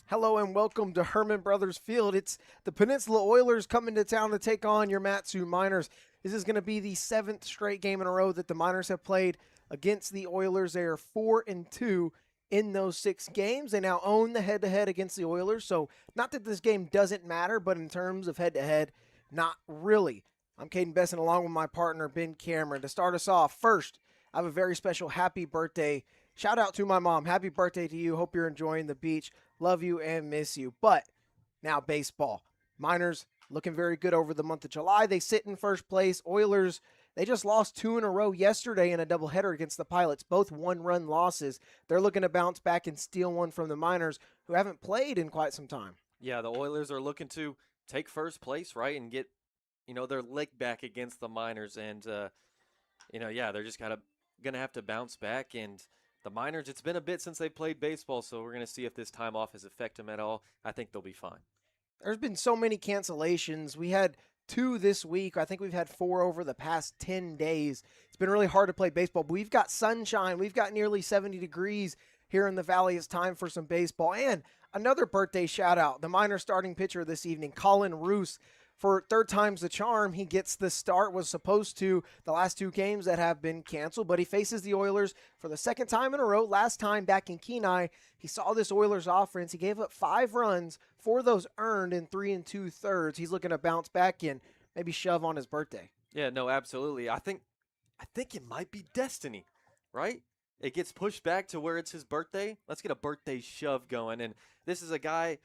Hello and welcome to Hermon Brothers Field. It's the Peninsula Oilers coming to town to take on your Matsu Miners. This is going to be the 7th straight game in a row that the Miners have played against the Oilers. They are 4-2 in those 6 games. They now own the head-to-head against the Oilers. So not that this game doesn't matter, but in terms of head-to-head, not really. I'm Kaden Bessent along with my partner Ben Cameron. To start us off, first, I have a very special happy birthday. Shout out to my mom. Happy birthday to you. Hope you're enjoying the beach. Love you and miss you. But now baseball. Miners looking very good over the month of July. They sit in first place. Oilers, they just lost 2 in a row yesterday in a doubleheader against the Pilots, both 1-run losses. They're looking to bounce back and steal one from the Miners, who haven't played in quite some time. Yeah, the Oilers are looking to take first place, right, and get, their lick back against the Miners. And, they're just going to have to bounce back. And the Miners, it's been a bit since they played baseball, so we're going to see if this time off has affected them at all. I think they'll be fine. There's been so many cancellations. We had 2 this week. I think we've had 4 over the past 10 days. It's been really hard to play baseball, but we've got sunshine. We've got nearly 70 degrees here in the Valley. It's time for some baseball. And another birthday shout out, the Miners starting pitcher this evening, Colin Roos. For third time's the charm, he gets the start, was supposed to the last 2 games that have been canceled, but he faces the Oilers for the second time in a row. Last time back in Kenai, he saw this Oilers offense. He gave up 5 runs, 4 of those earned in 3 2/3. He's looking to bounce back and maybe shove on his birthday. Yeah, no, absolutely. I think it might be destiny, right? It gets pushed back to where it's his birthday. Let's get a birthday shove going. And this is a guy,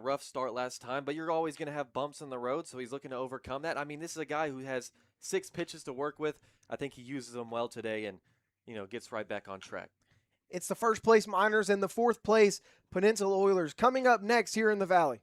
rough start last time, but you're always going to have bumps in the road, so he's looking to overcome that. I mean, this is a guy who has 6 pitches to work with. I think he uses them well today and, gets right back on track. It's the first place Miners and the 4th place Peninsula Oilers coming up next here in the Valley.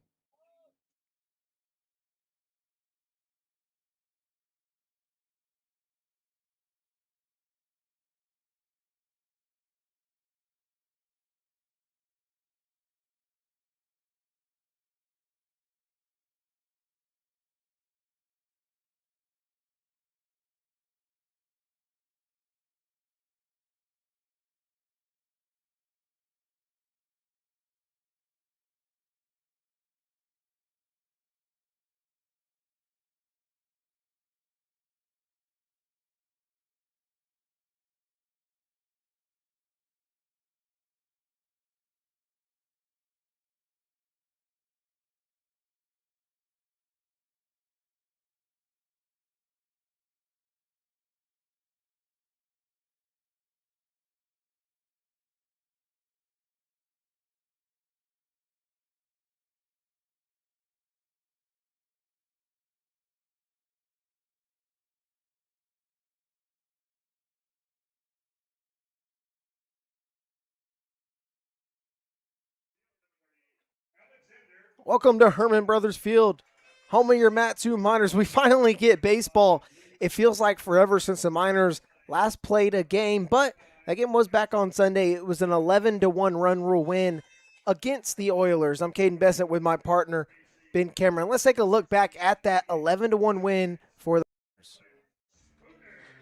Welcome to Hermon Brothers Field, home of your Matsu Miners. We finally get baseball. It feels like forever since the Miners last played a game, but that game was back on Sunday. It was an 11-1 run rule win against the Oilers. I'm Kaden Bessent with my partner, Ben Cameron. Let's take a look back at that 11-1 win for the Miners.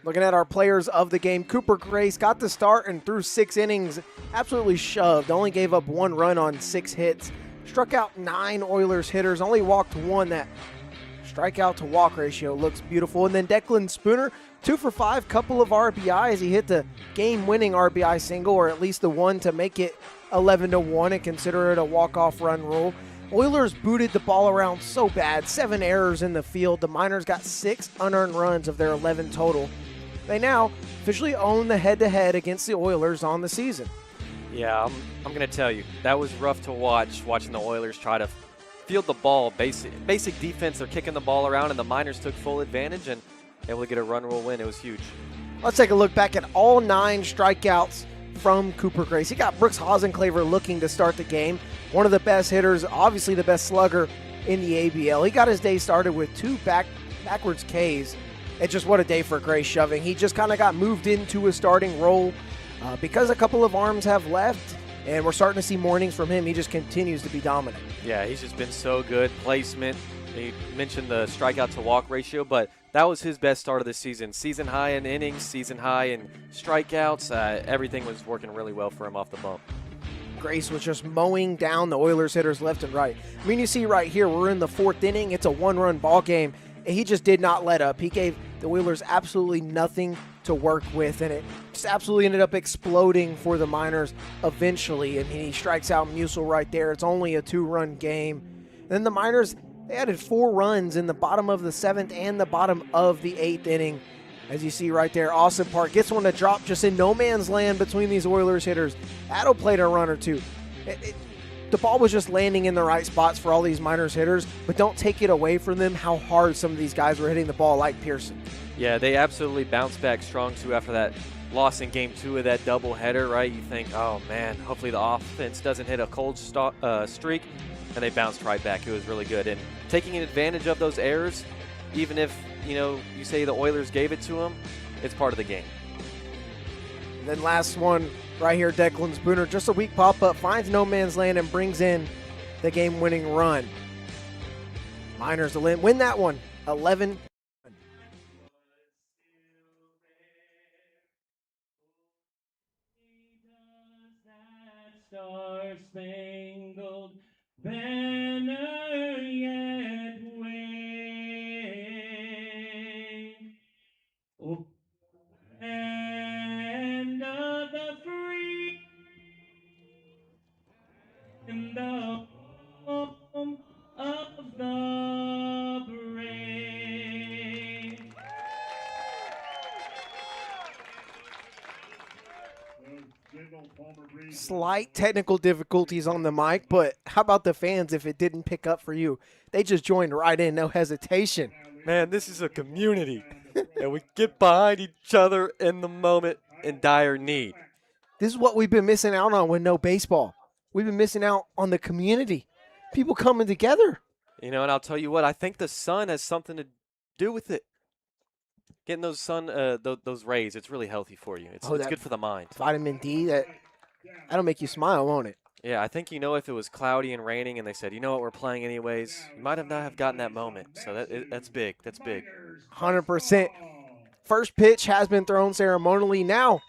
Looking at our players of the game, Cooper Grace got the start and threw 6 innings, absolutely shoved. Only gave up 1 run on 6 hits. Struck out 9 Oilers hitters, only walked 1. That strikeout to walk ratio looks beautiful. And then Declan Spooner, 2 for 5, couple of RBIs. He hit the game-winning RBI single, or at least the one to make it 11-1 and consider it a walk-off run rule. Oilers booted the ball around so bad, 7 errors in the field. The Miners got 6 unearned runs of their 11 total. They now officially own the head-to-head against the Oilers on the season. Yeah, I'm going to tell you, that was rough to watching the Oilers try to field the ball. Basic defense, they're kicking the ball around, and the Miners took full advantage and able to get a run rule win. It was huge. Let's take a look back at all 9 strikeouts from Cooper Grace. He got Brooks Hosenclaver looking to start the game. One of the best hitters, obviously the best slugger in the ABL. He got his day started with 2 backwards Ks. And just what a day for Grace shoving. He just kind of got moved into a starting role. Because a couple of arms have left, and we're starting to see mornings from him, he just continues to be dominant. Yeah, he's just been so good. Placement, he mentioned the strikeout to walk ratio, but that was his best start of the season. Season high in innings, season high in strikeouts. Everything was working really well for him off the bump. Grace was just mowing down the Oilers hitters left and right. I mean, you see right here, we're in the 4th inning. It's a 1-run ball game, and he just did not let up. He gave the Oilers absolutely nothing to work with, and it just absolutely ended up exploding for the Miners eventually. And he strikes out Musil right there. It's only a 2-run game. Then the Miners, they added 4 runs in the bottom of the 7th and the bottom of the 8th inning. As you see right there, Austin Park gets one to drop just in no man's land between these Oilers hitters. That'll play a run or two. The ball was just landing in the right spots for all these Miners hitters, but don't take it away from them how hard some of these guys were hitting the ball, like Pearson. Yeah, they absolutely bounced back strong, too, after that loss in Game 2 of that doubleheader, right? You think, oh, man, hopefully the offense doesn't hit a cold streak, and they bounced right back. It was really good. And taking advantage of those errors, even if, you say the Oilers gave it to them, it's part of the game. And then last one right here, Declan Spooner, just a weak pop-up, finds no man's land and brings in the game-winning run. Miners to win that one, 11. Star-spangled banner yet wave. Oh, and of the free in the home of the brave. Slight technical difficulties on the mic, but how about the fans if it didn't pick up for you? They just joined right in, no hesitation. Man, this is a community, and we get behind each other in the moment in dire need. This is what we've been missing out on with no baseball. We've been missing out on the community, people coming together. And I'll tell you what, I think the sun has something to do with it. Getting those those rays, it's really healthy for you. It's good for the mind. Vitamin D, that'll make you smile, won't it? Yeah, I think if it was cloudy and raining and they said, you know what, we're playing anyways, you might not have gotten that moment. So that's big. That's big. 100%. First pitch has been thrown ceremonially. Now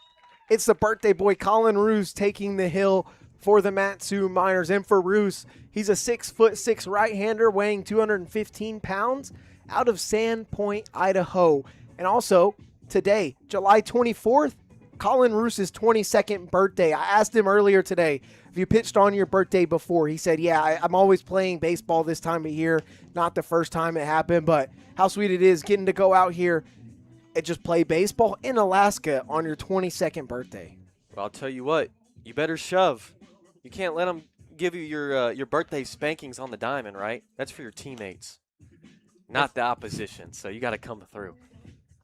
it's the birthday boy Colin Roos taking the hill for the Mat-Su Miners. And for Roos, he's a 6'6" right-hander weighing 215 pounds out of Sandpoint, Idaho. And also today, July 24th, Colin Roos's 22nd birthday. I asked him earlier today, have you pitched on your birthday before? He said, yeah, I'm always playing baseball this time of year. Not the first time it happened, but how sweet it is getting to go out here and just play baseball in Alaska on your 22nd birthday. Well, I'll tell you what, you better shove. You can't let them give you your birthday spankings on the diamond, right? That's for your teammates, not the opposition. So you got to come through.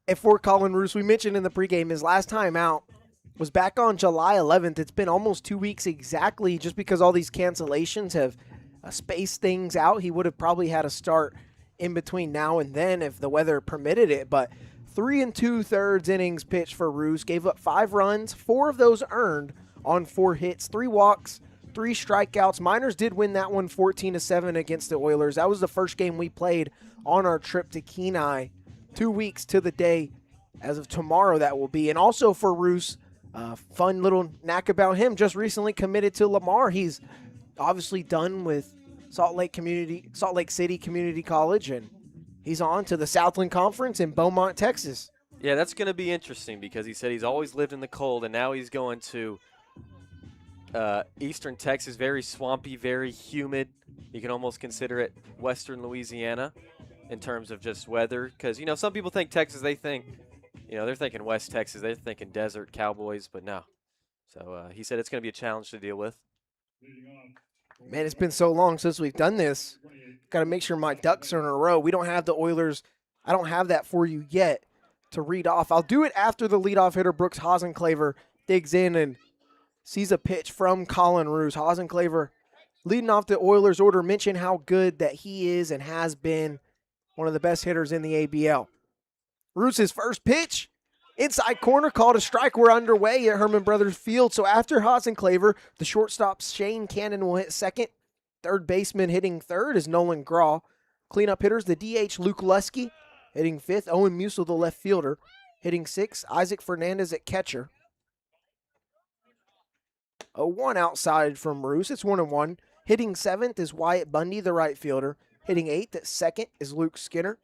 And for Colin Roos, we mentioned in the pregame, his last time out was back on July 11th. It's been almost 2 weeks exactly, just because all these cancellations have spaced things out. He would have probably had a start in between now and then if the weather permitted it. But 3 2/3 innings pitched for Roos, gave up 5 runs, 4 of those earned on 4 hits, 3 walks, 3 strikeouts. Miners did win that one 14-7 against the Oilers. That was the first game we played on our trip to Kenai. 2 weeks to the day as of tomorrow that will be. And also for Roos, fun little knack about him, just recently committed to Lamar. He's obviously done with Salt Lake City Community College, and he's on to the Southland Conference in Beaumont, Texas. Yeah, that's going to be interesting because he said he's always lived in the cold, and now he's going to eastern Texas, very swampy, very humid. You can almost consider it western Louisiana in terms of just weather, because some people think Texas, they think they're thinking West Texas, they're thinking desert cowboys, but no. So he said it's going to be a challenge to deal with. Man, it's been so long since we've done this. Got to make sure my ducks are in a row. We don't have the Oilers. I don't have that for you yet to read off. I'll do it after the leadoff hitter Brooks Hasenclaver digs in and sees a pitch from Colin Roos. Hasenclaver leading off the Oilers order, mention how good that he is and has been one of the best hitters in the ABL. Roos's first pitch, inside corner, called a strike. We're underway at Hermon Brothers Field. So after Hasenclaver, the shortstop Shane Cannon will hit second. Third baseman hitting third is Nolan Graw. Cleanup hitters, the DH Luke Lusky hitting fifth. Owen Musil, the left fielder, hitting sixth. Isaac Fernandez at catcher. 0-1 outside from Roos. It's 1-1. Hitting 7th is Wyatt Bundy, the right fielder. Hitting 8th at second is Luke Skinner.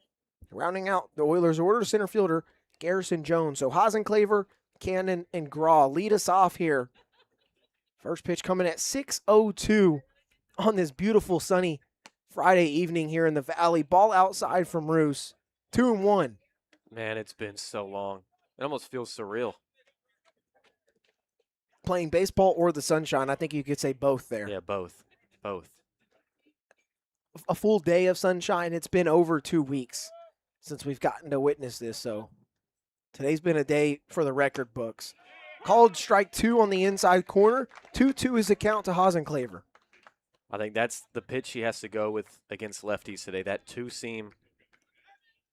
Rounding out the Oilers' order, center fielder Garrison Jones. So Hasenclaver, Cannon, and Graw lead us off here. First pitch coming at 6:02 on this beautiful sunny Friday evening here in the Valley. Ball outside from Roos. 2-1. Man, it's been so long. It almost feels surreal. Playing baseball or the sunshine, I think you could say both there. Yeah, both. Both. A full day of sunshine. It's been over 2 weeks since we've gotten to witness this, so today's been a day for the record books. Called strike 2 on the inside corner. 2-2 is the count to Hasenclaver. I think that's the pitch he has to go with against lefties today. That two-seam,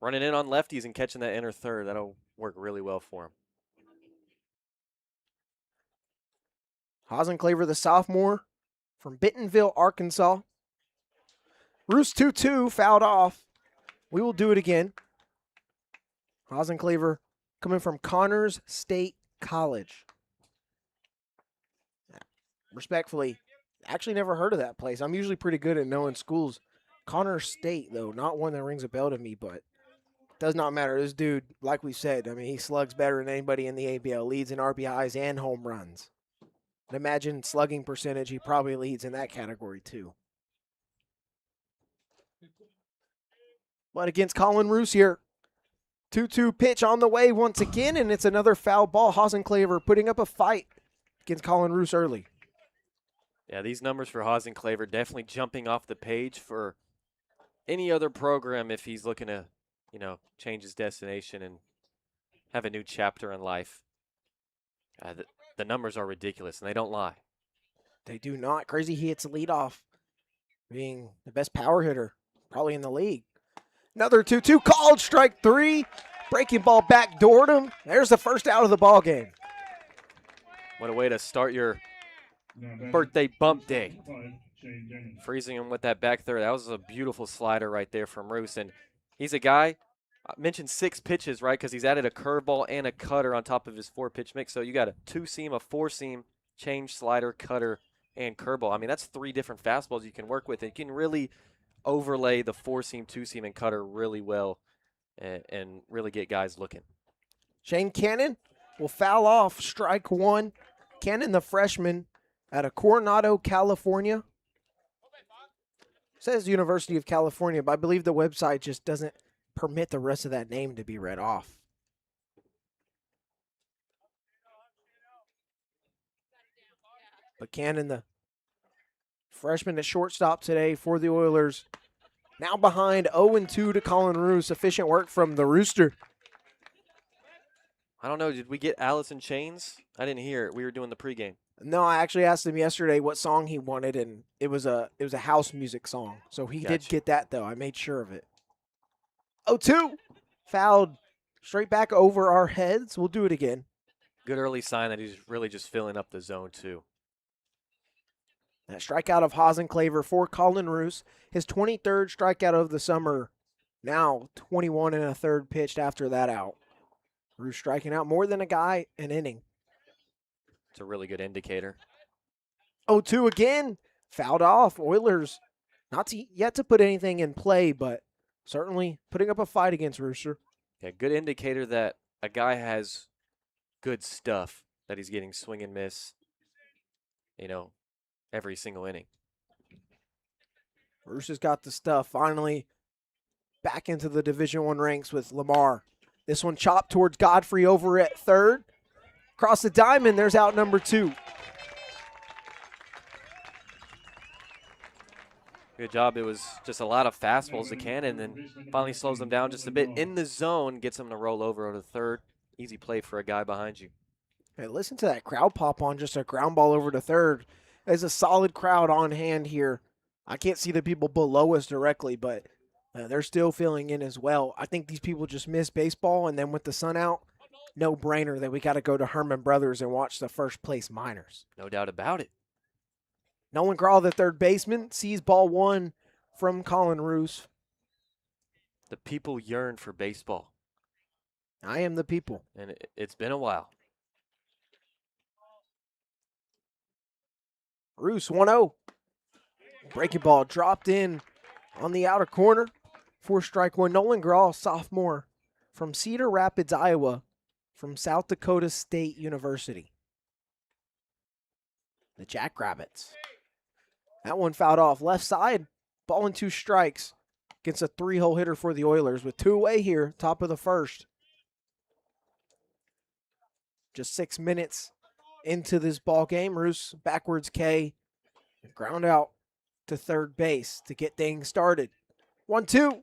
running in on lefties and catching that inner third. That'll work really well for him. Hasenclaver, the sophomore from Bentonville, Arkansas. Roos 2-2, fouled off. We will do it again. Hasenclaver coming from Connors State College. Respectfully, actually never heard of that place. I'm usually pretty good at knowing schools. Connors State, though, not one that rings a bell to me, but does not matter. This dude, like we said, I mean, he slugs better than anybody in the ABL. Leads in RBIs and home runs. And imagine slugging percentage, he probably leads in that category, too. But against Colin Roos here, 2-2 pitch on the way once again, and it's another foul ball. Hasenclaver putting up a fight against Colin Roos early. Yeah, these numbers for Hasenclaver definitely jumping off the page for any other program if he's looking to, change his destination and have a new chapter in life. The numbers are ridiculous, and they don't lie. They do not. Crazy he hits leadoff, being the best power hitter probably in the league. Another 2-2 called, strike 3. Breaking ball backdoored him. There's the first out of the ball game. What a way to start your birthday bump day. Freezing him with that back third. That was a beautiful slider right there from Roos. And he's a guy, I mentioned 6 pitches, right? Because he's added a curveball and a cutter on top of his 4-pitch mix. So you got a 2-seam, a 4-seam, change, slider, cutter, and curveball. I mean, that's 3 different fastballs you can work with. And you can really overlay the 4-seam, 2-seam, and cutter really well and really get guys looking. Shane Cannon will foul off strike 1. Cannon, the freshman out of Coronado, California. Says University of California, but I believe the website just doesn't permit the rest of that name to be read off. But Cannon, the freshman at shortstop today for the Oilers, now behind 0-2 to Colin Roos. Efficient work from the Rooster. I don't know. Did we get Alice in Chains? I didn't hear it. We were doing the pregame. No, I actually asked him yesterday what song he wanted, and it was a house music song. So he did get that, though. I made sure of it. 0-2. Fouled straight back over our heads. We'll do it again. Good early sign that he's really just filling up the zone, too. That strikeout of Hasenclaver for Colin Roos. His 23rd strikeout of the summer. Now 21 and a third pitched after that out. Roos striking out more than a guy an inning. It's a really good indicator. 0-2 again. Fouled off. Oilers not yet to put anything in play, but certainly putting up a fight against Rooster. Yeah, good indicator that a guy has good stuff, that he's getting swing and miss, every single inning. Rooster's got the stuff. Finally back into the Division I ranks with Lamar. This one chopped towards Godfrey over at third. Across the diamond, there's out number 2. Good job. It was just a lot of fastballs to Cannon, and finally slows them down just a bit in the zone, gets them to roll over to third. Easy play for a guy behind you. Hey, listen to that crowd pop on just a ground ball over to third. There's a solid crowd on hand here. I can't see the people below us directly, but they're still filling in as well. I think these people just miss baseball, and then with the sun out, no-brainer that we got to go to Hermon Brothers and watch the first-place Miners. No doubt about it. Nolan Grawl, the third baseman, sees ball 1 from Colin Roos. The people yearn for baseball. I am the people. And it's been a while. Roos 1-0. Breaking ball dropped in on the outer corner. 4-strike-1. Nolan Grawl, sophomore from Cedar Rapids, Iowa, from South Dakota State University. The Jackrabbits. That one fouled off. Left side, ball and 2 strikes against a 3-hole hitter for the Oilers with 2 away here, top of the first. Just 6 minutes into this ball game. Roos backwards K. Ground out to third base to get things started. 1-2.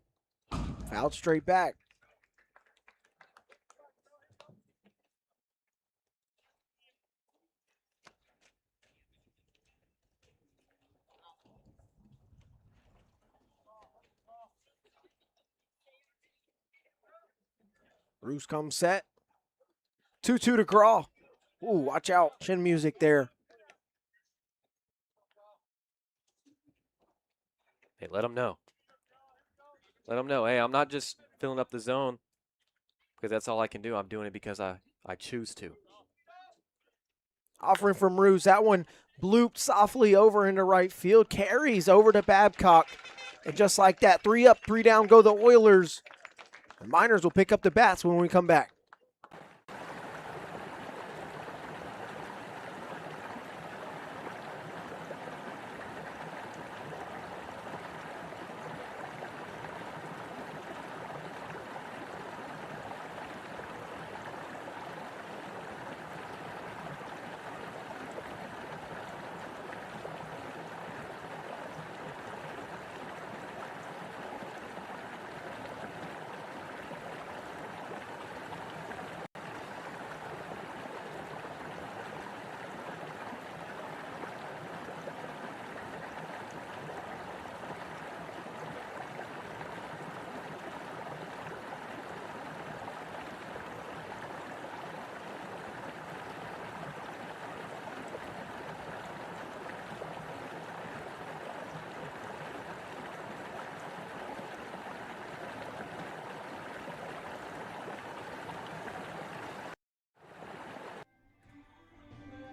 Fouled straight back. Roos comes set. 2-2 to Graw. Ooh, watch out. Chin music there. Hey, let them know. Let them know. Hey, I'm not just filling up the zone because that's all I can do. I'm doing it because I choose to. Offering from Roos. That one blooped softly over into right field. Carries over to Babcock. And just like that, 3 up, 3 down go the Oilers. The Miners will pick up the bats when we come back.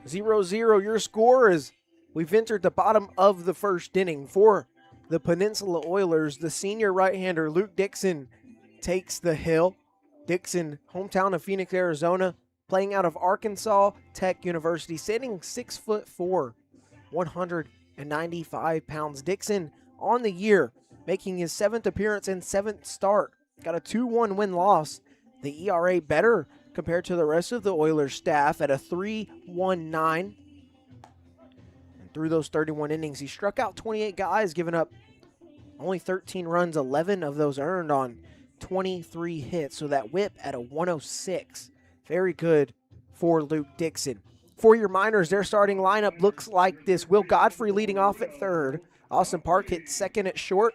Zero zero. Your score is we've entered the bottom of the first inning for the Peninsula Oilers. The senior right-hander Luke Dixon takes the hill. Dixon, hometown of Phoenix, Arizona, playing out of Arkansas Tech University, sitting 6'4", 195 pounds. Dixon on the year, making his 7th appearance and 7th start. Got a 2-1 win-loss. The ERA better compared to the rest of the Oilers staff at a 3.19. And through those 31 innings, he struck out 28 guys, giving up only 13 runs, 11 of those earned on 23 hits. So that whip at a 106. Very good for Luke Dixon. For your Miners, their starting lineup looks like this. Will Godfrey leading off at third. Austin Park hits second at short.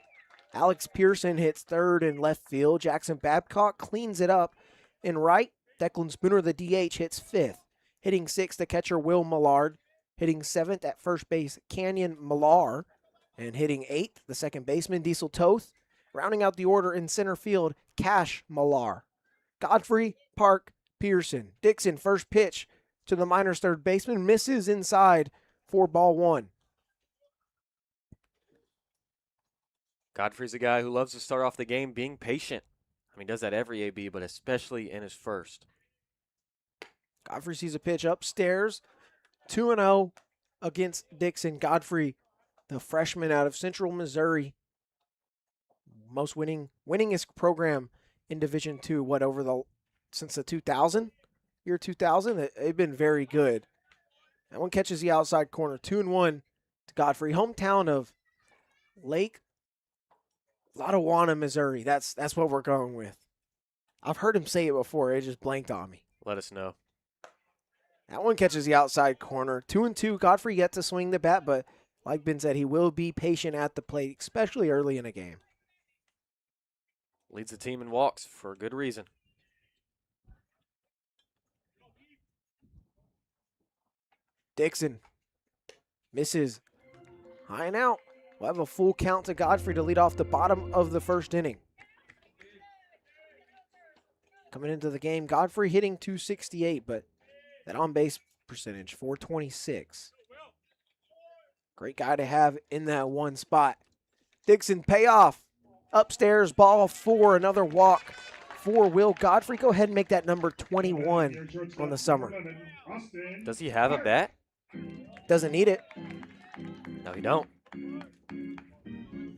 Alex Pearson hits third in left field. Jackson Babcock cleans it up in right. Declan Spooner, the DH, hits fifth. Hitting sixth, the catcher Will Millard. Hitting seventh at first base, Canyon Millar. And hitting eighth, the second baseman, Diesel Toth. Rounding out the order in center field, Cash Millar. Godfrey, Park, Pearson. Dixon, first pitch to the Miners' third baseman, misses inside for ball 1. Godfrey's a guy who loves to start off the game being patient. I mean, he does that every AB, but especially in his first. Godfrey sees a pitch upstairs. 2-0 against Dixon. Godfrey, the freshman out of Central Missouri. Most winningest program in Division II, since the 2000? Year 2000? They've been very good. That one catches the outside corner. 2-1 to Godfrey. Hometown of Lake Lotawana, Missouri. That's what we're going with. I've heard him say it before. It just blanked on me. Let us know. That one catches the outside corner. 2-2. Godfrey yet to swing the bat, but like Ben said, he will be patient at the plate, especially early in a game. Leads the team in walks for a good reason. Dixon misses high and out. We'll have a full count to Godfrey to lead off the bottom of the first inning. Coming into the game, Godfrey hitting .268, but that on-base percentage, .426. Great guy to have in that one spot. Dixon payoff. Upstairs, ball 4, another walk for Will Godfrey. Go ahead and make that number 21 on the summer. Does he have a bat? Doesn't need it. No, he don't.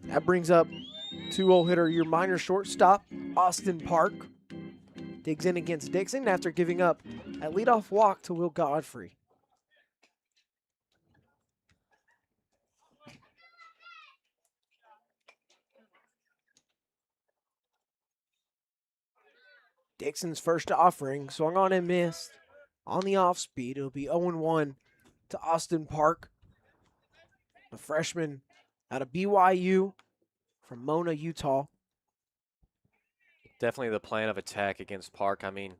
That brings up 2-hole hitter, your minor shortstop, Austin Park. Digs in against Dixon after giving up a leadoff walk to Will Godfrey. Dixon's first offering, swung on and missed. On the off speed, it'll be 0-1 to Austin Park, a freshman out of BYU from Mona, Utah. Definitely the plan of attack against Park. I mean,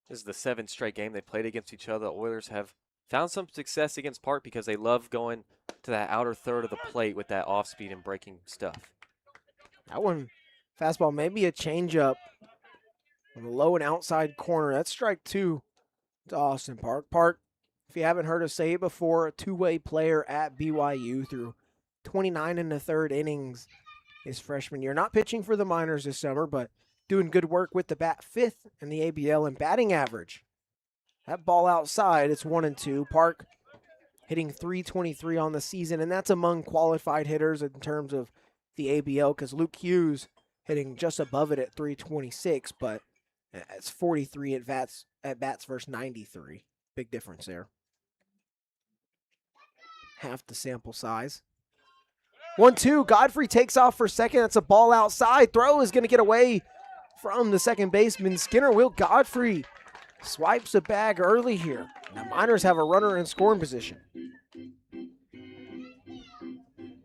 this is the 7th straight game they played against each other. The Oilers have found some success against Park because they love going to that outer third of the plate with that off speed and breaking stuff. That one, fastball, maybe a changeup. On the low and outside corner. That's strike 2 to Austin Park. Park, if you haven't heard us say it before, a two-way player at BYU through 29 1/3 innings his freshman year. Not pitching for the minors this summer, but doing good work with the bat, 5th in the ABL in batting average. That ball outside, it's 1-2. Park hitting .323 on the season, and that's among qualified hitters in terms of the ABL, because Luke Hughes hitting just above it at .326, but it's 43 at bats versus 93. Big difference there. Half the sample size. 1-2. Godfrey takes off for second. That's a ball outside. Throw is going to get away from the second baseman, Skinner. Will Godfrey swipes a bag early here. The Miners have a runner in scoring position.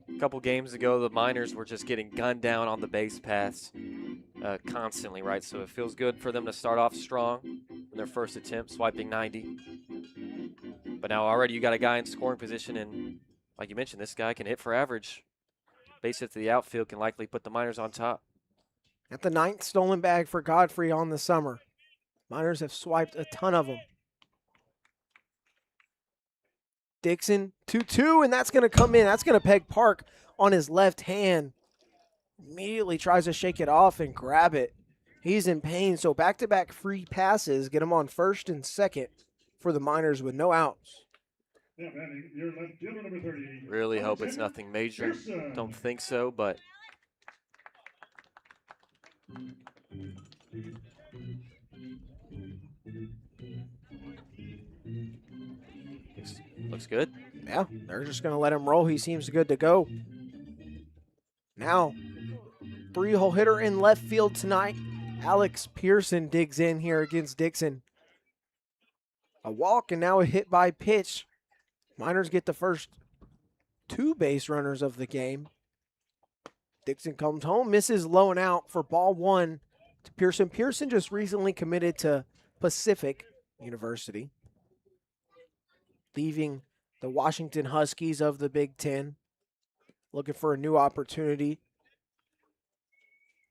A couple games ago, the Miners were just getting gunned down on the base paths constantly, right? So it feels good for them to start off strong in their first attempt, swiping 90. But now already you got a guy in scoring position, and like you mentioned, this guy can hit for average. Base hit to the outfield can likely put the Miners on top. At the 9th stolen bag for Godfrey on the summer. Miners have swiped a ton of them. Dixon, 2-2, and that's going to come in. That's going to peg Park on his left hand. Immediately tries to shake it off and grab it. He's in pain, so back-to-back free passes get him on first and second for the Miners with no outs. Really hope it's nothing major. Don't think so, but looks good. Yeah, they're just going to let him roll. He seems good to go. Now, 3-hole hitter in left field tonight. Alex Pearson digs in here against Dixon. A walk and now a hit by pitch. Miners get the first 2 base runners of the game. Dixon comes home, misses low and out for ball 1 to Pearson. Pearson just recently committed to Pacific University, leaving the Washington Huskies of the Big Ten, looking for a new opportunity.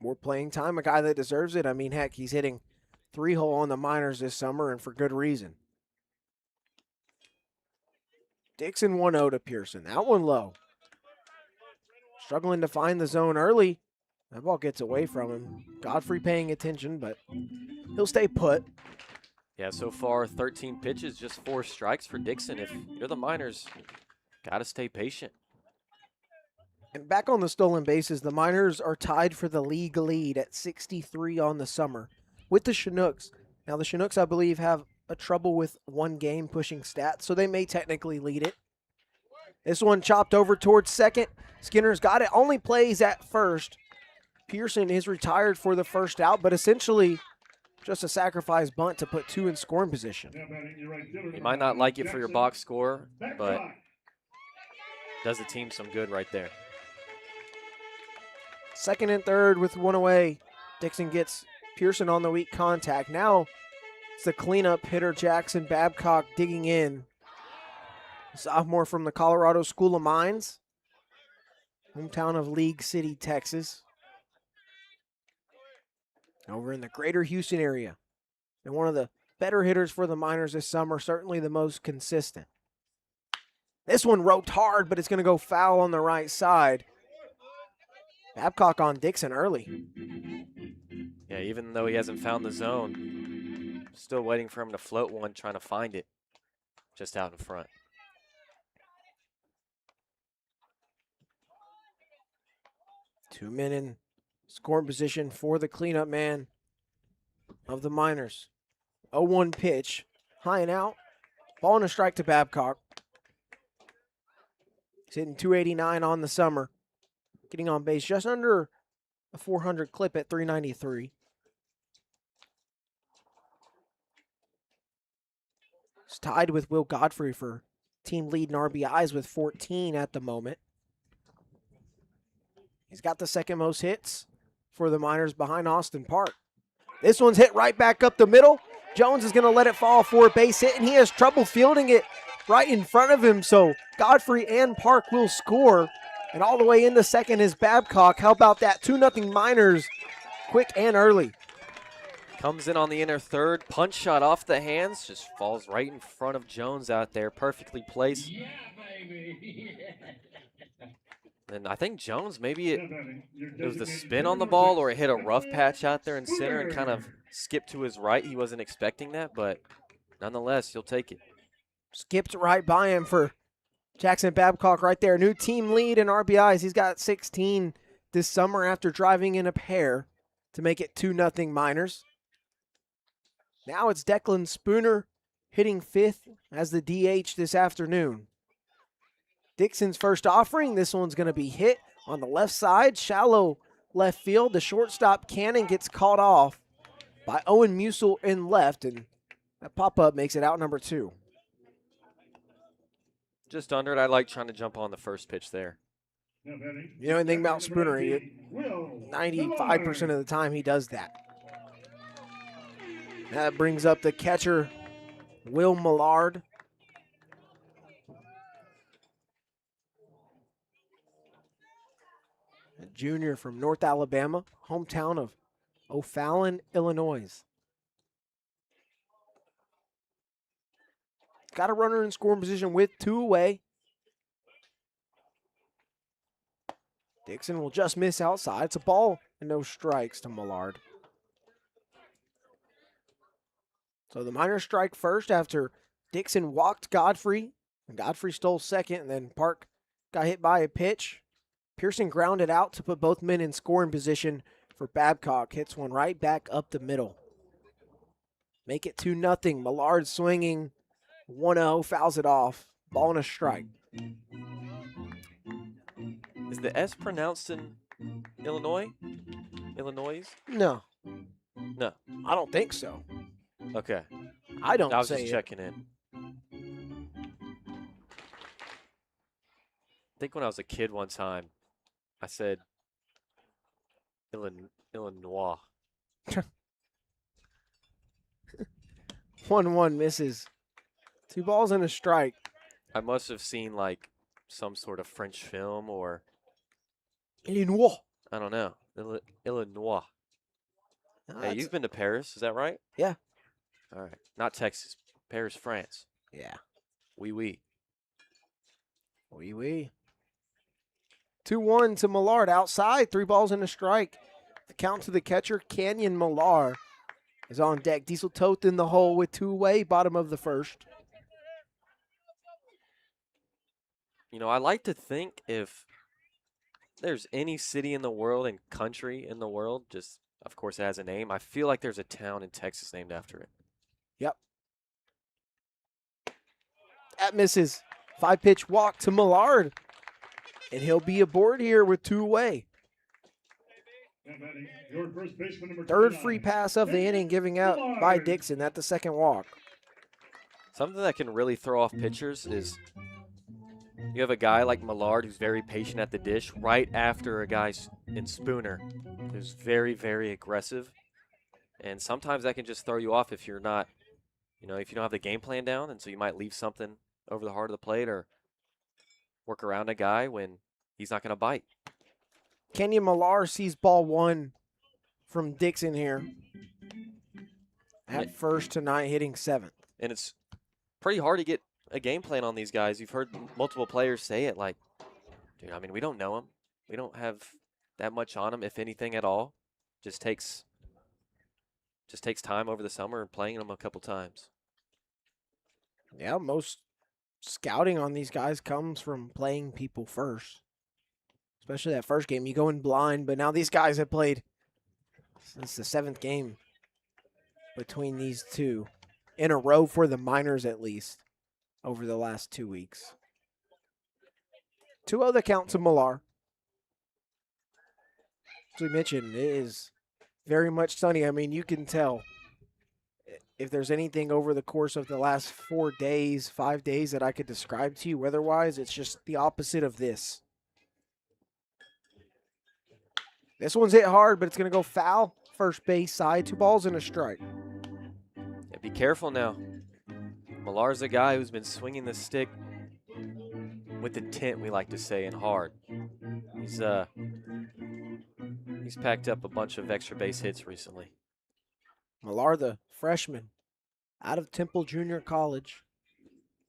More playing time, a guy that deserves it. I mean, heck, he's hitting 3-hole on the Miners this summer, and for good reason. Dixon 1-0 to Pearson. That one low. Struggling to find the zone early. That ball gets away from him. Godfrey paying attention, but he'll stay put. Yeah, so far 13 pitches, just 4 strikes for Dixon. If you're the Miners, got to stay patient. And back on the stolen bases, the Miners are tied for the league lead at 63 on the summer with the Chinooks. Now, the Chinooks, I believe, have a trouble with one game pushing stats, so they may technically lead it. This one chopped over towards second. Skinner's got it, only plays at first. Pearson is retired for the first out, but essentially just a sacrifice bunt to put 2 in scoring position. You might not like it for your box score, but does the team some good right there. Second and third with 1 away. Dixon gets Pearson on the weak contact. Now it's the cleanup hitter, Jackson Babcock, digging in. Sophomore from the Colorado School of Mines, hometown of League City, Texas. Over in the greater Houston area. And one of the better hitters for the Miners this summer, certainly the most consistent. This one roped hard, but it's going to go foul on the right side. Babcock on Dixon early. Yeah, even though he hasn't found the zone, still waiting for him to float one, trying to find it just out in front. Two men in scoring position for the cleanup man of the Miners. 0-1 pitch, high and out. Ball and a strike to Babcock. He's hitting 289 on the summer. Getting on base just under a 400 clip at 393. He's tied with Will Godfrey for team lead in RBIs with 14 at the moment. He's got the second most hits for the Miners behind Austin Park. This one's hit right back up the middle. Jones is going to let it fall for a base hit, and he has trouble fielding it right in front of him. So Godfrey and Park will score. And all the way into second is Babcock. How about that? 2-0 Miners, quick and early. Comes in on the inner third, punch shot off the hands, just falls right in front of Jones out there, perfectly placed. Yeah, baby. And I think Jones, maybe it was the spin on the ball or it hit a rough patch out there in center and kind of skipped to his right. He wasn't expecting that, but nonetheless, he'll take it. Skipped right by him for Jackson Babcock right there. New team lead in RBIs. He's got 16 this summer after driving in a pair to make it 2-0 Miners. Now it's Declan Spooner hitting fifth as the DH this afternoon. Dixon's first offering. This one's going to be hit on the left side. Shallow left field. The shortstop Cannon gets caught off by Owen Musil in left, and that pop-up makes it out number 2. Just under it. I like trying to jump on the first pitch there. You know anything about Spooner? 95% of the time he does that. That brings up the catcher, Will Millard. A junior from North Alabama, hometown of O'Fallon, Illinois. Got a runner in scoring position with 2 away. Dixon will just miss outside. It's a ball and no strikes to Millard. So the Miners strike first after Dixon walked Godfrey. And Godfrey stole second, and then Park got hit by a pitch. Pearson grounded out to put both men in scoring position for Babcock. Hits one right back up the middle. Make it 2-0. Millard swinging 1-0, fouls it off. Ball and a strike. Is the S pronounced in Illinois? Illinois? No, No. I don't think so. Okay. I don't I was say just it. checking in. I think when I was a kid one time, I said Illinois. 1-1 misses. 2 balls and a strike. I must have seen like some sort of French film or Illinois. I don't know. Illinois. No, Hey, that's- you've been to Paris, is that right? Yeah. All right. Not Texas. Paris, France. Yeah. Oui, oui. Wee wee. 2-1 to Millard outside. 3 balls and a strike. The count to the catcher, Canyon Millard, is on deck. Diesel Toth in the hole with 2 away, bottom of the first. You know, I like to think if there's any city in the world and country in the world, just of course it has a name, I feel like there's a town in Texas named after it. Yep. That misses. 5-pitch walk to Millard. And he'll be aboard here with 2 away. Third free pass of the inning giving out by Dixon. That's the second walk. Something that can really throw off pitchers is you have a guy like Millard who's very patient at the dish right after a guy in Spooner who's very, very aggressive. And sometimes that can just throw you off if you're not, you know, if you don't have the game plan down. And so you might leave something over the heart of the plate or work around a guy when he's not going to bite. Kenyon Millard sees ball 1 from Dixon here. At first tonight, hitting 7th. And it's pretty hard to get a game plan on these guys. You've heard multiple players say it like, dude, I mean, we don't know them. We don't have that much on them, if anything at all. Just takes time over the summer and playing them a couple times. Yeah, most scouting on these guys comes from playing people first. Especially that first game. You go in blind, but now these guys have played. It's the 7th game between these two in a row for the Miners, at least, over the last 2 weeks. 2-0 the count to Millar. As we mentioned, it is very much sunny. I mean, you can tell if there's anything over the course of the last 4 days, 5 days that I could describe to you weather-wise, it's just the opposite of this. This one's hit hard, but it's going to go foul. First base side, 2 balls and a strike. Yeah, be careful now. Millar's a guy who's been swinging the stick with intent, we like to say, and hard. He's packed up a bunch of extra base hits recently. Millar, the freshman, out of Temple Junior College.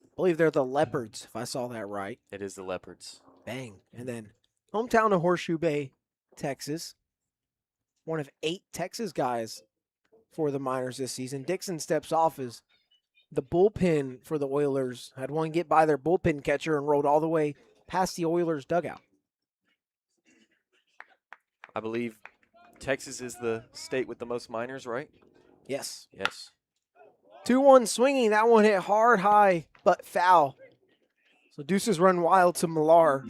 I believe they're the Leopards, if I saw that right. It is the Leopards. Bang. And then hometown of Horseshoe Bay, Texas. One of 8 Texas guys for the Miners this season. Dixon steps off as the bullpen for the Oilers had one get by their bullpen catcher and rolled all the way past the Oilers dugout. I believe Texas is the state with the most Miners, right? Yes. Yes. 2-1 swinging. That one hit hard, high, but foul. So Deuces run wild to Millar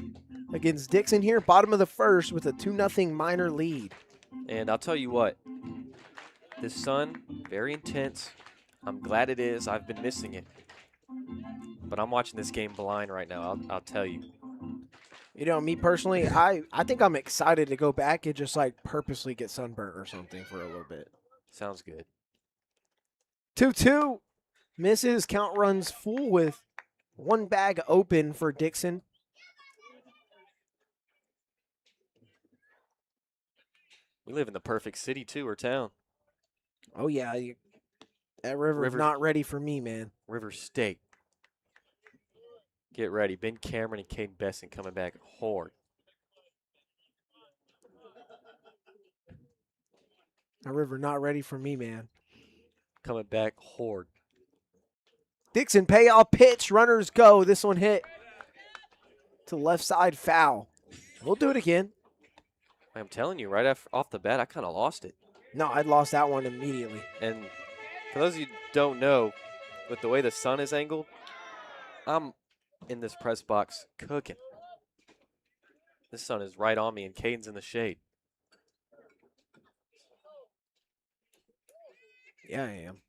against Dixon here, bottom of the first with a 2-0 Miner lead. And I'll tell you what, this sun, very intense. I'm glad it is. I've been missing it. But I'm watching this game blind right now, I'll tell you. You know, me personally, I think I'm excited to go back and just like purposely get sunburnt or something for a little bit. Sounds good. 2-2. Misses. Count runs full with one bag open for Dixon. We live in the perfect city, too, or town. Oh, yeah. That river's not ready for me, man. River State. Get ready. Ben Cameron and Kaden Bessent coming back hard. That river not ready for me, man. Coming back hard. Dixon payoff pitch. Runners go. This one hit to left side foul. We'll do it again. I'm telling you, right off the bat, I kind of lost it. No, I'd lost that one immediately. And for those of you who don't know, with the way the sun is angled, I'm in this press box cooking. This sun is right on me, and Caden's in the shade. Yeah, I am.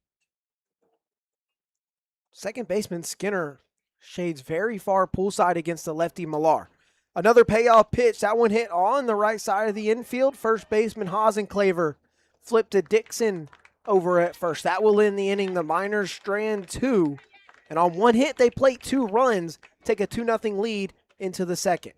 Second baseman Skinner shades very far poolside against the lefty Millar. Another payoff pitch. That one hit on the right side of the infield. First baseman Hasenclaver flipped to Dixon over at first. That will end the inning. The Miners strand 2. And on one hit, they plate 2 runs, take a 2-0 lead into the second.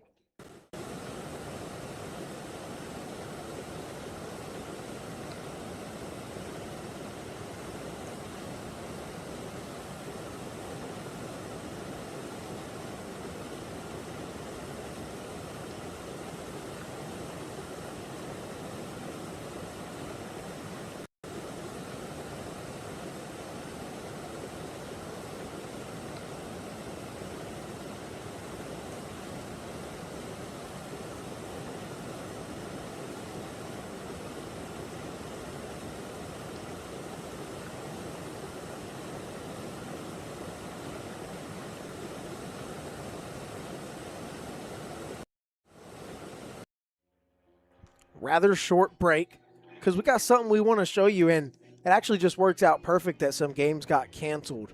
Rather short break because we got something we want to show you, and it actually just works out perfect that some games got canceled.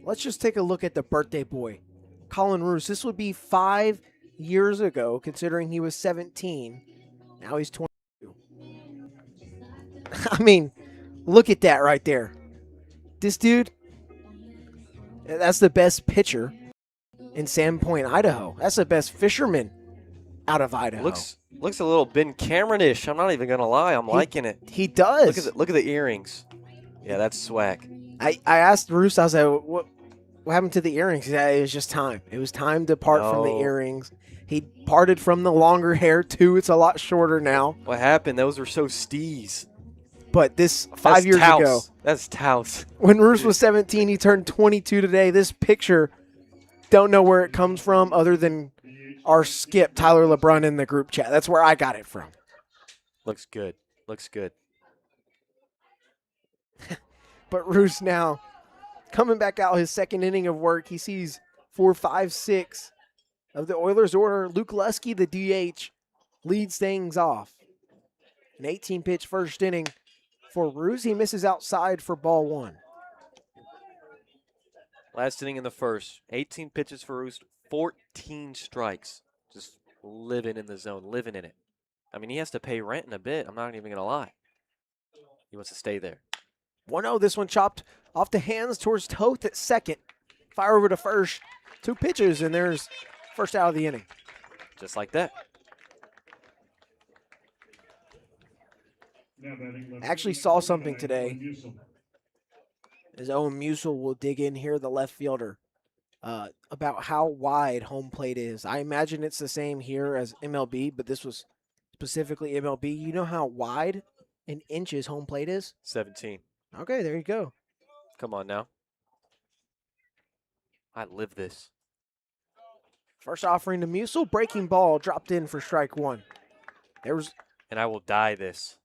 Let's just take a look at the birthday boy, Colin Roos. This would be 5 years ago, considering he was 17. Now he's 22. I mean, look at that right there. This dude, that's the best pitcher in Sandpoint, Idaho. That's the best fisherman out of Idaho. Looks a little Ben Cameron-ish. I'm not even gonna lie. I'm liking it. He does. Look at the earrings. Yeah, that's swag. I asked Roos, I was like, What happened to the earrings? Yeah, it was just time. It was time to part from the No. earrings. He parted from the longer hair, too. It's a lot shorter now. What happened? Those were so steez. But this That's 5 years Taos. ago, That's Taos. when Roos was 17, he turned 22 today. This picture, don't know where it comes from other than our skip, Tyler LeBrun, in the group chat. That's where I got it from. Looks good. Looks good. But Roos now coming back out his second inning of work. He sees 4, 5, 6 of the Oilers order. Luke Lusky, the DH, leads things off. An 18-pitch first inning for Roos. He misses outside for ball 1. Last inning in the first. 18 pitches for Roost. 14 strikes. Just living in the zone, living in it. I mean, he has to pay rent in a bit. I'm not even going to lie. He wants to stay there. 1-0. This one chopped off the hands towards Toth at second. Fire over to first. 2 pitches, and there's first out of the inning. Just like that. Actually saw something today. As Owen Musil will dig in here, the left fielder, about how wide home plate is. I imagine it's the same here as MLB, but this was specifically MLB. You know how wide in inches home plate is? 17. Okay, there you go. Come on now. I live this. First offering to Musil, breaking ball, dropped in for strike 1. And I will die this.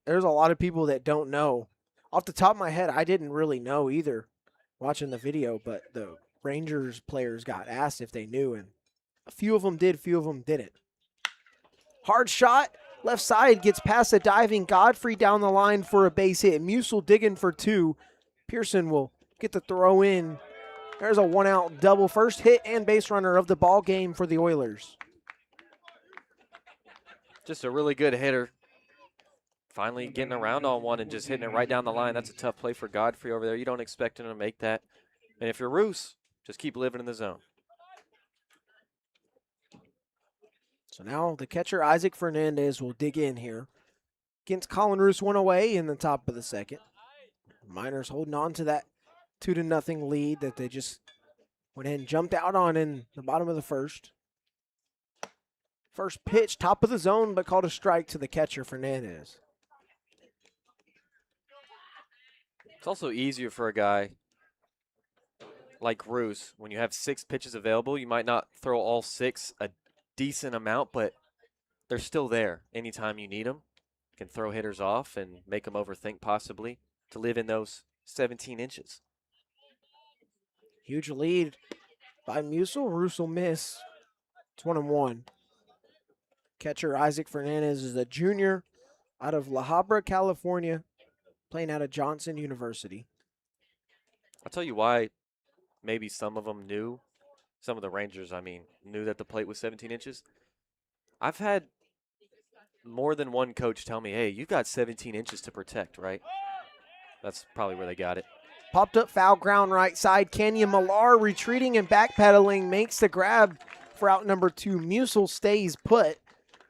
There's a lot of people that don't know. Off the top of my head, I didn't really know either watching the video, but the Rangers players got asked if they knew, and a few of them did, a few of them didn't. Hard shot, left side, gets past a diving Godfrey down the line for a base hit. Musil digging for 2. Pearson will get the throw in. There's a 1-out double, first hit and base runner of the ball game for the Oilers. Just a really good hitter. Finally getting around on one and just hitting it right down the line. That's a tough play for Godfrey over there. You don't expect him to make that. And if you're Roos, just keep living in the zone. So now the catcher, Isaac Fernandez, will dig in here. Against Colin Roos, 1 away in the top of the second. Miners holding on to that 2-0 lead that they just went ahead and jumped out on in the bottom of the first. First pitch, top of the zone, but called a strike to the catcher, Fernandez. It's also easier for a guy like Roos. When you have 6 pitches available, you might not throw all 6 a decent amount, but they're still there anytime you need them. You can throw hitters off and make them overthink possibly to live in those 17 inches. Huge lead by Musil. Roos will miss. It's 1-1. Catcher Isaac Fernandez is a junior out of La Habra, California, playing out of Johnson University. I'll tell you why maybe some of them knew, some of the Rangers, knew that the plate was 17 inches. I've had more than one coach tell me, hey, you've got 17 inches to protect, right? That's probably where they got it. Popped up foul ground right side. Kenyon Millar retreating and backpedaling makes the grab for out number 2. Musil stays put.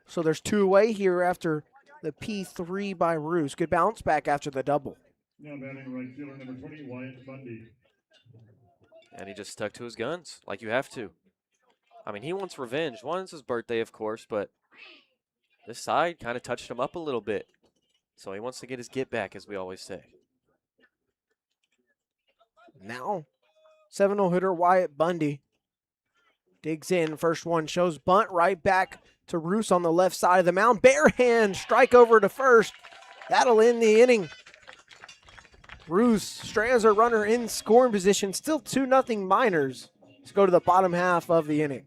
So there's 2 away here after the P3 by Roos. Good bounce back after the double. Now batting right fielder number 20, Wyatt Bundy. And he just stuck to his guns like you have to. He wants revenge. One is his birthday, of course, but this side kind of touched him up a little bit. So he wants to get his get back, as we always say. Now, 7-0 hitter Wyatt Bundy digs in. First one shows bunt right back to Roos on the left side of the mound. Bare hand, strike over to first. That'll end the inning. Roos strands a runner in scoring position. Still 2-0 Miners. Let's go to the bottom half of the inning.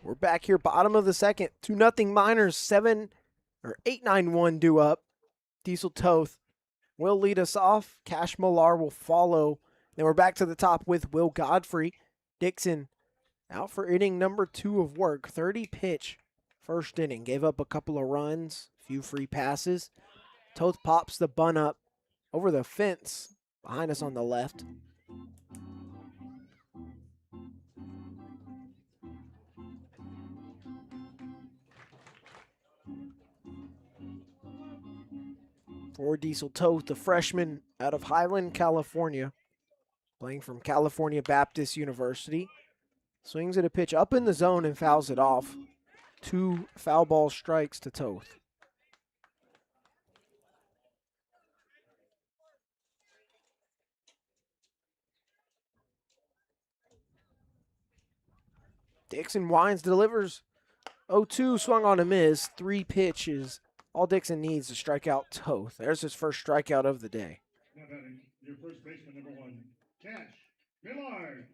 We're back here, bottom of the second. 2-0 Miners, 8-9-1 due up. Diesel Toth will lead us off. Cash Millar will follow. Then we're back to the top with Will Godfrey. Dixon out for inning number 2 of work. 30 pitch first inning. Gave up a couple of runs, a few free passes. Toth pops the bunt up over the fence behind us on the left. For Diesel Toth, the freshman out of Highland, California, playing from California Baptist University. Swings at a pitch up in the zone and fouls it off. 2 foul ball strikes to Toth. Dixon winds, delivers. 0-2, swung on a miss. 3 pitches. All Dixon needs to strike out Toth. There's his first strikeout of the day. Now batting, your first baseman, number 1, Cash Millard.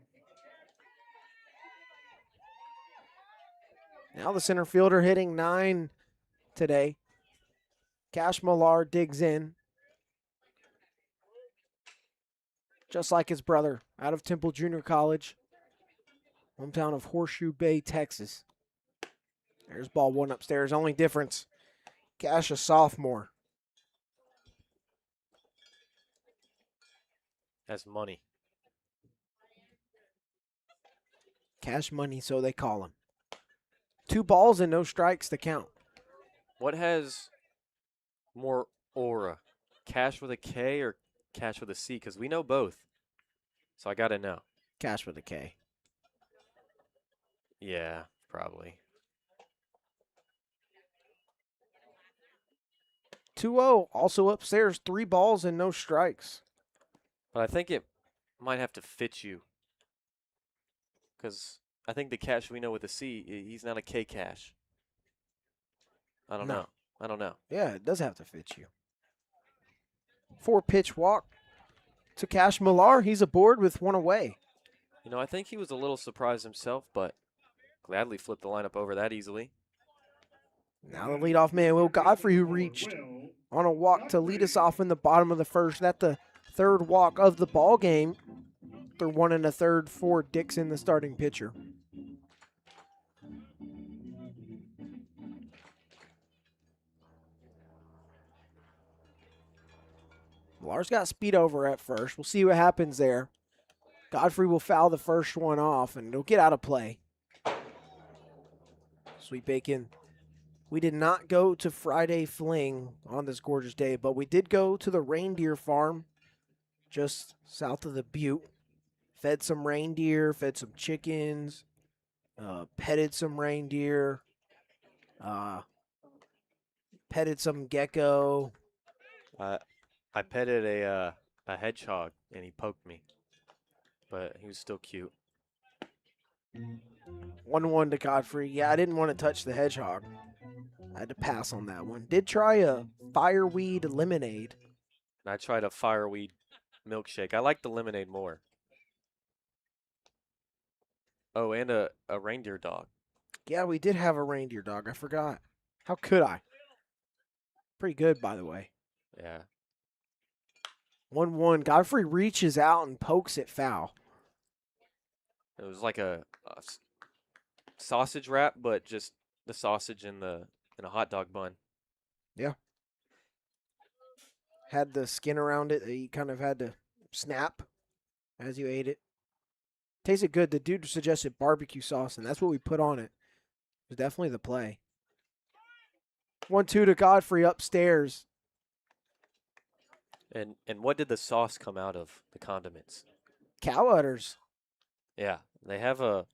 Now the center fielder hitting 9 today. Cash Millar digs in. Just like his brother, out of Temple Junior College. Hometown of Horseshoe Bay, Texas. There's ball 1 upstairs. Only difference, Cash a sophomore. That's money. Cash money, so they call him. 2 balls and no strikes to count. What has more aura, Cash with a K or Cash with a C? Because we know both. So I got to know. Cash with a K. Yeah, probably. 2-0, also upstairs, 3 balls and no strikes. But I think it might have to fit you. Because I think the Cash we know with a C, he's not a K Cash. I don't No. know. I don't know. Yeah, it does have to fit you. 4 pitch walk to Cash Millar. He's aboard with 1 away. You know, I think he was a little surprised himself, but gladly flipped the lineup over that easily. Now the leadoff man, Will Godfrey, who reached on a walk to lead us off in the bottom of the first. That's the 3rd walk of the ball game. They're 1 1/3 for Dixon, the starting pitcher. Millar's got speed over at first. We'll see what happens there. Godfrey will foul the first one off, and it'll get out of play. Sweet Bacon. We did not go to Friday Fling on this gorgeous day, but we did go to the reindeer farm just south of the Butte. Fed some reindeer, fed some chickens, petted some reindeer, petted some gecko. I petted a hedgehog, and he poked me. But he was still cute. 1-1 to Godfrey. Yeah, I didn't want to touch the hedgehog. I had to pass on that one. Did try a fireweed lemonade. And I tried a fireweed milkshake. I like the lemonade more. Oh, and a reindeer dog. Yeah, we did have a reindeer dog. I forgot. How could I? Pretty good, by the way. Yeah. 1-1. Godfrey reaches out and pokes it foul. It was like a sausage wrap, but just the sausage in a hot dog bun. Yeah. Had the skin around it that you kind of had to snap as you ate it. Tasted good. The dude suggested barbecue sauce, and that's what we put on it. It was definitely the play. 1-2 to Godfrey upstairs. And what did the sauce come out of, the condiments? Cow udders. Yeah, they have a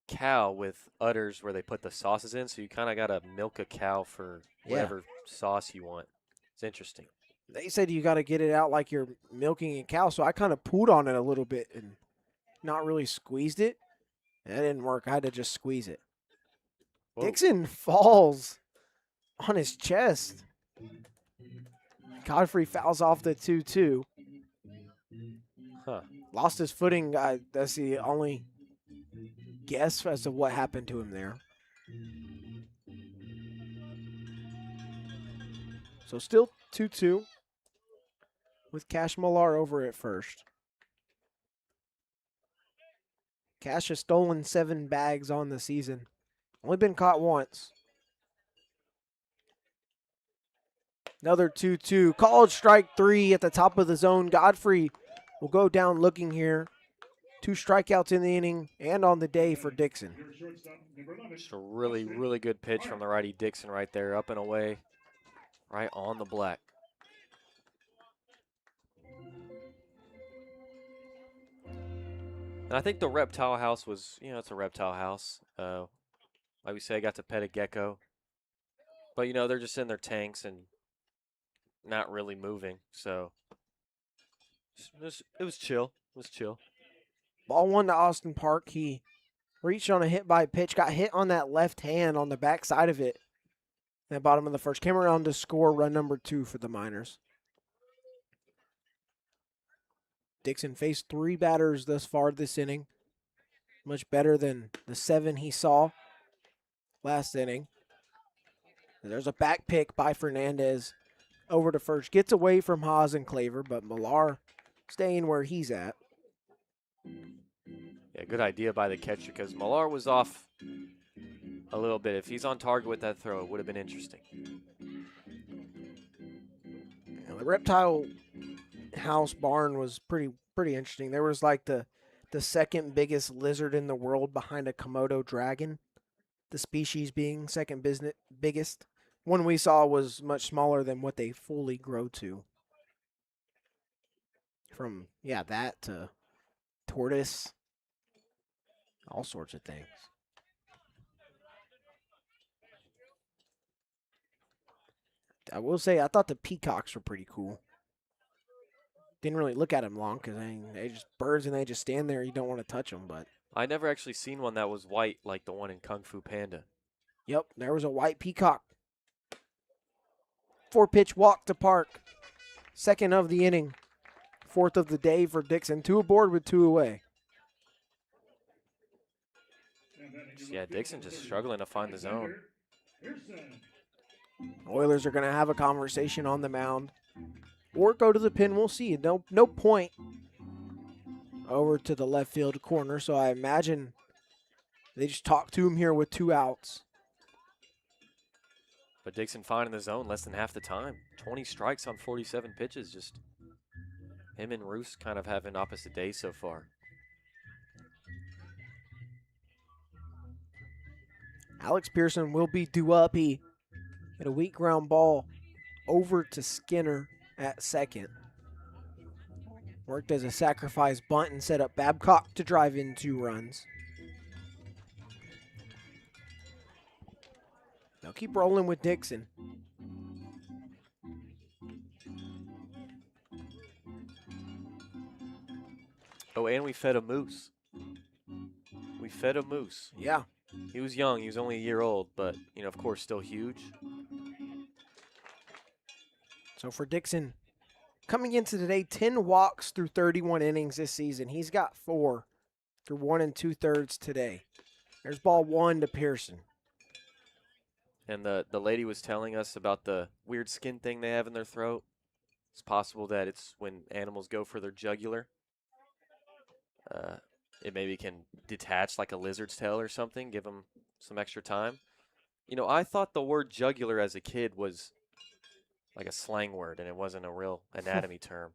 cow with udders where they put the sauces in, so you kind of got to milk a cow for whatever sauce you want. It's interesting. They said you got to get it out like you're milking a cow, so I kind of pulled on it a little bit and not really squeezed it. That didn't work. I had to just squeeze it. Whoa. Dixon falls on his chest. Godfrey fouls off the 2-2. Huh. Lost his footing. That's the only guess as to what happened to him there. So still 2-2 with Cash Millar over at first. Cash has stolen 7 bags on the season. Only been caught once. Another 2-2. Called strike 3 at the top of the zone. Godfrey will go down looking here. 2 strikeouts in the inning and on the day for Dixon. Your shortstop, number 11. Just a really, really good pitch from the righty Dixon right there, up and away, right on the black. And I think the reptile house was, it's a reptile house. Like we say, I got to pet a gecko. But, they're just in their tanks and not really moving. So it was chill. It was chill. Ball 1 to Austin Park. He reached on a hit by pitch, got hit on that left hand on the back side of it. At the bottom of the first. Came around to score run number 2 for the Miners. Dixon faced 3 batters thus far this inning. Much better than the 7 he saw last inning. There's a back pick by Fernandez over to first. Gets away from Haas and Claver, but Millar staying where he's at. Yeah, good idea by the catcher because Millar was off a little bit. If he's on target with that throw, it would have been interesting. The reptile house barn was pretty interesting. There was like the second biggest lizard in the world behind a Komodo dragon. The species being second biggest. One we saw was much smaller than what they fully grow to. From that to tortoise, all sorts of things. I will say I thought the peacocks were pretty cool. Didn't really look at them long because they just birds and they just stand there. You don't want to touch them, but I never actually seen one that was white like the one in Kung Fu Panda. Yep, there was a white peacock. 4-pitch walk to Park. Second of the inning. 4th of the day for Dixon. 2 aboard with 2 away. Yeah, Dixon just struggling to find the zone. Oilers are going to have a conversation on the mound. Or go to the pin. We'll see. No point over to the left field corner. So I imagine they just talk to him here with 2 outs. But Dixon finding the zone less than half the time. 20 strikes on 47 pitches. Just him and Roos kind of having opposite days so far. Alex Pearson will be due up. He hit a weak ground ball over to Skinner at second. Worked as a sacrifice bunt and set up Babcock to drive in 2 runs. They'll keep rolling with Dixon. Oh, and we fed a moose. We fed a moose. Yeah. He was young. He was only a year old, but, of course, still huge. So for Dixon, coming into today, 10 walks through 31 innings this season. He's got 4 through 1 2/3 today. There's ball 1 to Pearson. And the lady was telling us about the weird skin thing they have in their throat. It's possible that it's when animals go for their jugular. It maybe can detach like a lizard's tail or something, give them some extra time. I thought the word jugular as a kid was like a slang word, and it wasn't a real anatomy term.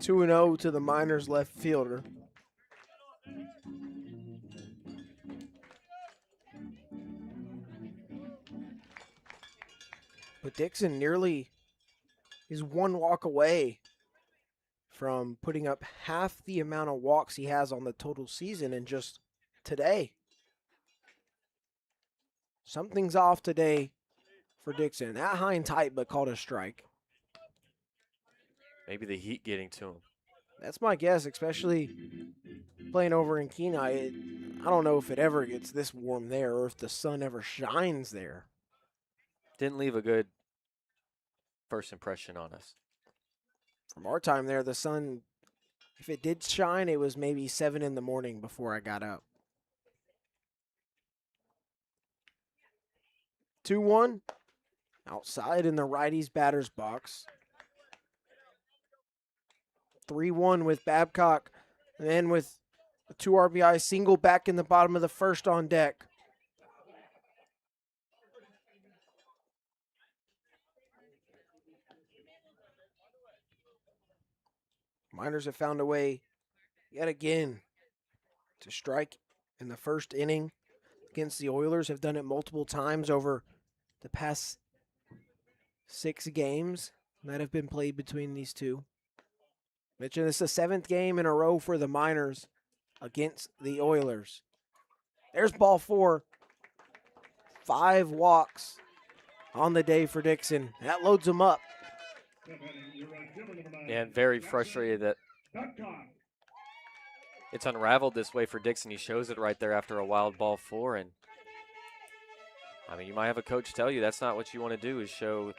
2-0 to the Miners left fielder. But Dixon nearly is 1 walk away from putting up half the amount of walks he has on the total season in just today. Something's off today for Dixon. That high and tight, but called a strike. Maybe the heat getting to him. That's my guess, especially playing over in Kenai. I don't know if it ever gets this warm there or if the sun ever shines there. Didn't leave a good first impression on us. From our time there, the sun If it did shine, it was maybe 7 in the morning before I got up. 2-1. Outside in the righty's batter's box. 3-1 with Babcock. And then with a 2 RBI single back in the bottom of the first on deck. Miners have found a way yet again to strike in the first inning against the Oilers. Have done it multiple times over the past 6 games that have been played between these two. Mentioned this is the 7th game in a row for the Miners against the Oilers. There's ball 4. 5 walks on the day for Dixon. That loads him up. And very frustrated that it's unraveled this way for Dixon. He shows it right there after a wild ball 4. And, I mean, you might have a coach tell you that's not what you want to do, is show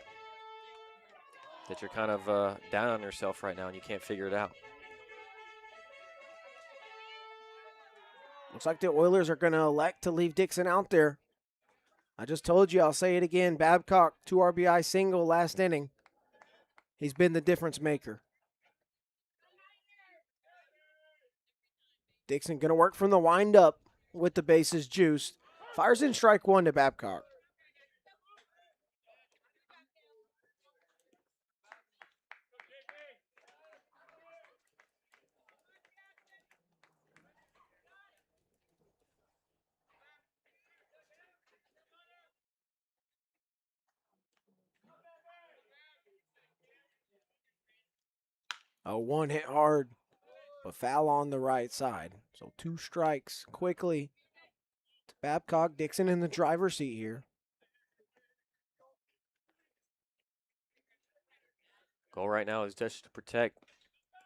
that you're kind of down on yourself right now and you can't figure it out. Looks like the Oilers are going to elect to leave Dixon out there. I just told you, I'll say it again. Babcock, 2 RBI single last inning. He's been the difference maker. Dixon going to work from the windup with the bases juiced. Fires in strike 1 to Babcock. A 1 hit hard, but foul on the right side. So 2 strikes quickly to Babcock. Dixon in the driver's seat here. Goal right now is just to protect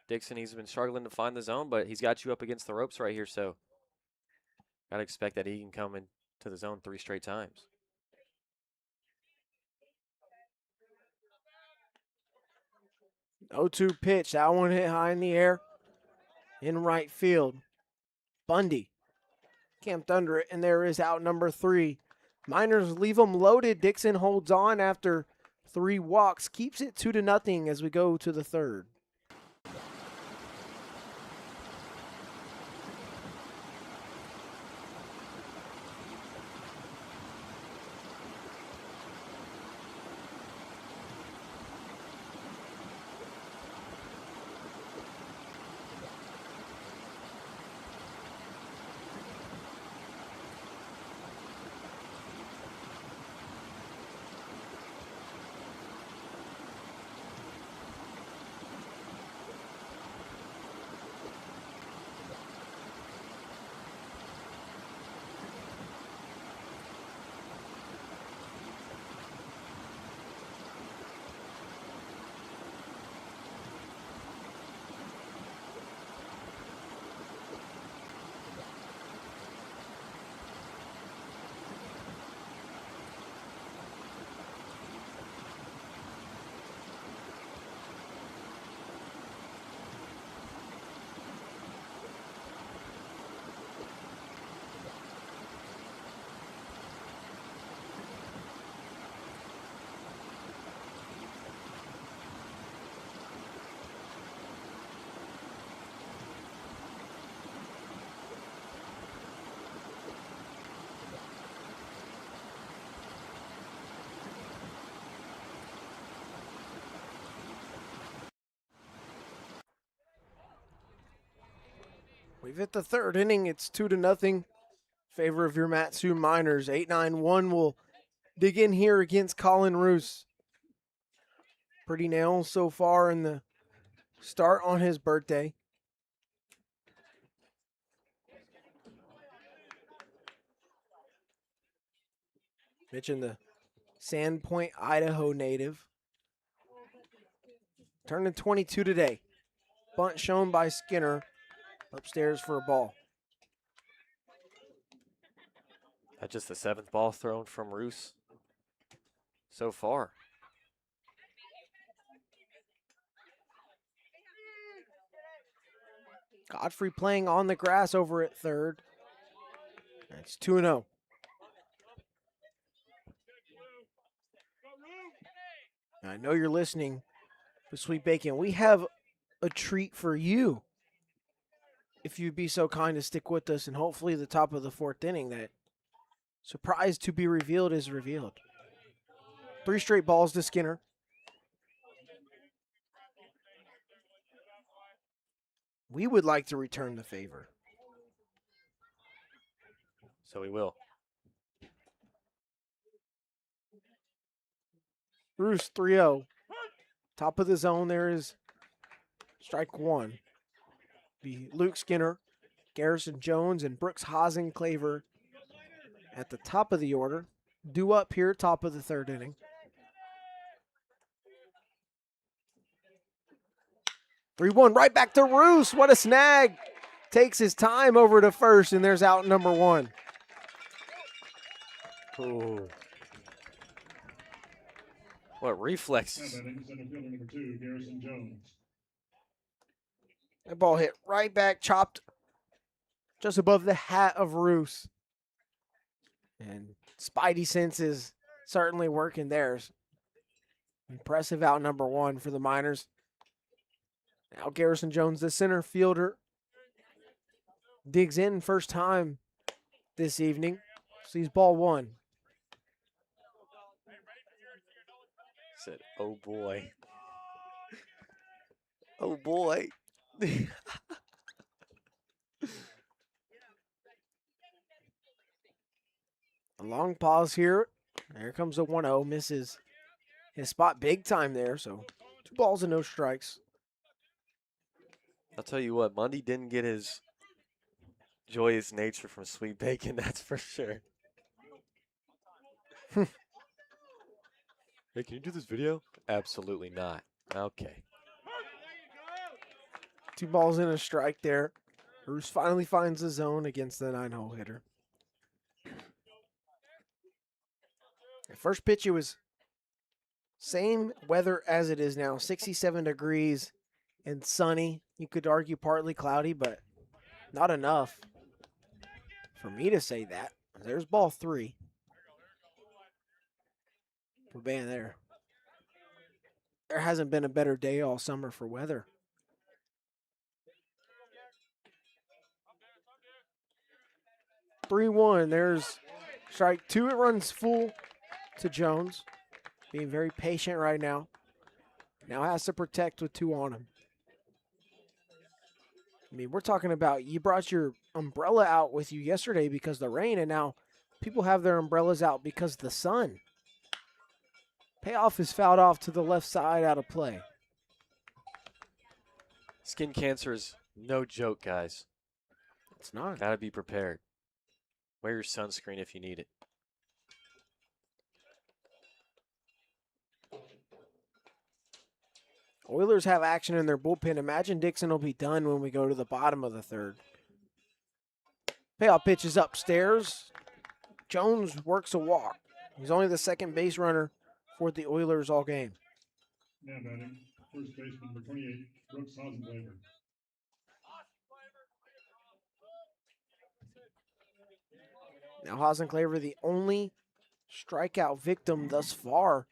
Dixon. He's been struggling to find the zone, but he's got you up against the ropes right here, so got to expect that he can come into the zone 3 straight times. Oh, 2 pitch. That one hit high in the air in right field. Bundy camped under it, and there is out number 3. Miners leave them loaded. Dixon holds on after 3 walks. Keeps it 2-0 as we go to the 3rd. We've hit the 3rd inning. It's 2-0. Favor of your Matsu Miners. 8-9-1 will dig in here against Colin Roos. Pretty nail so far in the start on his birthday. Mentioned the Sandpoint, Idaho native. Turning 22 today. Bunt shown by Skinner. Upstairs for a ball. That's just the 7th ball thrown from Roos so far. Godfrey playing on the grass over at third. It's 2-0. I know you're listening, but Sweet Bacon, we have a treat for you. If you'd be so kind to stick with us, and hopefully the top of the fourth inning, that surprise to be revealed is revealed. 3 straight balls to Skinner. We would like to return the favor. So we will. Bruce 3-0. Top of the zone, there is strike 1. Be Luke Skinner, Garrison Jones, and Brooks Hasenclaver at the top of the order. Due up here, top of the third inning. Three-one, right back to Roos. What a snag. Takes his time over to first, and there's out number 1. Ooh. What reflexes. Now batting center fielder number 2, Garrison Jones. That ball hit right back, chopped just above the hat of Roos. And Spidey senses certainly working theirs. Impressive out number 1 for the Miners. Now Garrison Jones, the center fielder, digs in first time this evening. Sees ball 1. Said, oh boy. Oh boy. A long pause here. There comes a 1-0. Misses his spot big time there. So 2 balls and no strikes. I'll tell you what, Mundy didn't get his joyous nature from Sweet Bacon, that's for sure. Hey, can you do this video? Absolutely not. Okay. 2 balls and a strike there. Bruce finally finds the zone against the 9-hole hitter. The first pitch, it was same weather as it is now, 67 degrees and sunny. You could argue partly cloudy, but not enough for me to say that. There's ball 3. For Ban there. There hasn't been a better day all summer for weather. Three-one. There's strike 2. It runs full to Jones. Being very patient right now. Now has to protect with 2 on him. I mean, we're talking about you brought your umbrella out with you yesterday because of the rain, and now people have their umbrellas out because of the sun. Payoff is fouled off to the left side, out of play. Skin cancer is no joke, guys. It's not. Gotta be prepared. Wear your sunscreen if you need it. Oilers have action in their bullpen. Imagine Dixon will be done when we go to the bottom of the third. Payoff pitch is upstairs. Jones works a walk. He's only the second base runner for the Oilers all game. Now batting first baseman number 28, Brooks Hasenclaver. Now Hasenclaver, the only strikeout victim thus far.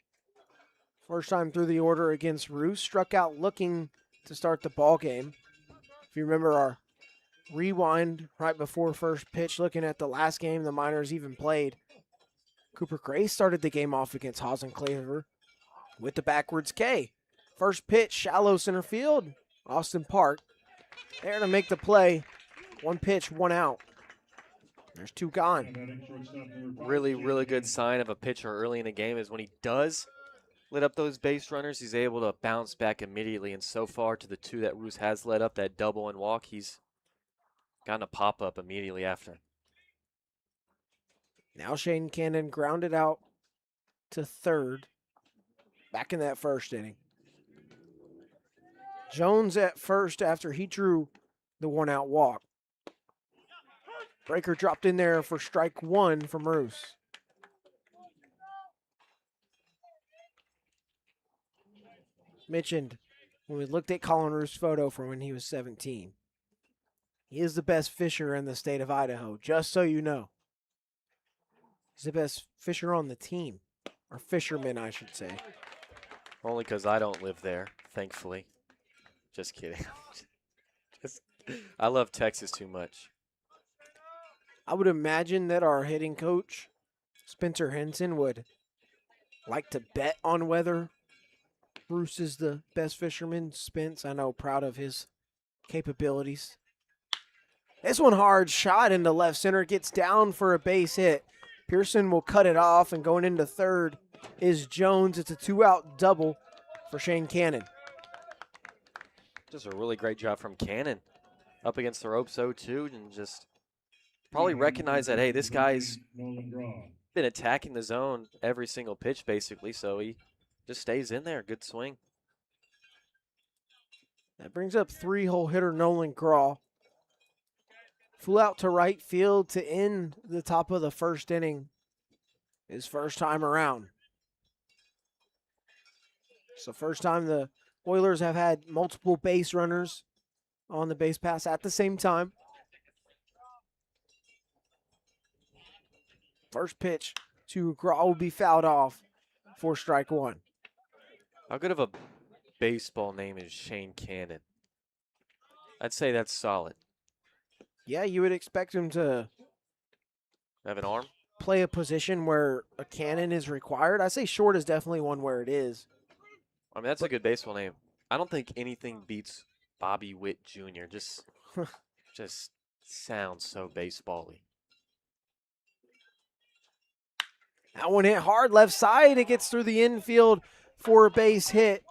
First time through the order against Roos. Struck out looking to start the ball game. If you remember our rewind right before first pitch, looking at the last game the Miners even played, Cooper Gray started the game off against Hasenclaver with the backwards K. First pitch, shallow center field, Austin Park. There to make the play. 1 pitch, 1 out. There's 2 Now gone. batting shortstop number 5, Really, Jason really good Gaines. sign of a pitcher early in the game is when he does lit up those base runners, he's able to bounce back immediately. And so far, to the 2 that Roos has led up, that double and walk, he's gotten a pop-up immediately after. Now Shane Cannon grounded out to third. Back in that first inning. Jones at first after he drew the 1-out walk. Breaker dropped in there for strike 1 from Roos. Mentioned when we looked at Colin Roos' photo from when he was 17. He is the best fisher in the state of Idaho, just so you know. He's the best fisher on the team, or fisherman, I should say. Only because I don't live there, thankfully. Just kidding. Just, I love Texas too much. I would imagine that our hitting coach, Spencer Henson, would like to bet on whether Bruce is the best fisherman. Spence, I know, proud of his capabilities. This one hard shot into left center, gets down for a base hit. Pearson will cut it off, and going into third is Jones. It's a 2-out double for Shane Cannon. Just a really great job from Cannon. Up against the ropes 0-2 and just probably recognize that, hey, this guy's been attacking the zone every single pitch basically, so he just stays in there. Good swing. That brings up 3-hole hitter Nolan Graw. Flew out to right field to end the top of the first inning. His first time around. It's the first time the Oilers have had multiple base runners on the base pass at the same time. First pitch to Graw will be fouled off for strike one. How good of a baseball name is Shane Cannon? I'd say that's solid. Yeah, you would expect him to Have an arm? play a position where a cannon is required. I say short is definitely one where it is. I mean, that's a good baseball name. I don't think anything beats Bobby Witt Jr. Just sounds so baseball-y. That one hit hard left side. It gets through the infield for a base hit.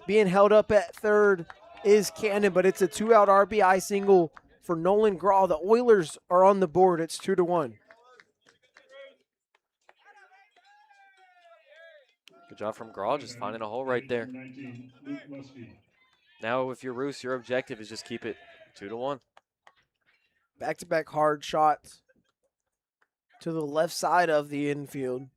Being held up at third is Cannon, but it's a 2-out RBI single for Nolan Graw. The Oilers are on the board. It's 2-1. Good job from Graw, just finding a hole right there. Now, if you're Roos, your objective is just keep it 2-1. Back-to-back hard shots to the left side of the infield.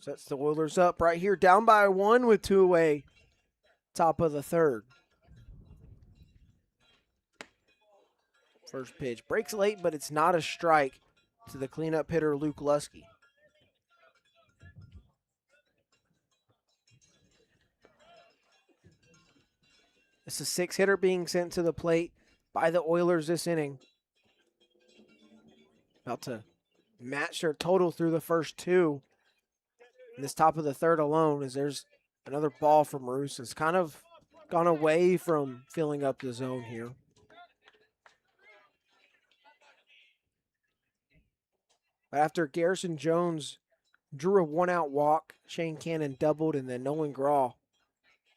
Sets the Oilers up right here, down by 1 with 2 away. Top of the third. First pitch breaks late, but it's not a strike to the cleanup hitter Luke Lusky. It's a 6-hitter being sent to the plate by the Oilers this inning. About to match their total through the first 2. In this top of the third alone, as there's another ball from Roos. It's kind of gone away from filling up the zone here. But after Garrison Jones drew a 1-out walk, Shane Cannon doubled, and then Nolan Graw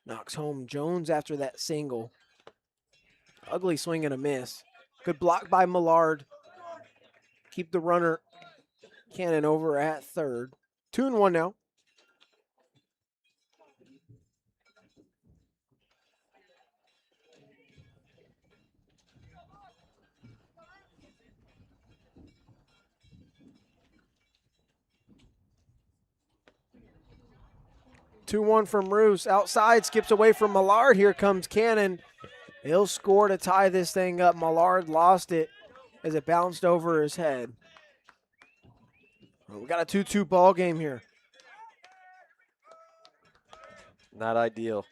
knocks home Jones after that single. Ugly swing and a miss. Good block by Millard. Keep the runner Cannon over at third. 2-1 now. Two-one from Roos. Outside, skips away from Millard. Here comes Cannon. He'll score to tie this thing up. Millard lost it as it bounced over his head. We got a 2-2 ball game here. Not ideal.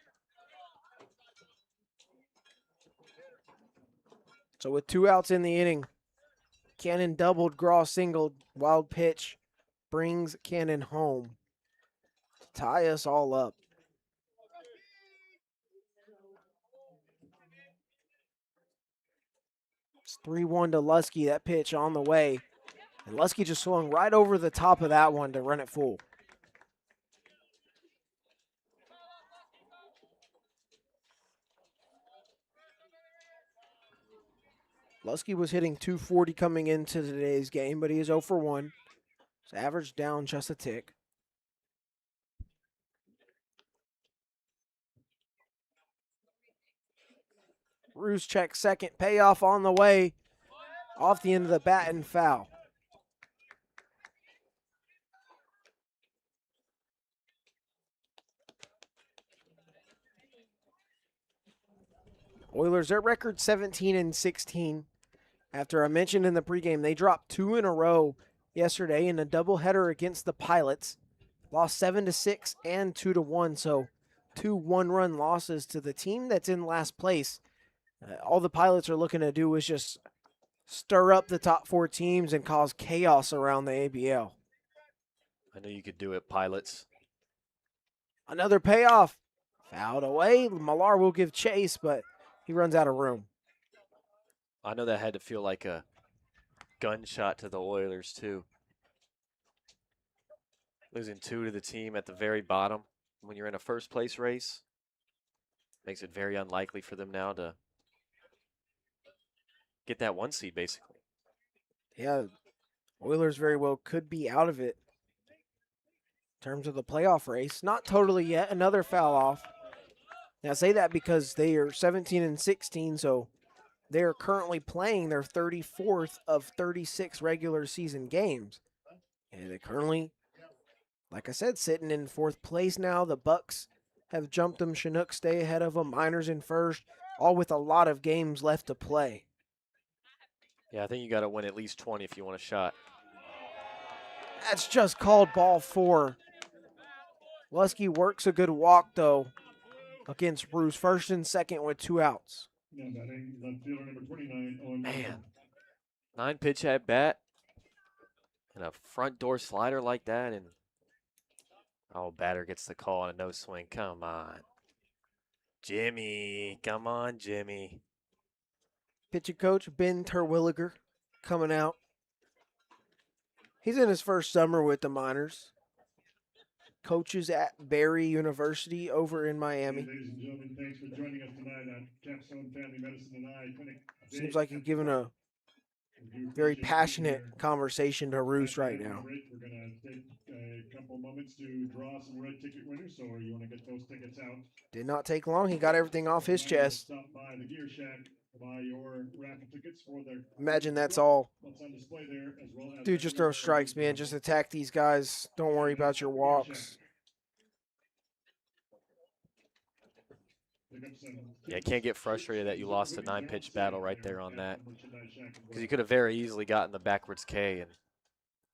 So with 2 outs in the inning, Cannon doubled, Graw singled. Wild pitch brings Cannon home to tie us all up. It's 3-1 to Lusky. That pitch on the way. And Lusky just swung right over the top of that one to run it full. Lusky was hitting .240 coming into today's game, but he is 0 for 1. His average down just a tick. Roos checks second. Payoff on the way. Off the end of the bat and foul. Oilers, their record 17-16. After I mentioned in the pregame, they dropped 2 in a row yesterday in a doubleheader against the Pilots. Lost 7-6 and 2-1, so 2 one-run losses to the team that's in last place. All the Pilots are looking to do is just stir up the top 4 teams and cause chaos around the ABL. I knew you could do it, Pilots. Another payoff. Fouled away. Millar will give chase, but he runs out of room. I know that had to feel like a gunshot to the Oilers, too. Losing 2 to the team at the very bottom when you're in a first-place race makes it very unlikely for them now to get that 1 seed, basically. Yeah, Oilers very well could be out of it in terms of the playoff race. Not totally yet. Another foul off. Now, I say that because they are 17-16, so they are currently playing their 34th of 36 regular season games. And they currently, like I said, sitting in 4th place now. The Bucks have jumped them. Chinook stay ahead of them. Miners in 1st, all with a lot of games left to play. Yeah, I think you got to win at least 20 if you want a shot. That's just called ball 4. Lusky works a good walk, though, against Bruce. 1st and 2nd with 2 outs. Now batting left fielder number 29 on. Man, 9 pitch at bat and a front door slider like that, and batter gets the call on a no swing. Come on, Jimmy. Come on, Jimmy. Pitching coach Ben Terwilliger coming out. He's in his 1st summer with the Miners. Coaches at Barry University over in Miami. Ladies and gentlemen, thanks for joining us tonight on Capstone Family Medicine and Eye Clinic. Seems like he's giving a very passionate conversation to Roos right now. We're going to take a couple moments to draw some red ticket winners, so you want to get those tickets out. Did not take long. He got everything off his chest. Stop by the Gear Shack, buy your raffle tickets for their. Imagine that's all. What's on display there, as well as Dude, just throw strikes, man. Just attack these guys. Don't worry about your walks. Yeah, can't get frustrated that you lost a 9-pitch battle right there on that, because you could have very easily gotten the backwards K and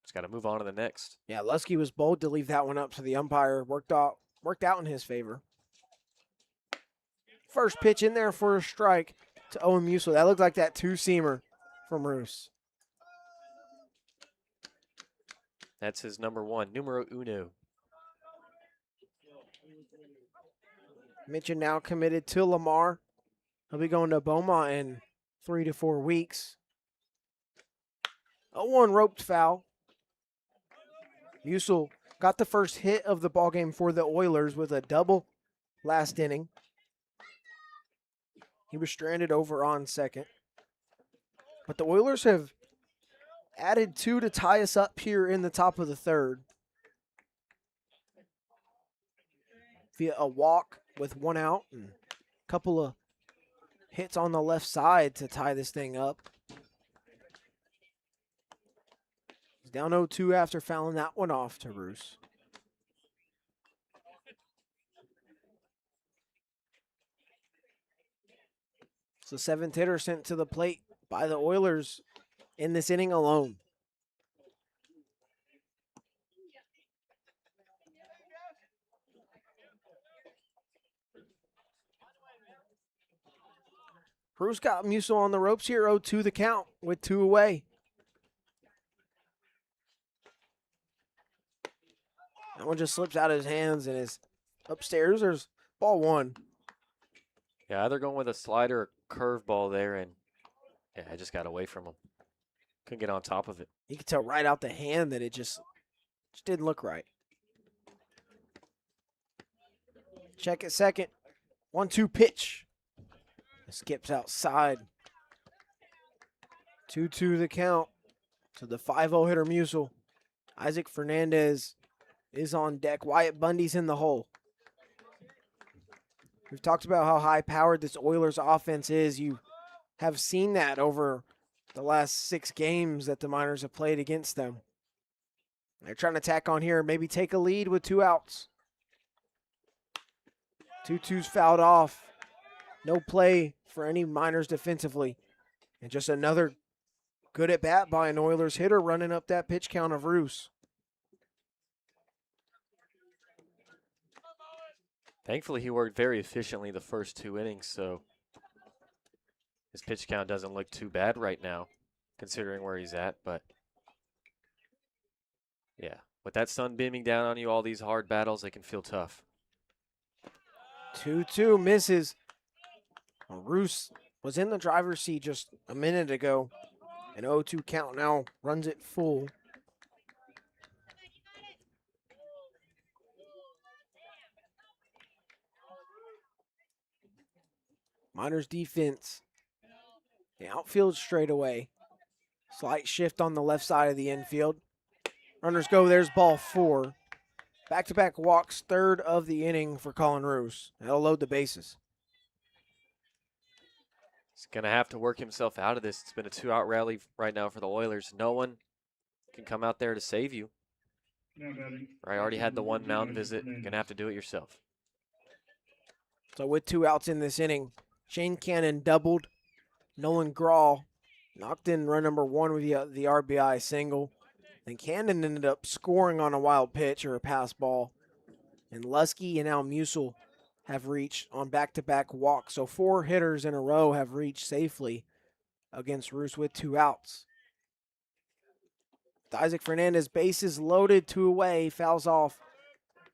just got to move on to the next. Yeah, Lusky was bold to leave that one up to the umpire. Worked out in his favor. First pitch in there for a strike to Owen Musil. That looked like that 2-seamer from Roos. That's his numero uno. Mitchell now committed to Lamar. He'll be going to Beaumont in 3 to 4 weeks. 0-1 roped foul. Musil got the first hit of the ballgame for the Oilers with a double last inning. He was stranded over on 2nd. But the Oilers have added 2 to tie us up here in the top of the 3rd. Via a walk with 1 out and a couple of hits on the left side to tie this thing up. He's down 0-2 after fouling that one off to Roos. So 7th hitter sent to the plate by the Oilers in this inning alone. Bruce got Musil on the ropes here, 0-2 the count with 2 away. That one just slips out of his hands and is upstairs. There's ball 1. Yeah, either going with a slider or curveball there, and yeah, I just got away from him. Couldn't get on top of it. You could tell right out the hand that it just didn't look right. Check at 2nd. 1-2 pitch. Skips outside. 2-2 the count to the 5-0 hitter Musil. Isaac Fernandez is on deck. Wyatt Bundy's in the hole. We've talked about how high-powered this Oilers offense is. You have seen that over the last 6 games that the Miners have played against them. They're trying to tack on here, maybe take a lead with 2 outs. 2-2's fouled off. No play for any Miners defensively. And just another good at bat by an Oilers hitter running up that pitch count of Roos. Thankfully, he worked very efficiently the first 2 innings, so his pitch count doesn't look too bad right now, considering where he's at. But yeah, with that sun beaming down on you, all these hard battles, they can feel tough. 2-2 misses. Roos was in the driver's seat just a minute ago. An 0-2 count now runs it full. Miners defense. The outfield straightaway. Slight shift on the left side of the infield. Runners go. There's ball 4. Back-to-back walks, third of the inning for Colin Roos. That'll load the bases. He's going to have to work himself out of this. It's been a 2-out rally right now for the Oilers. No one can come out there to save you. Now batting. I already had the 1 mound visit. You're going to have to do it yourself. So with 2 outs in this inning, Shane Cannon doubled. Nolan Grawl knocked in run number 1 with the RBI single. Then Cannon ended up scoring on a wild pitch or a pass ball. And Lusky and now Musil have reached on back-to-back walks. So 4 hitters in a row have reached safely against Roos with 2 outs. With Isaac Fernandez, bases loaded, 2 away, fouls off.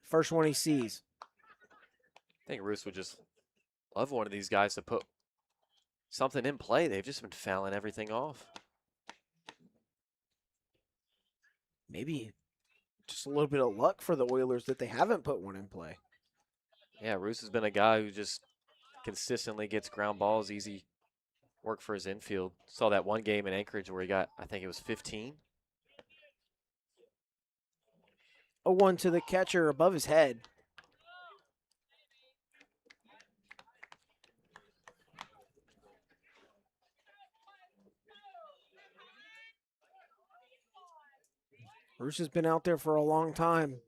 First one he sees. I think Roos would just love one of these guys to put something in play. They've just been fouling everything off. Maybe just a little bit of luck for the Oilers that they haven't put one in play. Yeah, Roos has been a guy who just consistently gets ground balls, easy work for his infield. Saw that one game in Anchorage where he got, I think it was 15. 0-1 to the catcher above his head. Roos has been out there for a long time.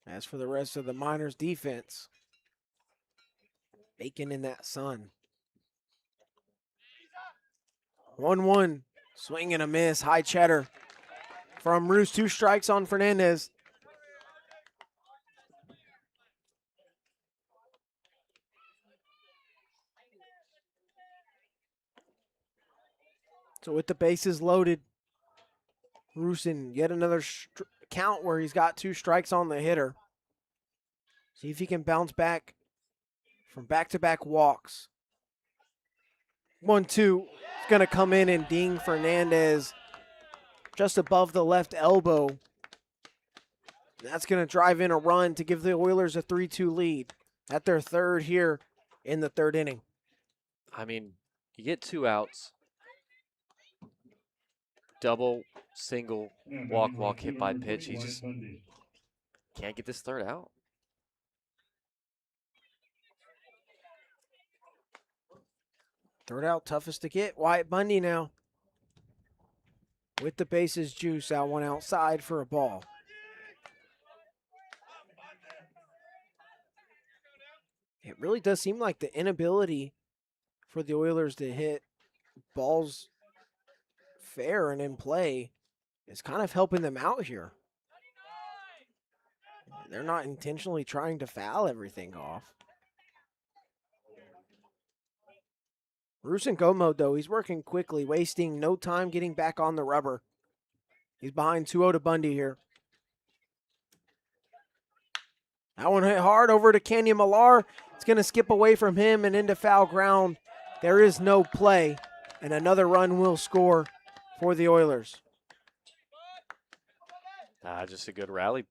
As for the rest of the Miners defense, baking in that sun. 1-1, swing and a miss, high cheddar from Roos. 2 strikes on Fernandez. So with the bases loaded, Roos in yet another count where he's got 2 strikes on the hitter. See if he can bounce back from back-to-back walks. 1-2. It's going to come in and ding Fernandez just above the left elbow. That's going to drive in a run to give the Oilers a 3-2 lead at their third here in the third inning. I mean, you get 2 outs. Double, single, walk, hit by pitch. He just can't get this third out. Third out, toughest to get. Wyatt Bundy now with the bases juice out, 1 outside for a ball. It really does seem like the inability for the Oilers to hit balls fair and in play is kind of helping them out here. They're not intentionally trying to foul everything off. Roos in go mode, though. He's working quickly, wasting no time getting back on the rubber. He's behind 2-0 to Bundy here. That one hit hard over to Kenyon Millar. It's going to skip away from him and into foul ground. There is no play, and another run will score for the Oilers. Just a good rally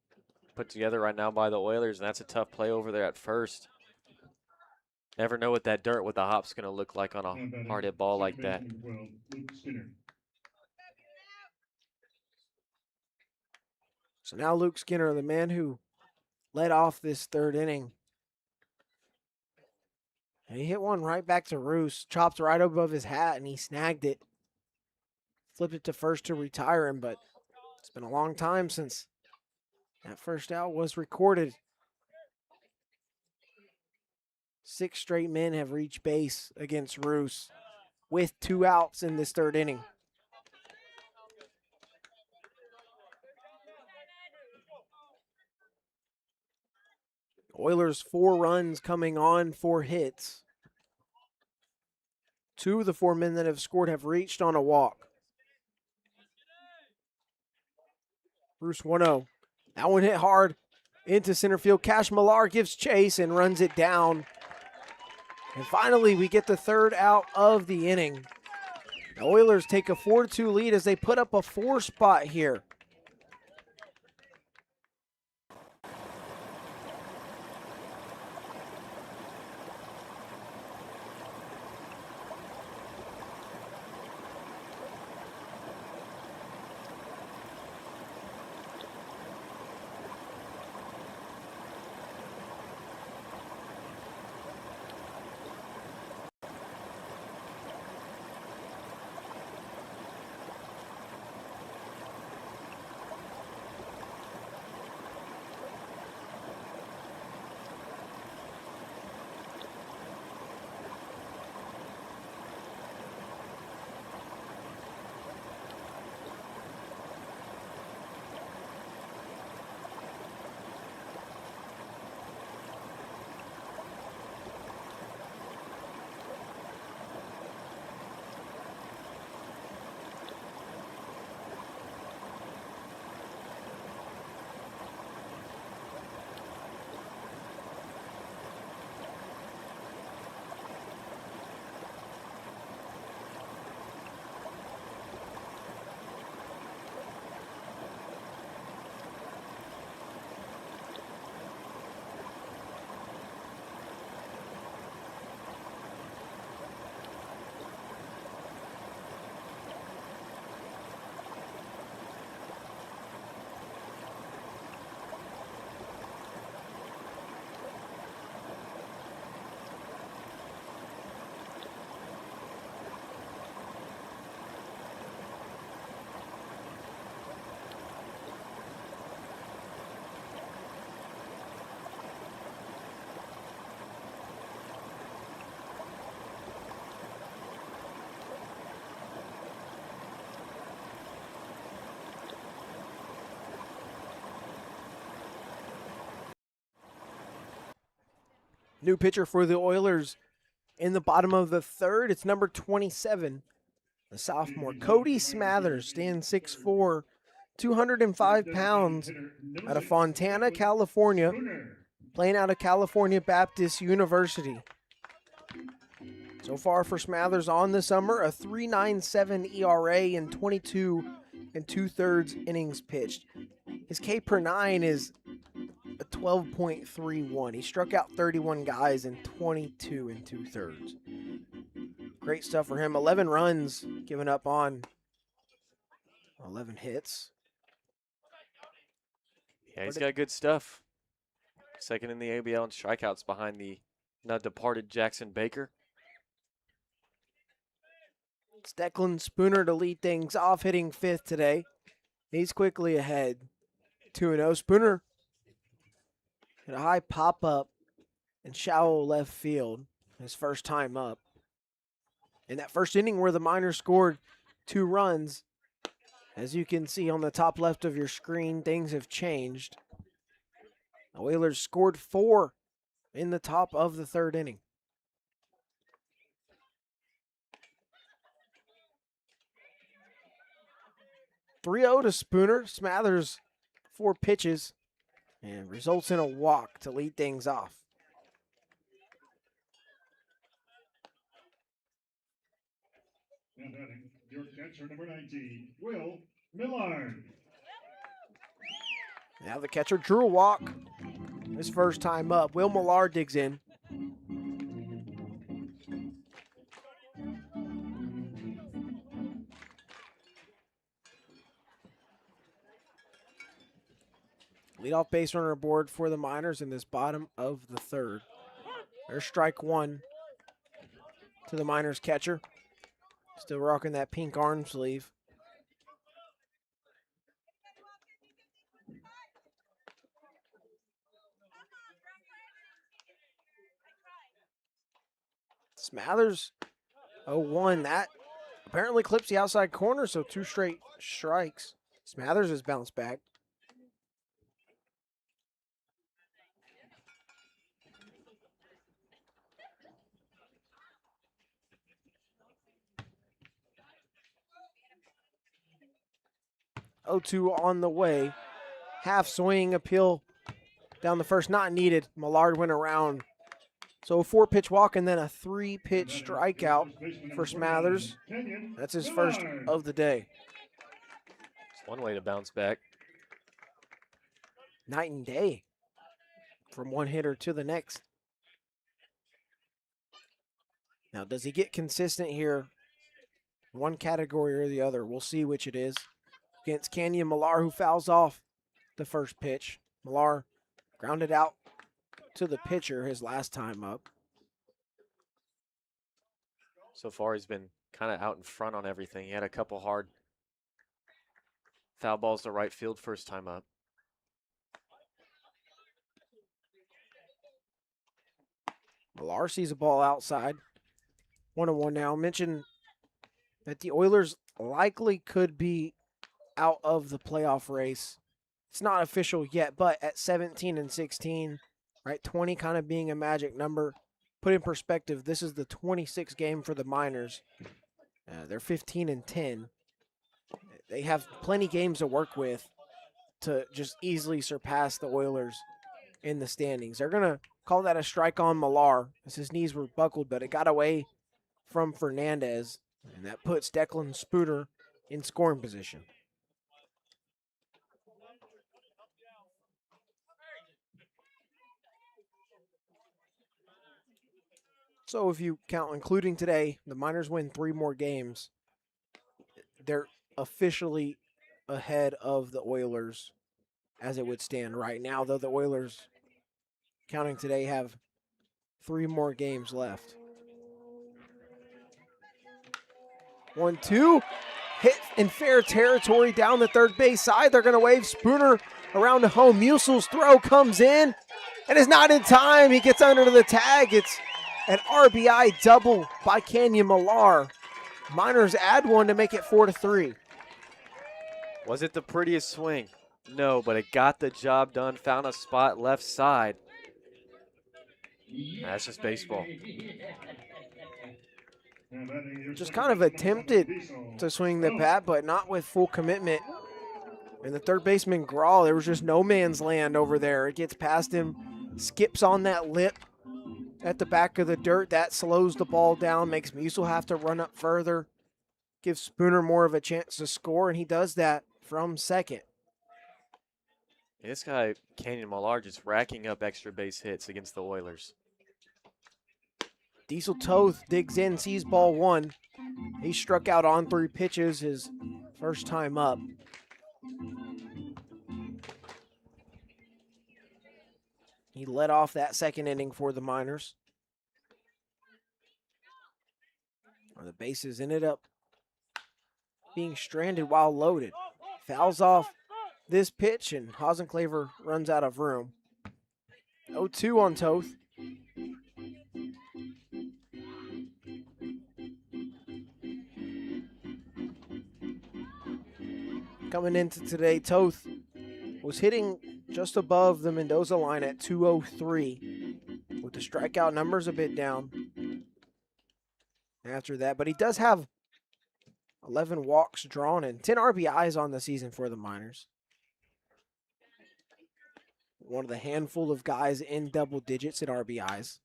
put together right now by the Oilers, and that's a tough play over there at first. Never know what that dirt with the hop's going to look like on a hard hit ball like that. So now Luke Skinner, the man who led off this third inning. And he hit one right back to Roos, chopped right above his hat, and he snagged it. Flipped it to first to retire him, but it's been a long time since that first out was recorded. 6 straight men have reached base against Roos with 2 outs in this third inning. Oilers 4 runs coming on 4 hits. 2 of the 4 men that have scored have reached on a walk. Bruce 1-0. That one hit hard into center field. Cash Millar gives chase and runs it down. And finally, we get the third out of the inning. The Oilers take a 4-2 lead as they put up a 4 spot here. New pitcher for the Oilers in the bottom of the third. It's number 27, the sophomore. Cody Smathers stands 6'4", 205 pounds, out of Fontana, California, playing out of California Baptist University. So far for Smathers on the summer, a 3.97 ERA in 22 2/3 innings pitched. His K per 9 is a 12.31. He struck out 31 guys in 22 2/3. Great stuff for him. 11 runs given up on 11 hits. Yeah, he's got good stuff. Second in the ABL in strikeouts behind the now departed Jackson Baker. It's Declan Spooner to lead things off, hitting 5th today. He's quickly ahead. 2-0. Spooner hit a high pop-up in shallow left field his first time up. In that first inning where the Miners scored 2 runs, as you can see on the top left of your screen, things have changed. The Oilers scored 4 in the top of the third inning. (3-0) to Spooner. Smathers 4 pitches and results in a walk to lead things off. Now batting, your catcher number 19, Will Millard. Now the catcher drew a walk his first time up. Will Millard digs in. Leadoff base runner aboard for the Miners in this bottom of the third. There's strike 1 to the Miners catcher. Still rocking that pink arm sleeve. Smathers, 0-1. That apparently clips the outside corner, so 2 straight strikes. Smathers has bounced back. O2 on the way. Half swing appeal down the first, not needed. Millard went around. So a 4-pitch walk and then a 3-pitch strikeout for Smathers. That's his first of the day. It's one way to bounce back. Night and day from one hitter to the next. Now, does he get consistent here? One category or the other. We'll see which it is. Against Canyon Millar, who fouls off the first pitch. Millar grounded out to the pitcher his last time up. So far, he's been kind of out in front on everything. He had a couple hard foul balls to right field first time up. Millar sees a ball outside. 1-1 now. Mention that the Oilers likely could be out of the playoff race. It's not official yet, but at 17-16, right, 20 kind of being a magic number. Put in perspective, this is the 26th game for the Miners. They're 15-10. They have plenty games to work with to just easily surpass the Oilers in the standings. They're going to call that a strike on Millar as his knees were buckled, but it got away from Fernandez, and that puts Declan Spooter in scoring position. So if you count including today, the Miners win 3 more games. They're officially ahead of the Oilers as it would stand right now, though the Oilers, counting today, have 3 more games left. 1-2, hit in fair territory down the third base side. They're going to wave Spooner around to home. Musel's throw comes in and is not in time. He gets under the tag. It's an RBI double by Canyon Millar. Miners add 1 to make it 4-3. Was it the prettiest swing? No, but it got the job done. Found a spot left side. That's just baseball. Just kind of attempted to swing the bat, but not with full commitment. And the third baseman, Grawl, there was just no man's land over there. It gets past him, skips on that lip at the back of the dirt. That slows the ball down, makes Musel have to run up further, gives Spooner more of a chance to score, and he does that from second. This guy, Canyon Millar, just racking up extra base hits against the Oilers. Diesel Toth digs in, sees ball 1. He struck out on 3 pitches his first time up. He led off that second inning for the Miners. The bases ended up being stranded while loaded. Fouls off this pitch, and Hasenclaver runs out of room. 0-2 on Toth. Coming into today, Toth was hitting just above the Mendoza line at 203, with the strikeout numbers a bit down after that. But he does have 11 walks drawn and 10 RBIs on the season for the Miners. One of the handful of guys in double digits at RBIs.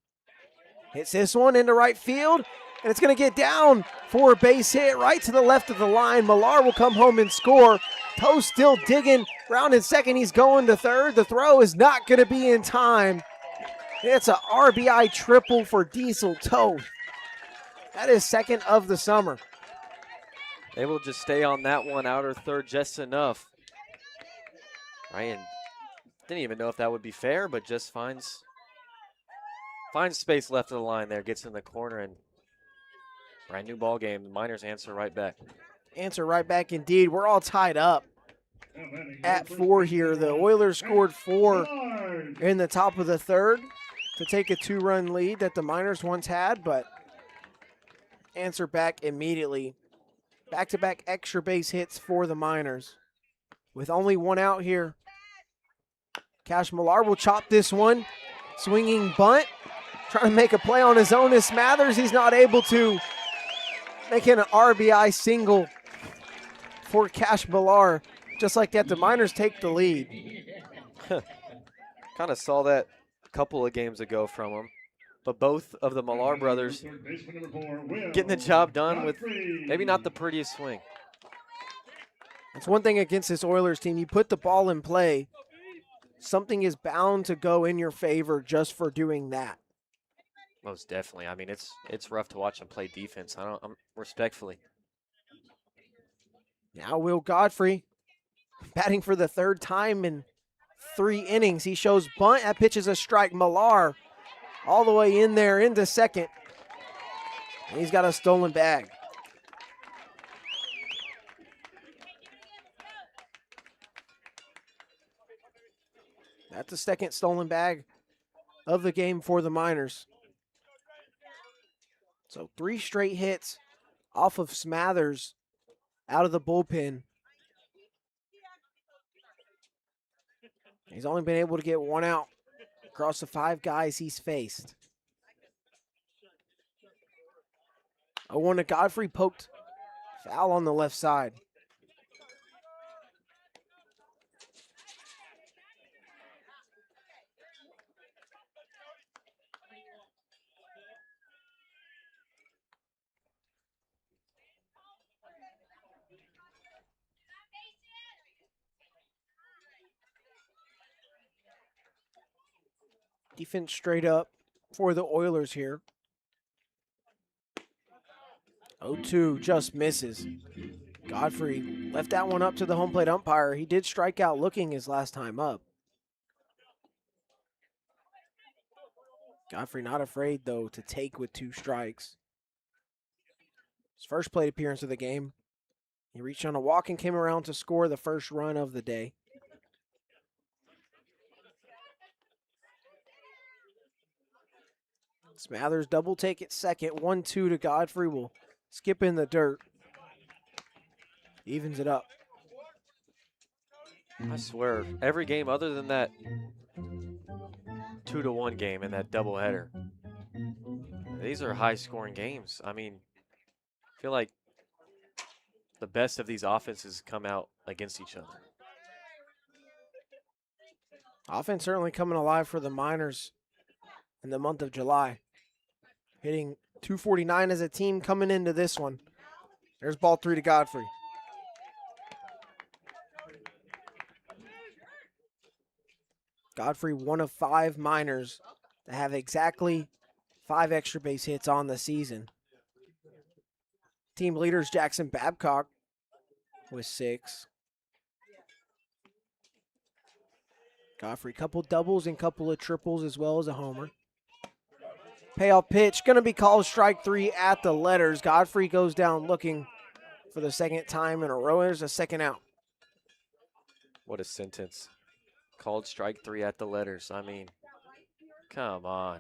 Hits this one into right field, and it's going to get down for a base hit right to the left of the line. Millar will come home and score. Toth still digging. Round in second, he's going to third. The throw is not going to be in time. It's a RBI triple for Diesel Toth. That is second of the summer. Able to just stay on that one, outer third just enough. Ryan didn't even know if that would be fair, but just finds space left of the line there, gets in the corner, and brand new ball game. The Miners answer right back. Answer right back indeed. We're all tied up at 4 here. The Oilers scored 4 in the top of the third to take a 2-run lead that the Miners once had, but answer back immediately. Back-to-back extra base hits for the Miners. With only one out here, Cash Millar will chop this one. Swinging bunt, trying to make a play on his own is Smathers. He's not able to. Making an RBI single for Cash Millar. Just like that, the Miners take the lead. Kind of saw that a couple of games ago from him. But both of the Millar brothers getting the job done with maybe not the prettiest swing. That's one thing against this Oilers team. You put the ball in play, something is bound to go in your favor just for doing that. Most definitely. I mean, it's rough to watch them play defense. I'm respectfully. Now Will Godfrey batting for the third time in 3 innings. He shows bunt. That pitch is a strike. Millar all the way in there into second. And he's got a stolen bag. That's the second stolen bag of the game for the Miners. So 3 straight hits off of Smathers out of the bullpen. He's only been able to get 1 out across the 5 guys he's faced. 0-1 to Godfrey, poked foul on the left side. Defense straight up for the Oilers here. 0-2 just misses. Godfrey left that one up to the home plate umpire. He did strike out looking his last time up. Godfrey not afraid, though, to take with 2 strikes. His first plate appearance of the game. He reached on a walk and came around to score the first run of the day. Smathers double take at second. 1-2 to Godfrey. Will skip in the dirt. Evens it up. I swear, every game other than that 2-1 game and that doubleheader, these are high-scoring games. I mean, I feel like the best of these offenses come out against each other. Offense certainly coming alive for the Miners in the month of July. Hitting .249 as a team coming into this one. There's ball 3 to Godfrey. Godfrey, one of 5 Miners that have exactly 5 extra base hits on the season. Team leaders Jackson Babcock with 6. Godfrey, couple doubles and couple of triples as well as a homer. Payoff pitch, going to be called strike 3 at the letters. Godfrey goes down looking for the second time in a row. There's a second out. What a sentence. Called strike 3 at the letters. I mean, come on.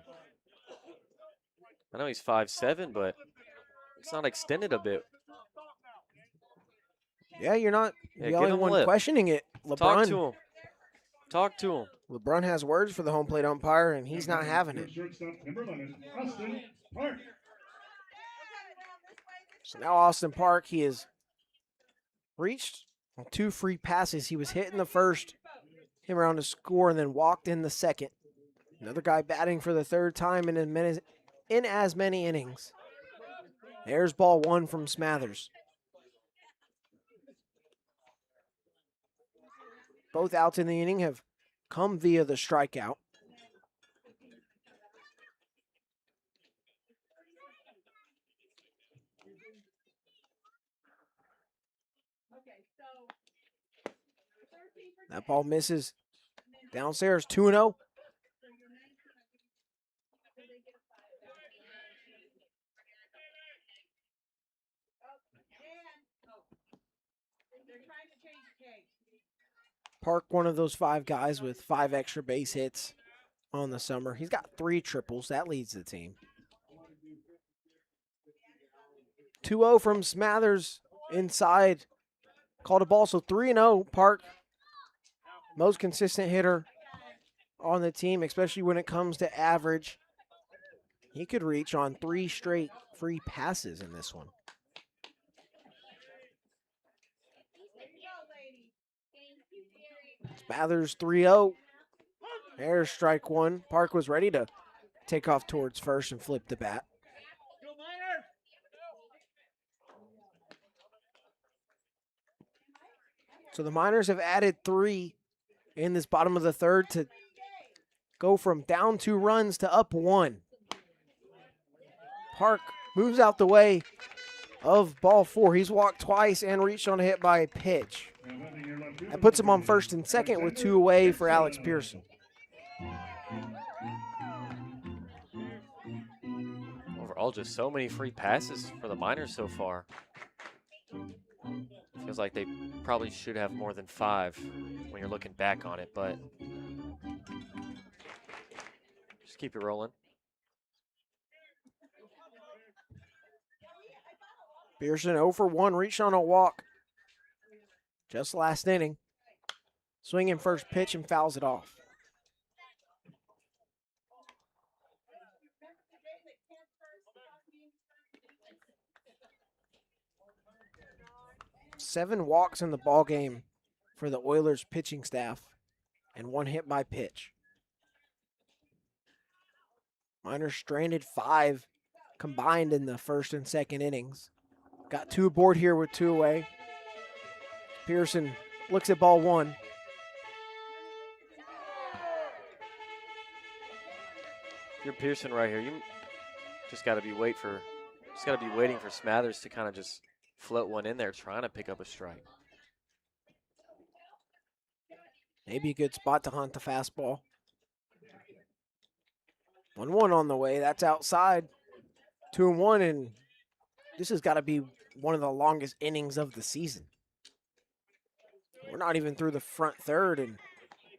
I know he's 5'7", but it's not extended a bit. Yeah, you're not Yeah, the only one lip. questioning it. LeBron. Talk to him. Talk to him. LeBron has words for the home plate umpire, and he's not having it. So now Austin Park, he has reached 2 free passes. He was hit in the first, came around to score, and then walked in the second. Another guy batting for the 3rd time in as many innings. There's ball 1 from Smathers. Both outs in the inning have come via the strikeout. That ball misses downstairs, 2-0. Park, one of those 5 guys with 5 extra base hits on the summer. He's got 3 triples. That leads the team. 2-0 from Smathers inside. Called a ball, so 3-0. Park, most consistent hitter on the team, especially when it comes to average. He could reach on 3 straight free passes in this one. Smathers 3-0. There's strike one. Park was ready to take off towards first and flip the bat. So the Miners have added 3 in this bottom of the third to go from down 2 runs to up 1. Park moves out the way of ball 4. He's walked twice and reached on a hit by a pitch. That puts him on first and second with 2 away for Alex Pearson. Overall, just so many free passes for the Miners so far. Feels like they probably should have more than 5 when you're looking back on it, but just keep it rolling. Pearson 0 for 1, reached on a walk just last inning. Swinging first pitch and fouls it off. Seven walks in the ball game for the Oilers pitching staff and 1 hit by pitch. Miners stranded 5 combined in the first and second innings. Got 2 aboard here with 2 away. Pearson looks at ball 1. If you're Pearson right here, you just got to be waiting for Smathers to kind of just float one in there, trying to pick up a strike. Maybe a good spot to hunt the fastball. 1-1 on the way. That's outside. 2-1, and this has got to be one of the longest innings of the season. We're not even through the front third, and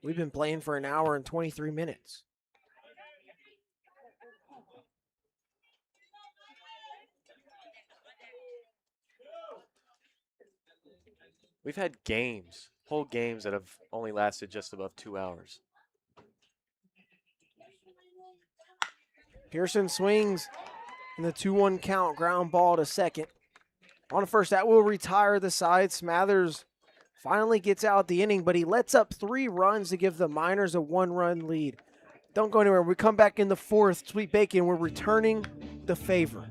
we've been playing for an hour and 23 minutes. We've had whole games that have only lasted just above 2 hours. Pearson swings in the 2-1 count, ground ball to second. On first, that will retire the side. Smathers finally gets out the inning, but he lets up 3 runs to give the Miners a 1-run lead. Don't go anywhere. We come back in the 4th. Sweet Bacon, we're returning the favor.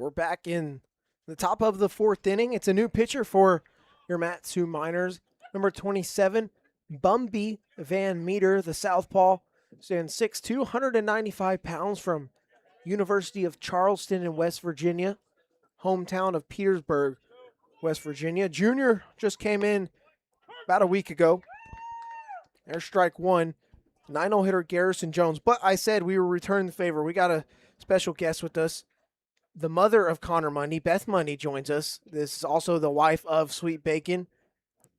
We're back in the top of the 4th inning. It's a new pitcher for your Matsu Miners. Number 27, Bumby Van Meter, the southpaw, stands 6'2", 195 pounds from University of Charleston in West Virginia, hometown of Petersburg, West Virginia. Junior just came in about a week ago. There's strike one. 9-0 hitter Garrison Jones. But I said we were returning the favor. We got a special guest with us. The mother of Connor Mundy, Beth Mundy, joins us. This is also the wife of Sweet Bacon.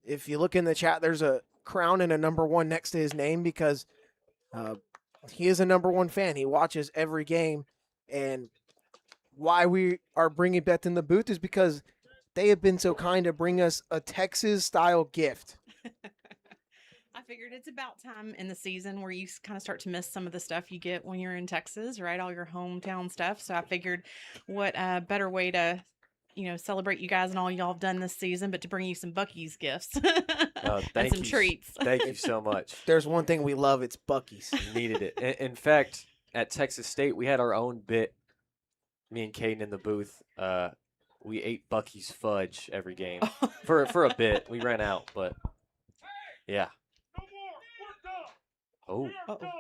If you look in the chat, there's a crown and a number 1 next to his name because he is a number 1 fan. He watches every game. And why we are bringing Beth in the booth is because they have been so kind to bring us a Texas-style gift. I figured it's about time in the season where you kind of start to miss some of the stuff you get when you're in Texas, right? All your hometown stuff. So I figured what better way to, celebrate you guys and all y'all have done this season, but to bring you some Buc-ee's gifts and Thank some you. treats. Thank you so much. There's one thing we love, it's Buc-ee's. Needed it. In fact, at Texas State, we had our own bit. Me and Kaden in the booth. We ate Buc-ee's fudge every game for a bit. We ran out, but yeah. Oh, Uh-oh.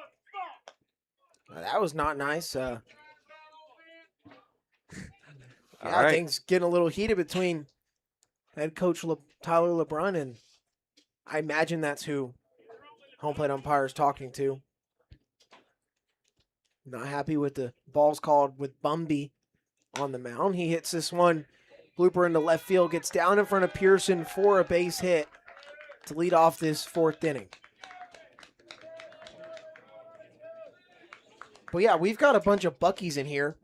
That was not nice. all Yeah, right. things getting a little heated between head coach Tyler LeBrun, and I imagine that's who home plate umpire is talking to. Not happy with the balls called with Bumby on the mound. He hits this one, blooper into left field, gets down in front of Pearson for a base hit to lead off this 4th inning. But yeah, we've got a bunch of Buc-ee's in here.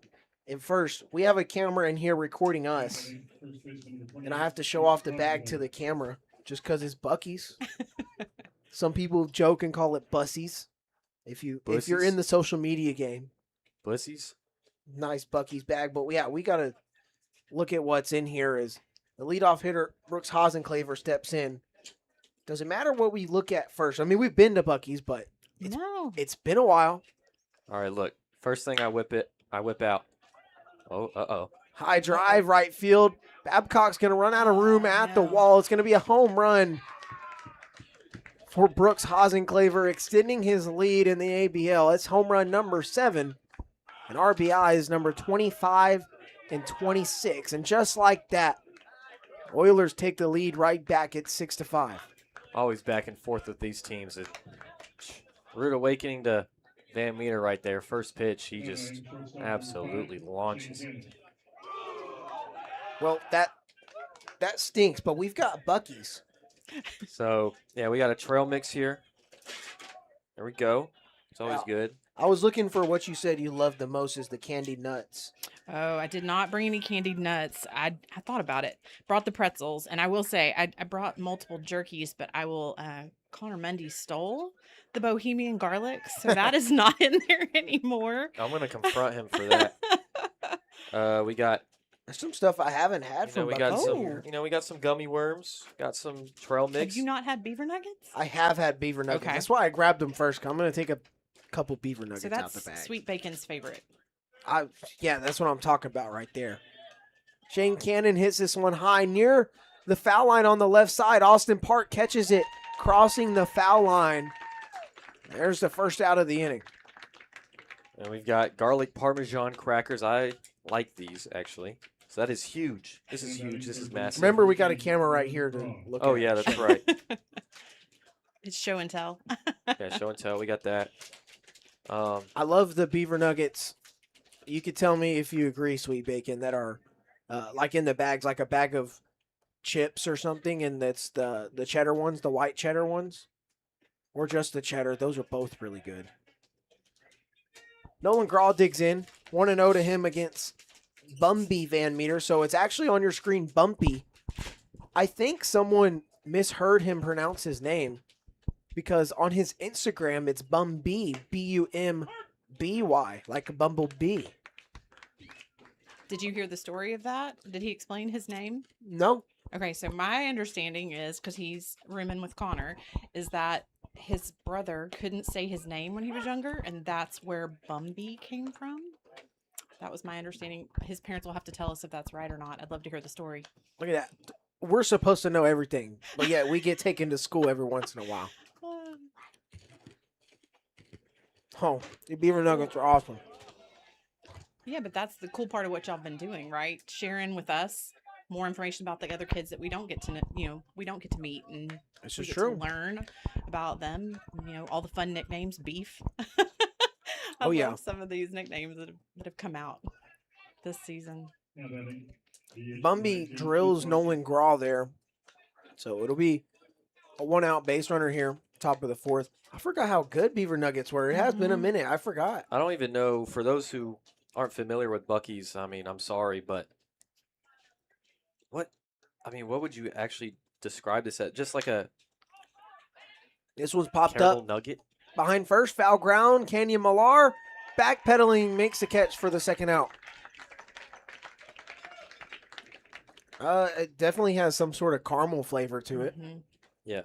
And first, we have a camera in here recording us. And I have to show off the bag to the camera just because it's Buc-ee's. Some people joke and call it Bussies. If you're Bussies? in the social media game. Bussies? Nice Buc-ee's bag. But yeah, we got to look at what's in here as the leadoff hitter, Brooks Hasenclaver, steps in. Doesn't matter what we look at first. I mean, we've been to Buc-ee's, but it's been a while. All right, look. First thing I whip out. Oh, uh-oh. High drive, right field. Babcock's going to run out of room at the wall. It's going to be a home run for Brooks Hasenclaver, extending his lead in the ABL. It's home run number 7. And RBI is number 25 and 26. And just like that, Oilers take the lead right back at 6-5. Always back and forth with these teams. Rude awakening to Van Meter right there. First pitch, he just absolutely launches. Well, that stinks, but we've got Buc-ee's. So, yeah, we got a trail mix here. There we go. It's always good. I was looking for what you said you loved the most is the candied nuts. Oh, I did not bring any candied nuts. I thought about it. Brought the pretzels, and I will say I brought multiple jerkies, but I will. Connor Mundy stole the Bohemian garlic, so that is not in there anymore. I'm going to confront him for that. We got There's some stuff I haven't had from we got Buc-ee's some, here. we got some gummy worms, got some trail mix. Have you not had beaver nuggets? I have had beaver nuggets. Okay. That's why I grabbed them first. I'm going to take a couple beaver nuggets So out the that's bag. Sweet Bacon's favorite. Yeah, that's what I'm talking about right there. Shane Cannon hits this one high near the foul line on the left side. Austin Park catches it, crossing the foul line. There's the first out of the inning. And we've got garlic Parmesan crackers. I like these, actually. So that is huge. This is huge. This is massive. Remember, we got a camera right here to look at. Oh, yeah, that's right. It's show and tell. Yeah, show and tell. We got that. I love the beaver nuggets. You could tell me if you agree, Sweet Bacon, that are like in the bags, like a bag of chips or something, and that's the cheddar ones, the white cheddar ones, or just the cheddar. Those are both really good. Nolan Graw digs in. 1-0 to him against Bumby Van Meter. So it's actually on your screen, Bumpy. I think someone misheard him pronounce his name because on his Instagram, it's Bumby, B-U-M-B-Y, like a bumblebee. Did you hear the story of that? Did he explain his name? No. Okay, so my understanding is, because he's rooming with Connor, is that his brother couldn't say his name when he was younger, and that's where Bumby came from. That was my understanding. His parents will have to tell us if that's right or not. I'd love to hear the story. Look at that. We're supposed to know everything, but yet we get taken to school every once in a while. Oh, the Beaver Nuggets are awesome. Yeah, but that's the cool part of what y'all been doing, right? Sharing with us more information about the other kids that we don't get to, we don't get to meet, and This we is get true. to learn about them. All the fun nicknames, Beef. Oh, yeah. Love some of these nicknames that have come out this season. Yeah, Bumby drills Nolan Graw there. So it'll be a 1-out base runner here, top of the fourth. I forgot how good Beaver Nuggets were. It has been a minute. I forgot. I don't even know, for those who aren't familiar with Buc-ee's, I mean, I'm sorry, but what would you actually describe this as? Just like a This one's popped caramel up nugget? behind first, foul ground. Canyon Millar backpedaling makes the catch for the second out. It definitely has some sort of caramel flavor to it. Mhm. Yeah.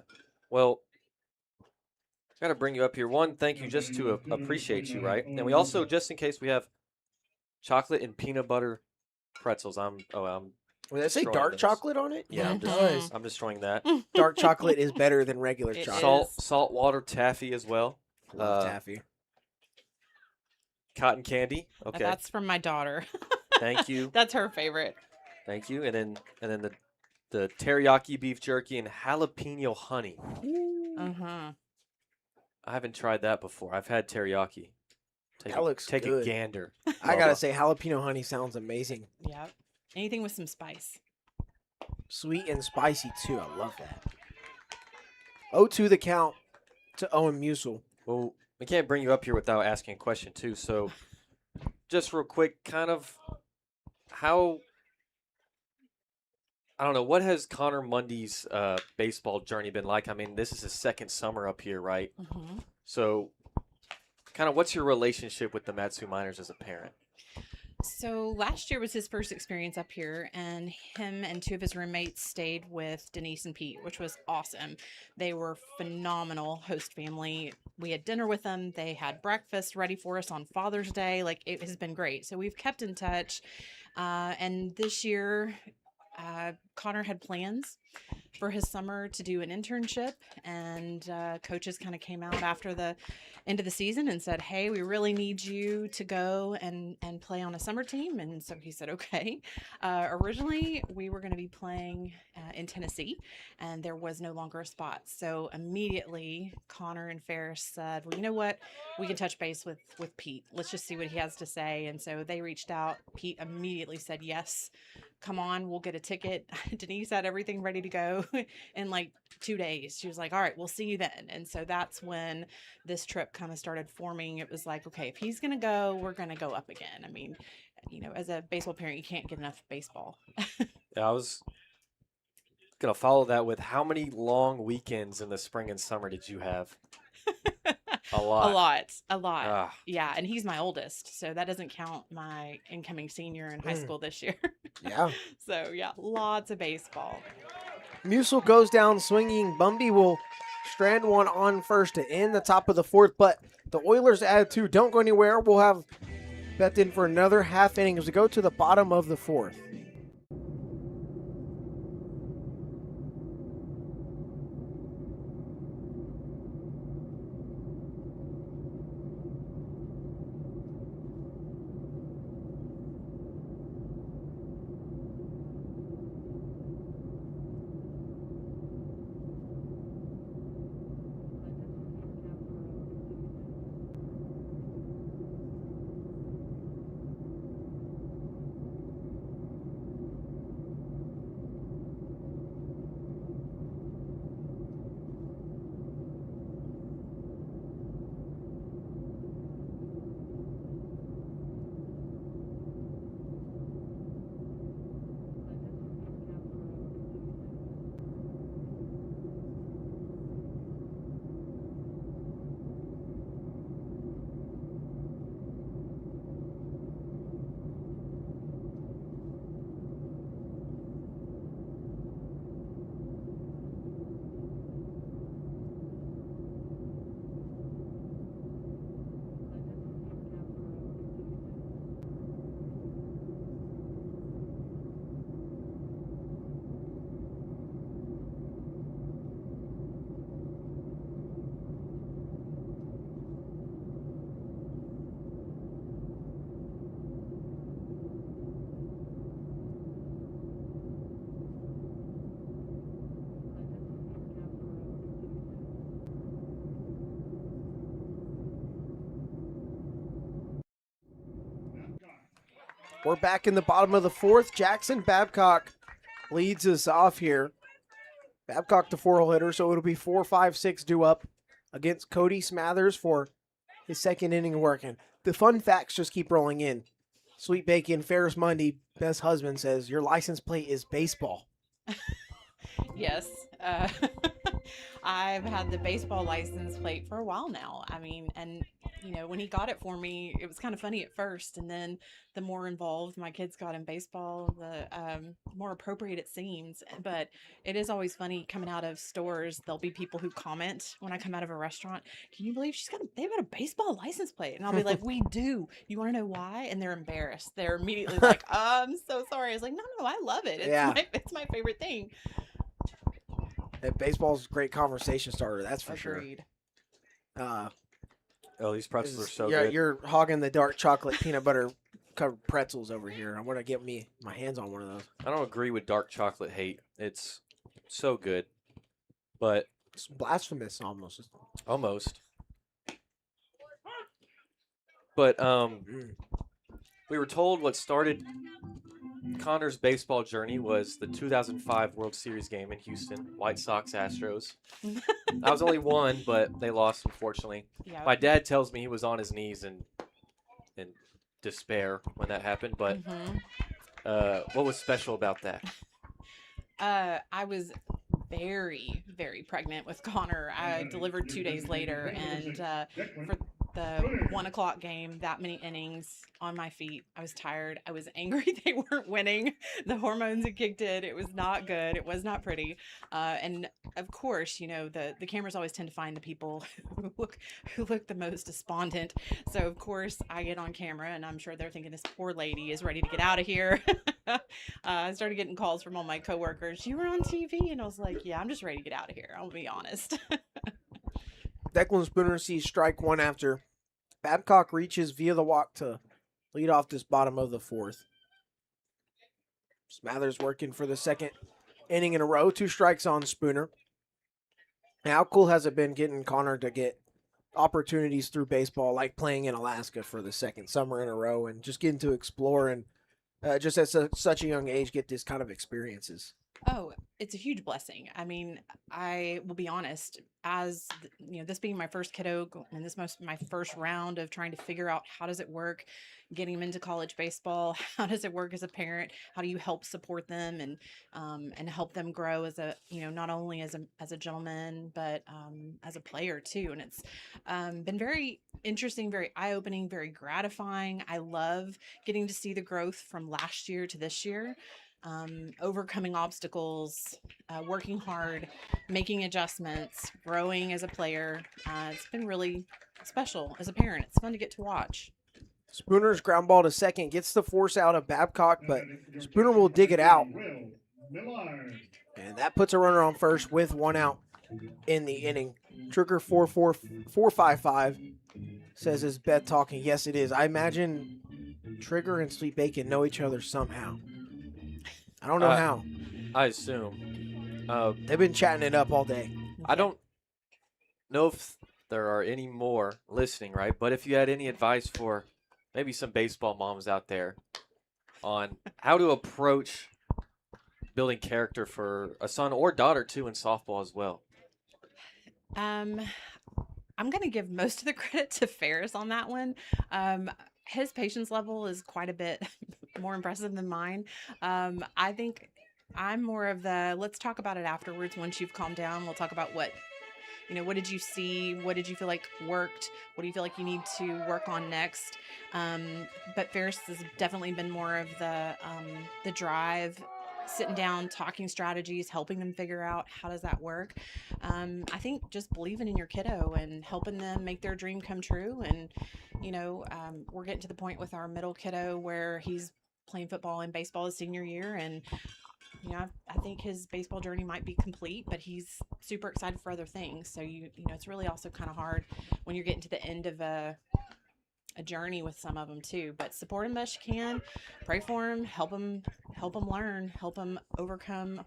Well, got to bring you up here. One, thank you just to appreciate you, right? And we also, just in case, we have chocolate and peanut butter pretzels. Would that say destroying dark those. chocolate on it? Yeah, It does. I'm destroying that. Dark chocolate is better than regular It chocolate. is. Saltwater taffy as well. Love taffy. Cotton candy. Okay. That's from my daughter. Thank you. That's her favorite. Thank you. And then the teriyaki beef jerky and jalapeno honey. Uh-huh. I haven't tried that before. I've had teriyaki. That looks take good. a gander. I gotta say, jalapeno honey sounds amazing. Yep. Anything with some spice. Sweet and spicy too. I love that. 0-2 the count to Owen Musil. Well, we can't bring you up here without asking a question too. So, just real quick, kind of how, I don't know, what has Connor Mundy's baseball journey been like? I mean, this is his second summer up here, right? Mm-hmm. So, kind of, what's your relationship with the Matsu Miners as a parent? So last year was his first experience up here, and him and two of his roommates stayed with Denise and Pete, which was awesome. They were phenomenal host family. We had dinner with them. They had breakfast ready for us on Father's Day. Like, it has been great. So we've kept in touch. And this year, Connor had plans for his summer to do an internship, and coaches kind of came out after the end of the season and said, hey, we really need you to go and play on a summer team. And so he said, okay. Originally, we were going to be playing in Tennessee, and there was no longer a spot. So immediately, Connor and Ferris said, well, you know what? We can touch base with Pete. Let's just see what he has to say. And so they reached out. Pete immediately said, yes, come on, we'll get a ticket. Denise had everything ready to go in like 2 days. She was like, all right, we'll see you then. And so that's when this trip kind of started forming. It was like, okay, if he's going to go, we're going to go up again. I mean, as a baseball parent, you can't get enough baseball. Yeah, I was going to follow that with, how many long weekends in the spring and summer did you have? A lot. A lot. Ah. Yeah. And he's my oldest. So that doesn't count my incoming senior in high school this year. Yeah. So, yeah, lots of baseball. Musil goes down swinging. Bumby will strand one on first to end the top of the fourth, but the Oilers add two. Don't go anywhere. We'll have Beth in for another half inning as we go to the bottom of the fourth. We're back in the bottom of the fourth. Jackson Babcock leads us off here. Babcock the 4-hole hitter, so it'll be 4, 5, 6 due up against Cody Smathers for his second inning working. The fun facts just keep rolling in. Sweet Bacon, Ferris Mundy, best husband, says your license plate is baseball. Yes. I've had the baseball license plate for a while now. I mean, and when he got it for me, it was kind of funny at first, and then the more involved my kids got in baseball, the more appropriate it seems. But it is always funny coming out of stores. There'll be people who comment when I come out of a restaurant, "Can you believe they've got a baseball license plate?" And I'll be like, "We do. You want to know why?" And they're embarrassed. They're immediately like, "I'm so sorry." I was like, "No, I love it. It's my favorite thing." Baseball's a great conversation starter, that's for Agreed. sure. Oh, these pretzels are so yeah, good. you're hogging the dark chocolate peanut butter covered pretzels over here. I want to get my hands on one of those. I don't agree with dark chocolate hate. It's so good, but It's blasphemous almost. almost. But we were told what started Connor's baseball journey was the 2005 World Series game in Houston, White Sox Astros. I was only one, but they lost, unfortunately. Yeah. My dad tells me he was on his knees in despair when that happened. But what was special about that? I was very, very pregnant with Connor. I delivered 2 days later, and for the 1 o'clock game, that many innings on my feet, I was tired. I was angry they weren't winning. The hormones had kicked in. It was not good. It was not pretty. And of course, the cameras always tend to find the people who look the most despondent. So of course I get on camera, and I'm sure they're thinking this poor lady is ready to get out of here. I started getting calls from all my coworkers. "You were on TV," and I was like, "Yeah, I'm just ready to get out of here. I'll be honest." Declan Spooner sees strike one after Babcock reaches via the walk to lead off this bottom of the fourth. Smathers working for the second inning in a row. 2 strikes on Spooner. Now, how cool has it been getting Connor to get opportunities through baseball, like playing in Alaska for the second summer in a row, and just getting to explore and just at such a young age get this kind of experiences? Oh, it's a huge blessing. I mean, I will be honest, as this being my first kiddo and my first round of trying to figure out how does it work, getting him into college baseball, how does it work as a parent? How do you help support them and help them grow as not only as a gentleman, but as a player too. And it's been very interesting, very eye-opening, very gratifying. I love getting to see the growth from last year to this year. Overcoming obstacles, working hard, making adjustments, growing as a player. It's been really special as a parent. It's fun to get to watch. Spooner's ground ball to second gets the force out of Babcock, but Spooner will dig it out. And that puts a runner on first with 1 out in the inning. Trigger 455 says, "Is Beth talking?" Yes, it is. I imagine Trigger and Sweet Bacon know each other somehow. I don't know how. I assume. They've been chatting it up all day. I don't know if there are any more listening, right? But if you had any advice for maybe some baseball moms out there on how to approach building character for a son or daughter too in softball as well. I'm going to give most of the credit to Ferris on that one. His patience level is quite a bit more impressive than mine. I think I'm more of the let's talk about it afterwards. Once you've calmed down, we'll talk about what did you see? What did you feel like worked? What do you feel like you need to work on next? But Ferris has definitely been more of the drive, sitting down, talking strategies, helping them figure out how does that work. I think just believing in your kiddo and helping them make their dream come true. And, we're getting to the point with our middle kiddo where he's playing football and baseball his senior year. And, I think his baseball journey might be complete, but he's super excited for other things. So, it's really also kind of hard when you're getting to the end of a journey with some of them too. But support him best you can, pray for him, help him learn, help him overcome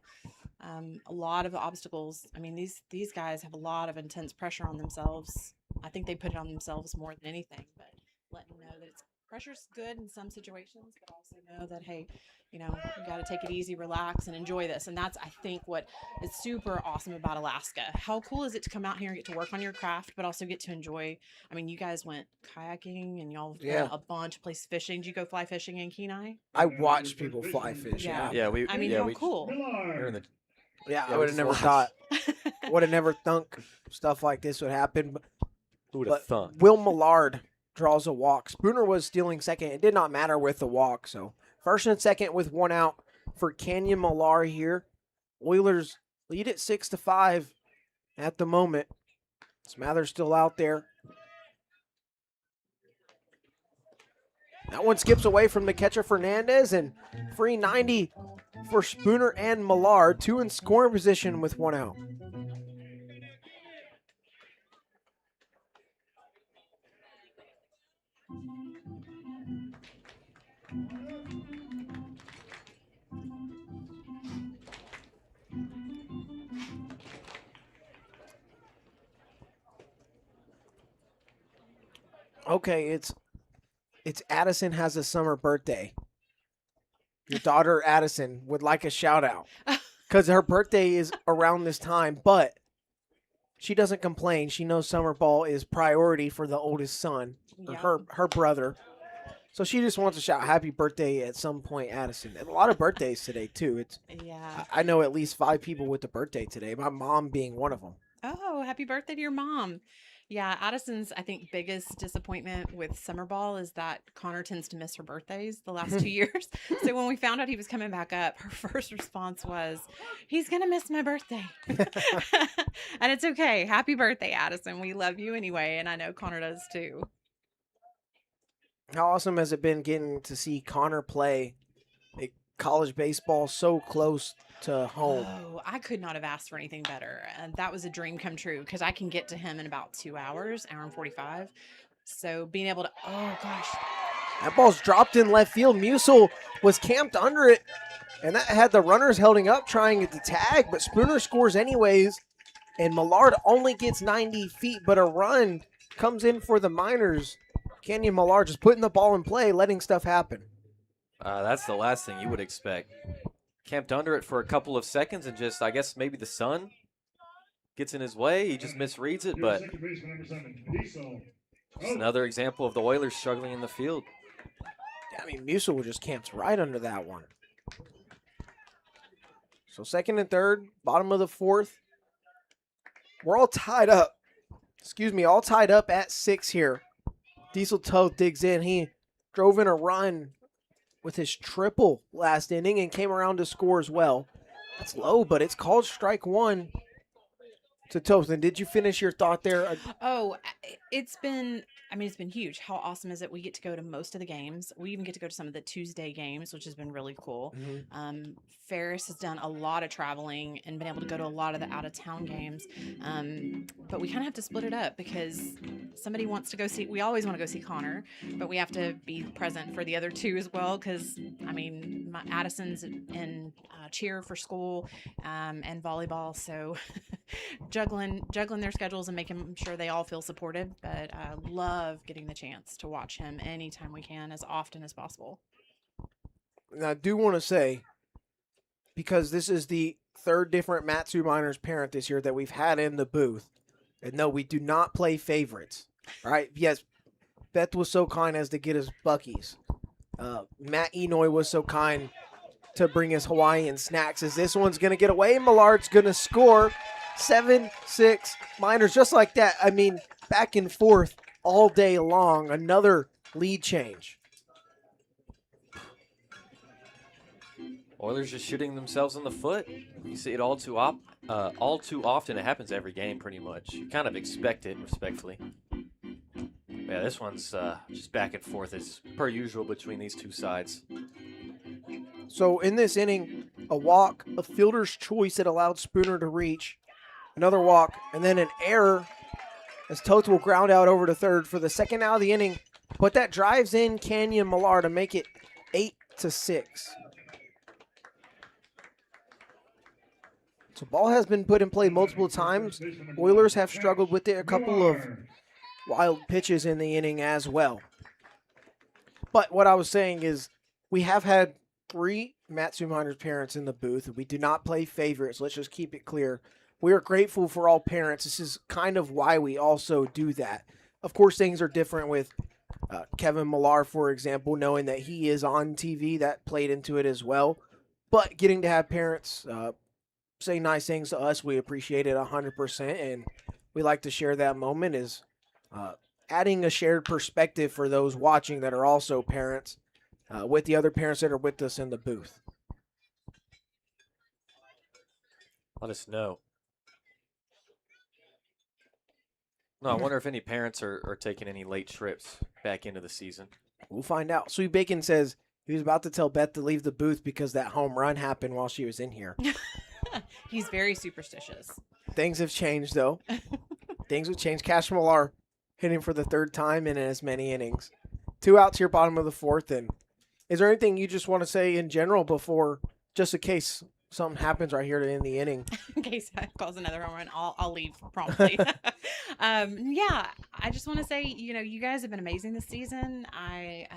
a lot of the obstacles. I mean, these guys have a lot of intense pressure on themselves. I think they put it on themselves more than anything, but let them know that pressure's good in some situations, but also know that, hey, you got to take it easy, relax, and enjoy this. And that's, I think, what is super awesome about Alaska. How cool is it to come out here and get to work on your craft, but also get to enjoy? I mean, you guys went kayaking and y'all Yeah. went a bunch of places fishing. Did you go fly fishing in Kenai? I watched people fly fish. Yeah. Yeah. Yeah, I mean, how cool. we're in the Yeah, Yeah, I we would have just never watched. thought, would have never thunk stuff like this would happen. Who would But have thunk? Will Millard draws a walk. Spooner was stealing second. It did not matter with the walk. So first and second with one out for Canyon Millar here. Oilers lead it 6-5 at the moment. Smather's still out there. That one skips away from the catcher Fernandez, and free 90 for Spooner and Millard. Two in scoring position with one out. Okay, it's Addison has a summer birthday. Your daughter Addison would like a shout out because her birthday is around this time, but she doesn't complain. She knows summer ball is priority for the oldest son, or Yep. her brother. So she just wants to shout happy birthday at some point, Addison. And a lot of birthdays today too. Yeah. I know at least 5 people with a birthday today. My mom being one of them. Oh, happy birthday to your mom. Yeah, Addison's, I think, biggest disappointment with summer ball is that Connor tends to miss her birthdays the last 2 years. So when we found out he was coming back up, her first response was, he's going to miss my birthday. And it's okay. Happy birthday, Addison. We love you anyway. And I know Connor does too. How awesome has it been getting to see Connor play college baseball so close to home? Oh, I could not have asked for anything better. And that was a dream come true because I can get to him in about 2 hours, hour and 45. So being able to, oh gosh. That ball's dropped in left field. Musil was camped under it, and that had the runners holding up trying to tag, but Spooner scores anyways, and Millard only gets 90 feet, but a run comes in for the Miners. Canyon Millard just putting the ball in play, letting stuff happen. That's the last thing you would expect. Camped under it for a couple of seconds and just, I guess, maybe the sun gets in his way. He just misreads it, but it's another example of the Oilers struggling in the field. I mean, Musil just camps right under that one. So second and third, bottom of the fourth. We're all tied up. All tied up at 6 here. Diesel Toth digs in. He drove in a run with his triple last inning and came around to score as well. That's low, but it's called strike one to Toth. And did you finish your thought there? Oh, it's been huge. How awesome is it? We get to go to most of the games. We even get to go to some of the Tuesday games, which has been really cool. Ferris has done a lot of traveling and been able to go to a lot of the out-of-town games. But we kind of have to split it up because somebody wants to go see, we always want to go see Connor, but we have to be present for the other two as well because, I mean, my Addison's in cheer for school and volleyball, so juggling their schedules and making sure they all feel supported. But I love getting the chance to watch him anytime we can, as often as possible. And I do want to say, because this is the third different Matsu Miners parent this year that we've had in the booth, and no, we do not play favorites, right? Yes, Beth was so kind as to get us Buc-ee's. Matt Enoy was so kind to bring us Hawaiian snacks. As this one's going to get away, Millard's going to score. 7-6 Miners, just like that. I mean, back and forth all day long. Another lead change. Oilers just shooting themselves in the foot. You see it all too often. It happens every game pretty much. You kind of expect it, respectfully. Yeah, this one's just back and forth as per usual between these two sides. So in this inning, a walk, a fielder's choice that allowed Spooner to reach, another walk, and then an error as Toth will ground out over to third for the second out of the inning. But that drives in Canyon Millard to make it 8-6. So ball has been put in play multiple times. Oilers have struggled with it. A couple of wild pitches in the inning as well. But what I was saying is we have had 3 Matsu Miners parents in the booth. We do not play favorites. Let's just keep it clear. We are grateful for all parents. This is kind of why we also do that. Of course, things are different with Kevin Millar, for example, knowing that he is on TV. That played into it as well. But getting to have parents say nice things to us, we appreciate it 100%. And we like to share that moment is adding a shared perspective for those watching that are also parents with the other parents that are with us in the booth. Let us know. No, I wonder if any parents are taking any late trips back into the season. We'll find out. Sweet Bacon says he was about to tell Beth to leave the booth because that home run happened while she was in here. He's very superstitious. Things have changed, though. Things have changed. Cash Millar hitting for the 3rd time in as many innings. 2 outs here, bottom of the 4th. And is there anything you just want to say in general before, just in case something happens right here to end the inning? In case I cause another home run, I'll leave promptly. Yeah, I just want to say, you guys have been amazing this season. I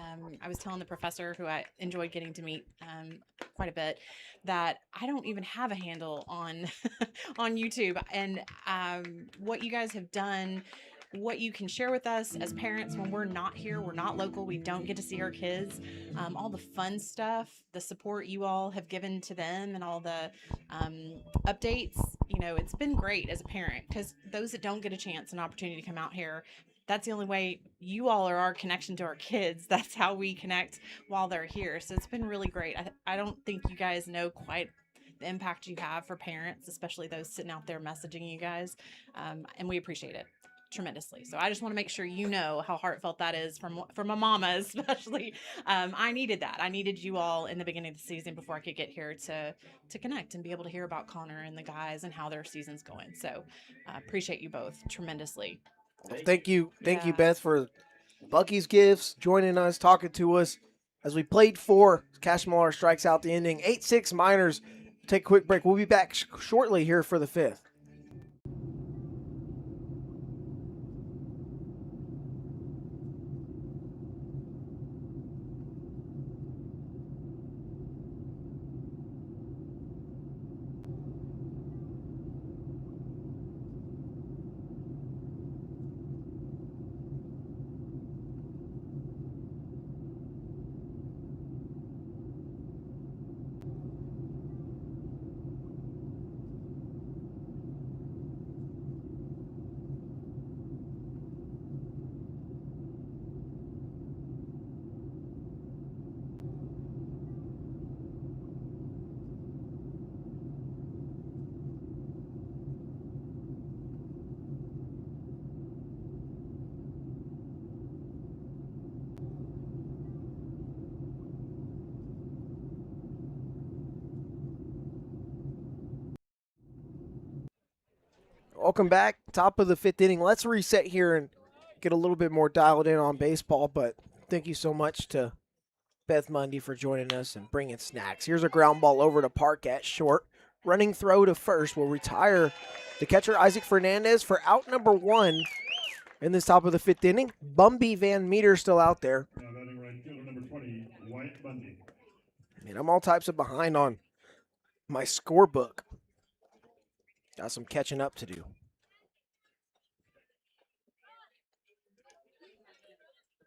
was telling the professor, who I enjoyed getting to meet quite a bit, that I don't even have a handle on on YouTube, and what you guys have done, what you can share with us as parents when we're not here, we're not local, we don't get to see our kids, all the fun stuff, the support you all have given to them, and all the updates. It's been great as a parent, because those that don't get a chance, an opportunity to come out here, that's the only way. You all are our connection to our kids. That's how we connect while they're here. So it's been really great. I don't think you guys know quite the impact you have for parents, especially those sitting out there messaging you guys, and we appreciate it tremendously. So I just want to make sure you know how heartfelt that is from a mama, especially. I needed that. I needed you all in the beginning of the season before I could get here to connect and be able to hear about Connor and the guys and how their season's going. So appreciate you both tremendously. Well, thank you, Yeah. Beth, for Bucky's gifts, joining us, talking to us. As we played 4, Cash Millar strikes out the ending. 8-6 Miners. Take a quick break. We'll be back shortly here for the 5th. Welcome back. Top of the 5th inning. Let's reset here and get a little bit more dialed in on baseball. But thank you so much to Beth Mundy for joining us and bringing snacks. Here's a ground ball over to Park at short. Running throw to first will retire the catcher Isaac Fernandez for out number 1 in this top of the 5th inning. Bumby Van Meter still out there. Now batting right fielder number 20, Wyatt Bundy. And I'm all types of behind on my scorebook. Got some catching up to do.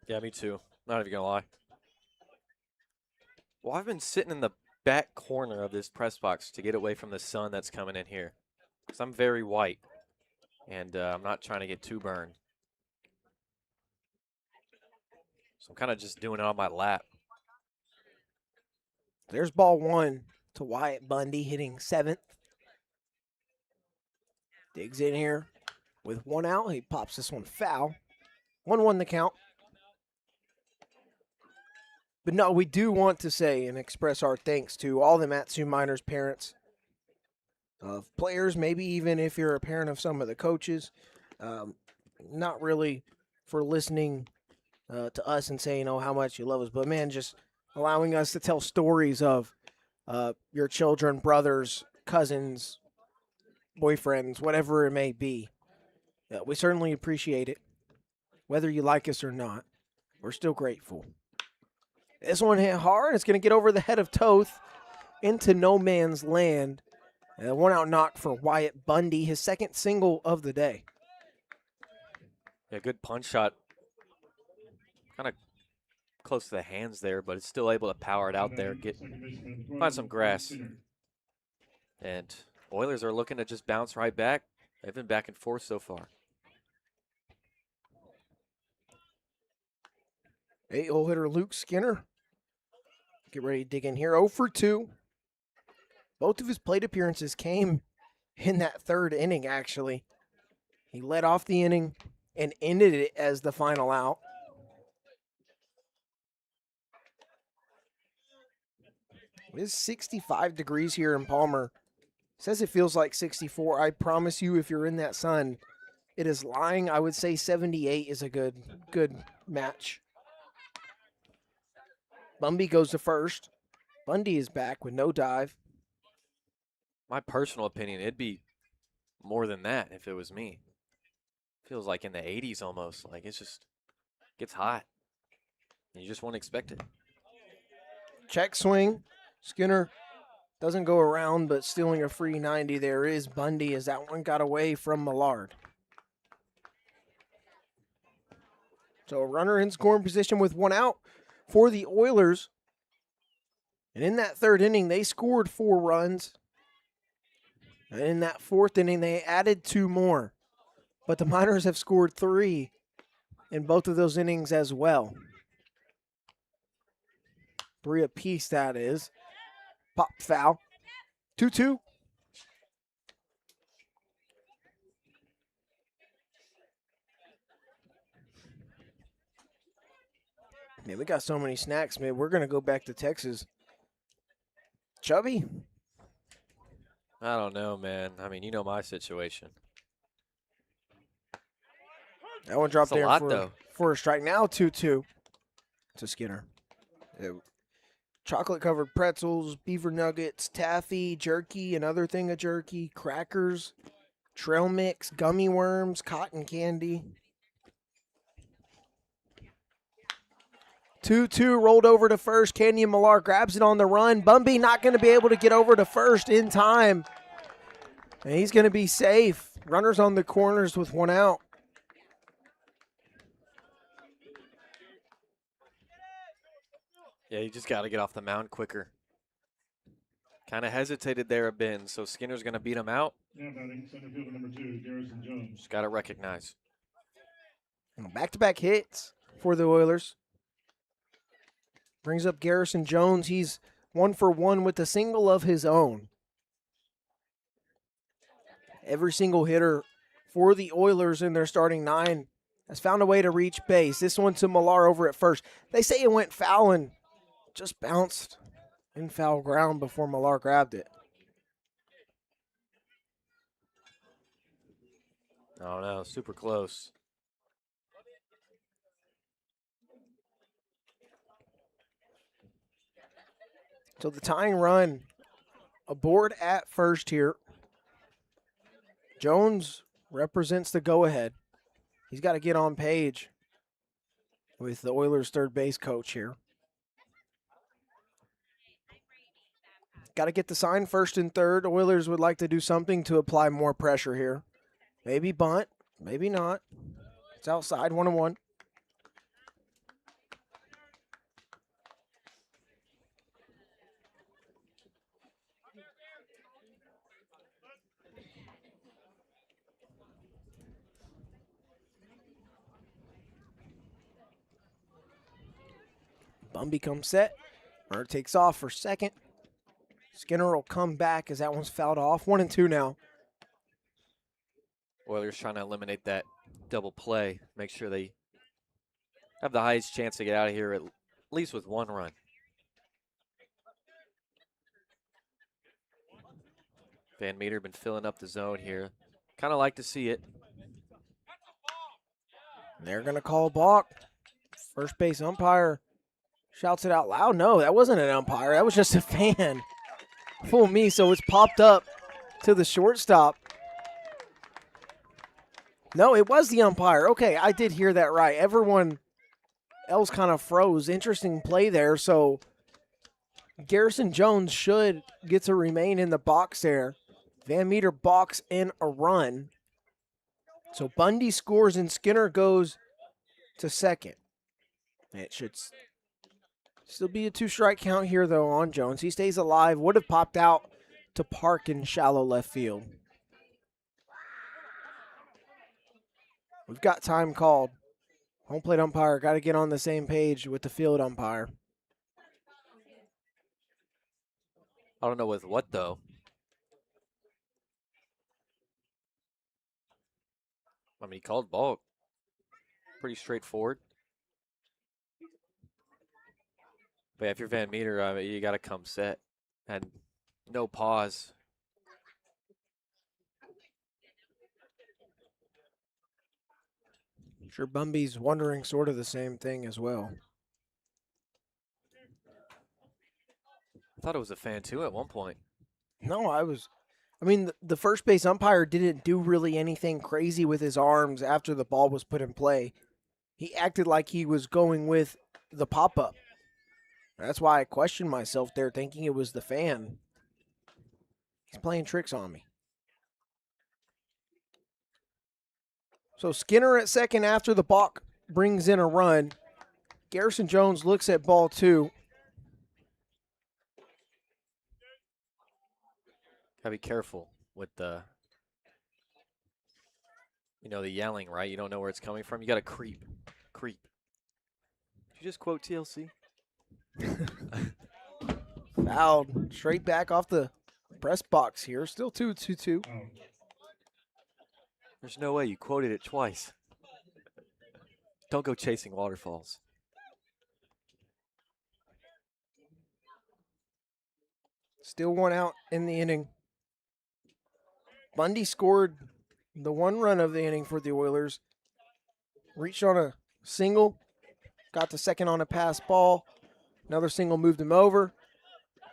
Yeah, me too. Not even gonna lie. Well, I've been sitting in the back corner of this press box to get away from the sun that's coming in here, because I'm very white, and I'm not trying to get too burned. So I'm kind of just doing it on my lap. There's ball 1 to Wyatt Bundy hitting 7th. Digs in here with 1 out. He pops this one foul. 1-1 the count. But no, we do want to say and express our thanks to all the Matsu Miners parents of players, maybe even if you're a parent of some of the coaches. Not really for listening to us and saying, how much you love us, but man, just allowing us to tell stories of your children, brothers, cousins, boyfriends, whatever it may be. We certainly appreciate it. Whether you like us or not, we're still grateful. This one hit hard. It's going to get over the head of Toth into no man's land. And a 1-out knock for Wyatt Bundy, his second single of the day. Yeah, good punch shot. Kind of close to the hands there, but it's still able to power it out there, find some grass. And Oilers are looking to just bounce right back. They've been back and forth so far. 8-hole hitter Luke Skinner. Get ready to dig in here. 0 for 2. Both of his plate appearances came in that third inning, actually. He led off the inning and ended it as the final out. It is 65 degrees here in Palmer. Says it feels like 64. I promise you, if you're in that sun, it is lying. I would say 78 is a good match. Bumby goes to first. Bundy is back with no dive. My personal opinion, it'd be more than that if it was me. Feels like in the 80s almost. Like it's just gets hot. You just won't expect it. Check swing. Skinner doesn't go around, but stealing a free 90 there is Bundy as that one got away from Millard. So a runner in scoring position with 1 out for the Oilers. And in that third inning, they scored 4 runs. And in that fourth inning, they added 2 more. But the Miners have scored 3 in both of those innings as well. 3 apiece, that is. Pop foul. 2-2. Man, we got so many snacks, man. We're going to go back to Texas. Chubby? I don't know, man. I mean, you know my situation. That one dropped That's a there lot, for a strike. Now 2-2 to Skinner. Chocolate-covered pretzels, beaver nuggets, taffy, jerky, another thing of jerky, crackers, trail mix, gummy worms, cotton candy. 2-2 rolled over to first. Kenyon Millar grabs it on the run. Bumby not going to be able to get over to first in time. And he's going to be safe. Runners on the corners with 1 out. Yeah, you just got to get off the mound quicker. Kind of hesitated there a bit, so Skinner's going to beat him out. Yeah, batting center fielder number 2, Garrison Jones. Just got to recognize. Back-to-back hits for the Oilers. Brings up Garrison Jones. He's 1 for 1 with a single of his own. Every single hitter for the Oilers in their starting 9 has found a way to reach base. This one to Millar over at first. They say it went foul and just bounced in foul ground before Millar grabbed it. Oh, no, super close. So the tying run aboard at first here. Jones represents the go-ahead. He's got to get on page with the Oilers' third base coach here. Got to get the sign first and third. Oilers would like to do something to apply more pressure here. Maybe bunt, maybe not. It's outside, 1-1. Bumby comes set. Bird takes off for second. Skinner will come back as that one's fouled off. 1-2 now. Oilers trying to eliminate that double play. Make sure they have the highest chance to get out of here at least with 1 run. Van Meter been filling up the zone here. Kind of like to see it. They're going to call balk. First base umpire shouts it out loud. No, that wasn't an umpire. That was just a fan. Fool me, so it's popped up to the shortstop. No, it was the umpire. Okay, I did hear that right. Everyone else kind of froze. Interesting play there. So Garrison Jones should get to remain in the box there. Van Meter balks in a run. So Bundy scores and Skinner goes to second. It should still be a 2-strike count here, though, on Jones. He stays alive. Would have popped out to park in shallow left field. We've got time called. Home plate umpire got to get on the same page with the field umpire. I don't know with what, though. I mean, he called ball. Pretty straightforward. But yeah, if you're Van Meter, you got to come set. And no pause. Sure, Bumby's wondering sort of the same thing as well. I thought it was a fan, too, at one point. No, I mean, the first base umpire didn't do really anything crazy with his arms after the ball was put in play. He acted like he was going with the pop-up. That's why I questioned myself there, thinking it was the fan. He's playing tricks on me. So Skinner at second after the balk brings in a run. Garrison Jones looks at ball 2. Gotta be careful with the yelling, right? You don't know where it's coming from. You gotta creep. Did you just quote TLC? Fouled straight back off the press box here. Still 2-2-2. Out. There's no way you quoted it twice. Don't go chasing waterfalls. Still 1 out in the inning. Bundy scored the 1 run of the inning for the Oilers. Reached on a single. Got to second on a pass ball. Another single moved him over.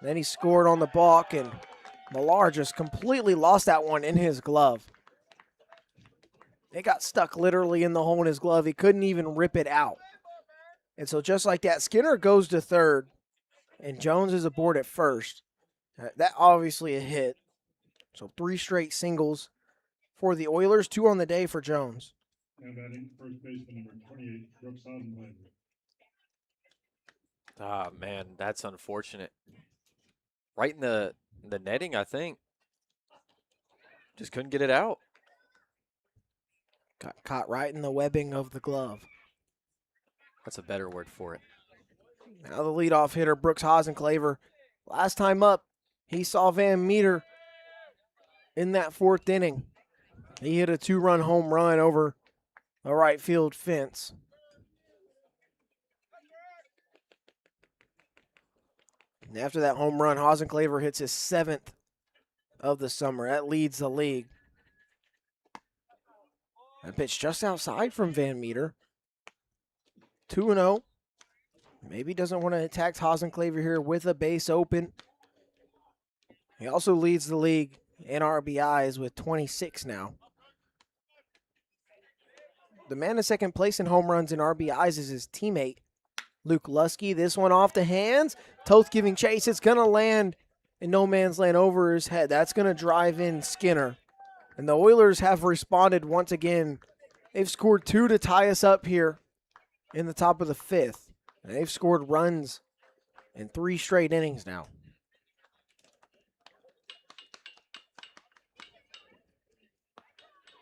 Then he scored on the balk, and Millar just completely lost that one in his glove. It got stuck literally in the hole in his glove. He couldn't even rip it out. And so just like that, Skinner goes to third, and Jones is aboard at first. That obviously a hit. So 3 straight singles for the Oilers, 2 on the day for Jones. Now batting first baseman number 28, Brooks Osmond. Ah, man, that's unfortunate. Right in the netting, I think. Just couldn't get it out. Got caught right in the webbing of the glove. That's a better word for it. Now the leadoff hitter, Brooks Hasenclaver. Last time up, he saw Van Meter in that 4th inning. He hit a 2-run home run over the right field fence. And after that home run, Hasenclaver hits his 7th of the summer. That leads the league. That pitch just outside from Van Meter. 2-0. Maybe doesn't want to attack Hasenclaver here with a base open. He also leads the league in RBIs with 26 now. The man in second place in home runs and RBIs is his teammate, Luke Lusky. This one off the hands. Toth giving chase. It's going to land in no man's land over his head. That's going to drive in Skinner. And the Oilers have responded once again. They've scored 2 to tie us up here in the top of the 5th. And they've scored runs in 3 straight innings now.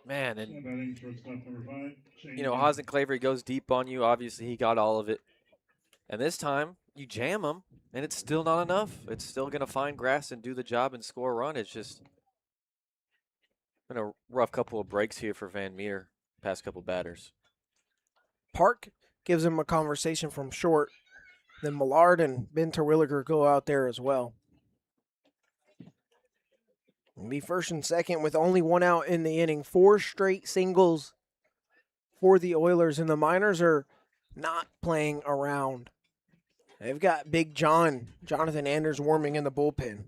Man, and Now batting shortstop number 5, Shane you know, Bennett. Hasenclaver goes deep on you. Obviously, he got all of it. And this time, you jam him, and it's still not enough. It's still going to find grass and do the job and score a run. It's just been a rough couple of breaks here for Van Meter, past couple batters. Park gives him a conversation from short. Then Millard and Ben Terwilliger go out there as well. It'll be first and second with only 1 out in the inning. 4 straight singles for the Oilers, and the Miners are not playing around. They've got Big Jonathan Anders, warming in the bullpen.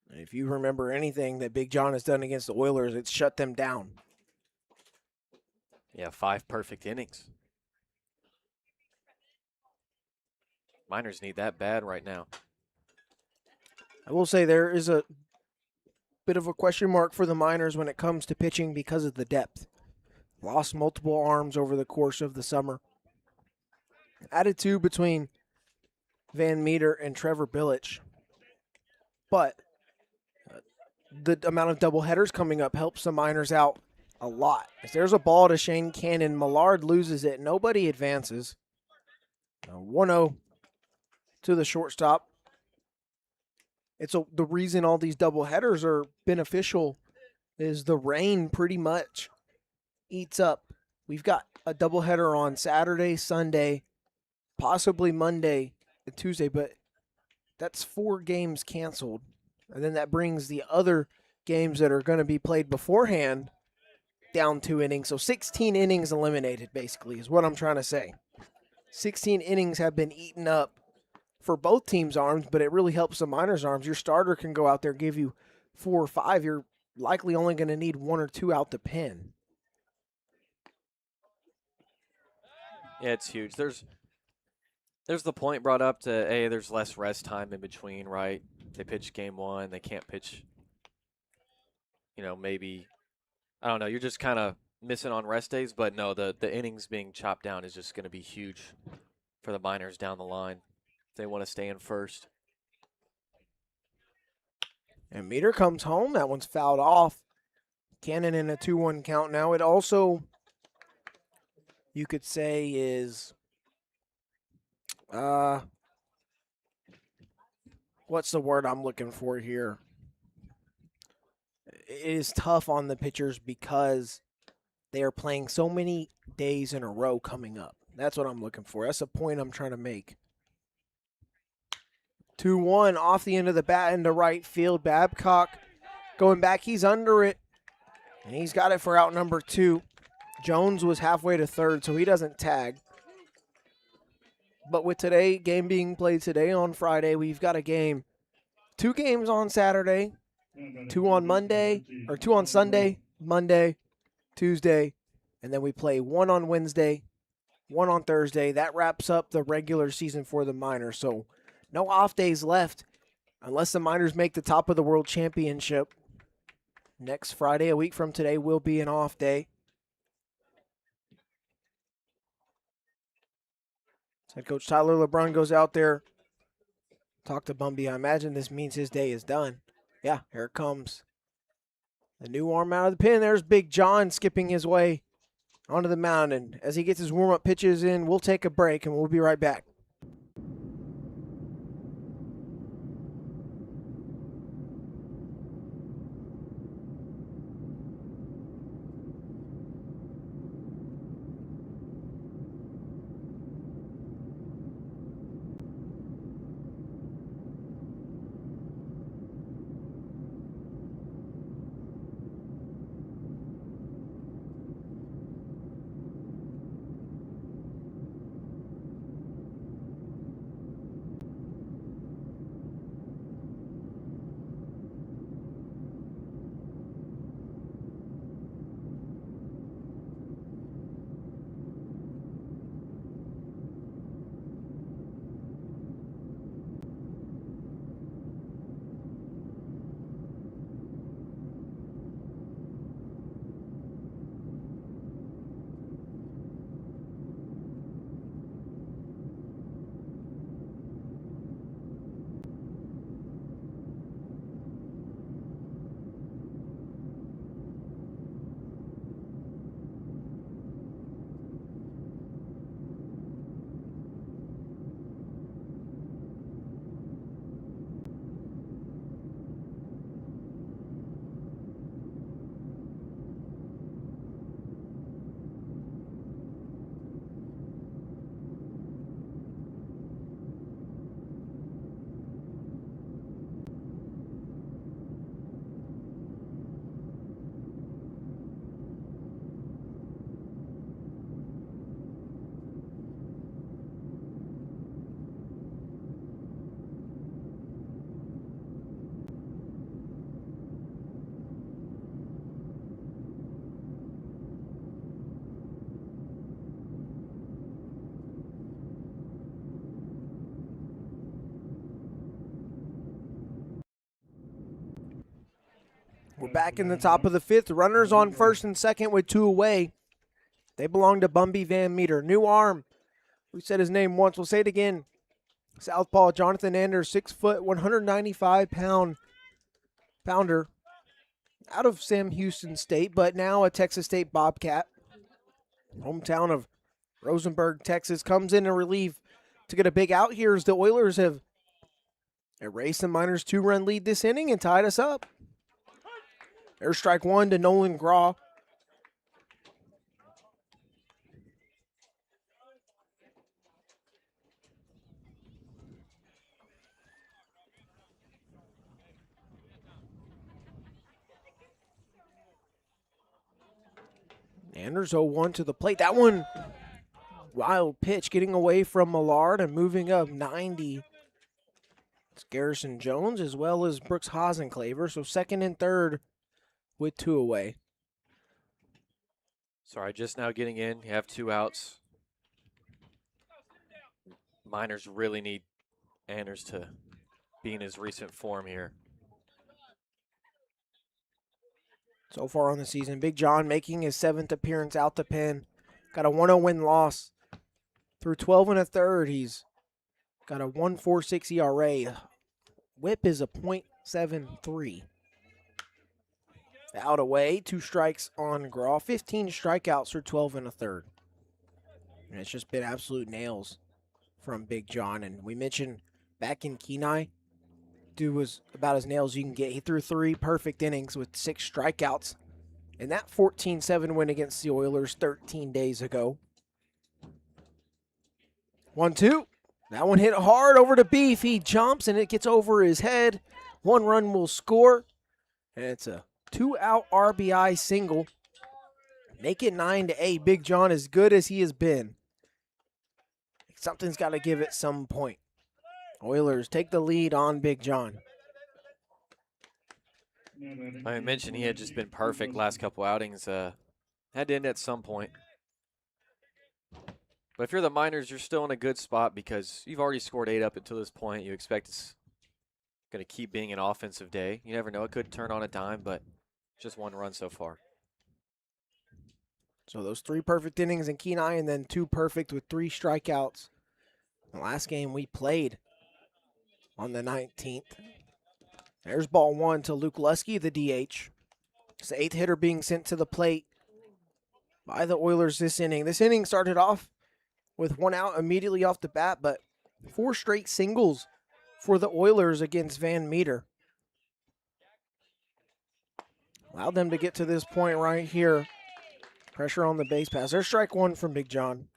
If you remember anything that Big John has done against the Oilers, it's shut them down. Yeah, 5 perfect innings. Miners need that bad right now. I will say there is a bit of a question mark for the Miners when it comes to pitching because of the depth. Lost multiple arms over the course of the summer. Added 2 between Van Meter and Trevor Billich. But the amount of doubleheaders coming up helps the Miners out a lot. If there's a ball to Shane Cannon, Millard loses it. Nobody advances. 1-0 to the shortstop. It's the reason all these doubleheaders are beneficial is the rain pretty much eats up. We've got a doubleheader on Saturday, Sunday, possibly Monday and Tuesday, but that's 4 games canceled. And then that brings the other games that are going to be played beforehand down 2 innings. So 16 innings eliminated, basically, is what I'm trying to say. 16 innings have been eaten up for both teams' arms, but it really helps the Miners' arms. Your starter can go out there, give you 4 or 5. You're likely only going to need 1 or 2 out the pen. Yeah, it's huge. There's the point brought up to, hey, there's less rest time in between, right? They pitch game 1. They can't pitch, maybe, I don't know. You're just kind of missing on rest days. But no, the innings being chopped down is just going to be huge for the Miners down the line if they want to stay in first. And Meter comes home. That one's fouled off. Cannon in a 2-1 count now. It also, you could say, is what's the word I'm looking for here? It is tough on the pitchers because they are playing so many days in a row coming up. That's what I'm looking for. That's the point I'm trying to make. 2-1 off the end of the bat into right field. Babcock going back. He's under it. And he's got it for out number 2. Jones was halfway to third, so he doesn't tag. But with today, game being played today on Friday, we've got a game. 2 games on Saturday, 2 on Monday, or 2 on Sunday, Monday, Tuesday, and then we play 1 on Wednesday, 1 on Thursday. That wraps up the regular season for the Miners. So no off days left unless the Miners make the top of the World Championship. Next Friday, a week from today, will be an off day. Head coach Tyler LeBrun goes out there, talk to Bumby. I imagine this means his day is done. Yeah, here it comes. The new arm out of the pen. There's Big John skipping his way onto the mound. And as he gets his warm-up pitches in, we'll take a break, and we'll be right back. We're back in the top of the fifth. Runners on first and second with 2 away. They belong to Bumby Van Meter. New arm. We said his name once. We'll say it again. Southpaw Jonathan Anders, 6 foot, 195-pounder. Out of Sam Houston State, but now a Texas State Bobcat. Hometown of Rosenberg, Texas. Comes in to relieve to get a big out here as the Oilers have erased the Miners' 2-run lead this inning and tied us up. There's strike 1 to Nolan Graw. Anders 0-1 to the plate. That one, wild pitch, getting away from Millard and moving up 90. It's Garrison Jones as well as Brooks Hasenclaver. So second and third with 2 away. Sorry, just now getting in. You have 2 outs. Miners really need Anders to be in his recent form here. So far on the season, Big John making his 7th appearance out the pen. Got a 1-0 win loss. Through 12 1/3, he's got a 1.46 ERA. Whip is a .73. Out away, 2 strikes on Graw. 15 strikeouts for 12 1/3. And it's just been absolute nails from Big John. And we mentioned back in Kenai, dude was about as nails you can get. He threw 3 perfect innings with 6 strikeouts. And that 14-7 win against the Oilers 13 days ago. 1-2. That one hit hard over to Beef. He jumps and it gets over his head. 1 run will score. And it's a 2-out RBI single. Make it 9-8. Big John, as good as he has been, something's got to give at some point. Oilers take the lead on Big John. I mentioned he had just been perfect last couple outings. Had to end at some point. But if you're the Miners, you're still in a good spot because you've already scored 8 up until this point. You expect it's going to keep being an offensive day. You never know. It could turn on a dime, but just 1 run so far. So those 3 perfect innings in Kenai and then 2 perfect with 3 strikeouts. The last game we played on the 19th. There's ball 1 to Luke Lusky, the DH. It's the 8th hitter being sent to the plate by the Oilers this inning. This inning started off with 1 out immediately off the bat, but 4 straight singles for the Oilers against Van Meter. Allowed them to get to this point right here. Pressure on the base pass. There's strike 1 from Big John.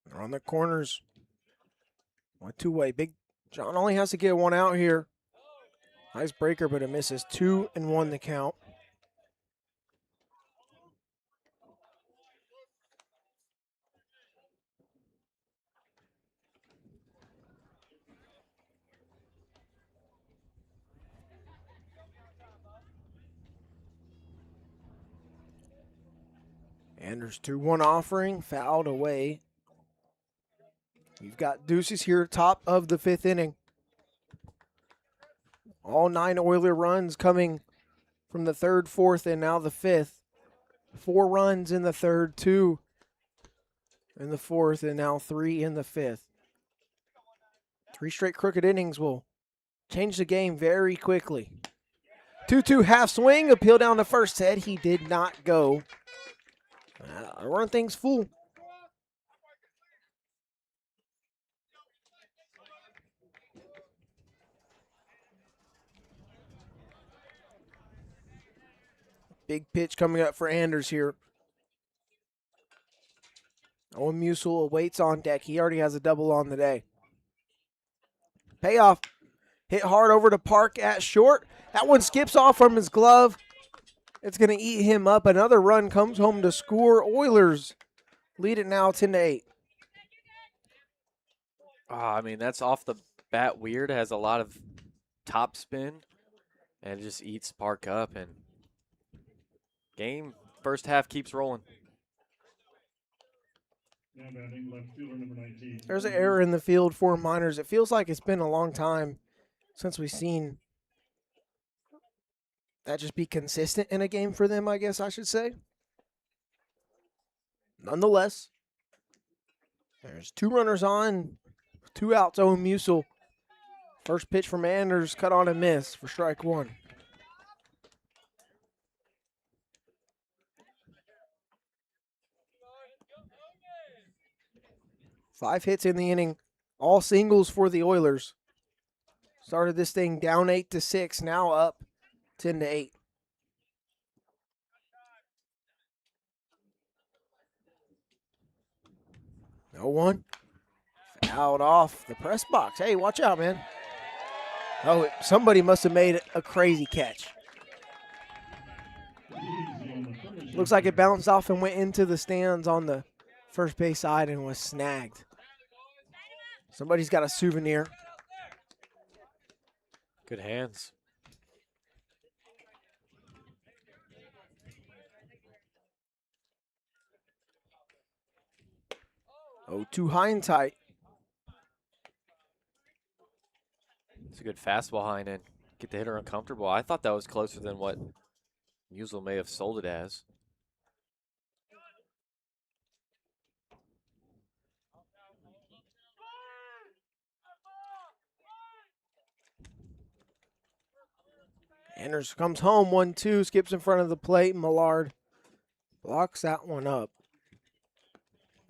They're on the corners. 1 2-way. Big John only has to get 1 out here. Nice breaker, but it misses. 2-1 the count. Anders 2-1 offering, fouled away. We've got deuces here, top of the 5th inning. All 9 Oiler runs coming from the 3rd, 4th, and now the 5th. 4 runs in the 3rd, 2 in the 4th, and now 3 in the 5th. 3 straight crooked innings will change the game very quickly. 2-2 half swing, appeal down to first head. He did not go. Run things full. Big pitch coming up for Anders here. Owen Musil awaits on deck. He already has a double on the day. Payoff. Hit hard over to Park at short. That one skips off from his glove. It's going to eat him up. Another run comes home to score. Oilers lead it now 10-8. I mean, that's off the bat weird. It has a lot of top spin, and it just eats Park up. And Game first half keeps rolling. Now batting left fielder number 19. There's an error in the field for Miners. It feels like it's been a long time since we've seen that just be consistent in a game for them, I guess I should say. Nonetheless, there's 2 runners on, 2 outs, Owen Musil. First pitch from Anders, cut on and miss for strike 1. Five hits in the inning, all singles for the Oilers. Started this thing down 8-6, now up 10-8. No one. Fouled off the press box. Hey, watch out, man. Oh, somebody must have made a crazy catch. Looks like it bounced off and went into the stands on the first base side and was snagged. Somebody's got a souvenir. Good hands. Oh, too high and tight. It's a good fastball high and in. Get the hitter uncomfortable. I thought that was closer than what Musil may have sold it as. Anders comes home 1-2, skips in front of the plate. Millard blocks that one up.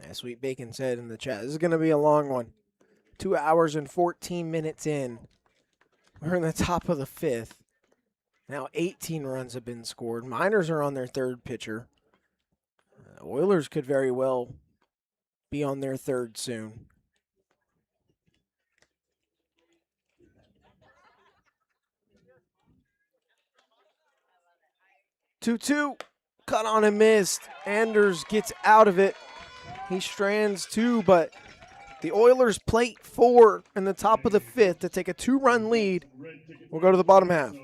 As Sweet Bacon said in the chat, this is going to be a long one. 2 hours and 14 minutes in. We're in the top of the 5th. Now 18 runs have been scored. Miners are on their 3rd pitcher. Oilers could very well be on their 3rd soon. Two, cut on and missed. Anders gets out of it. He strands 2, but the Oilers plate 4 in the top of the 5th to take a 2-run lead. We'll go to the bottom half.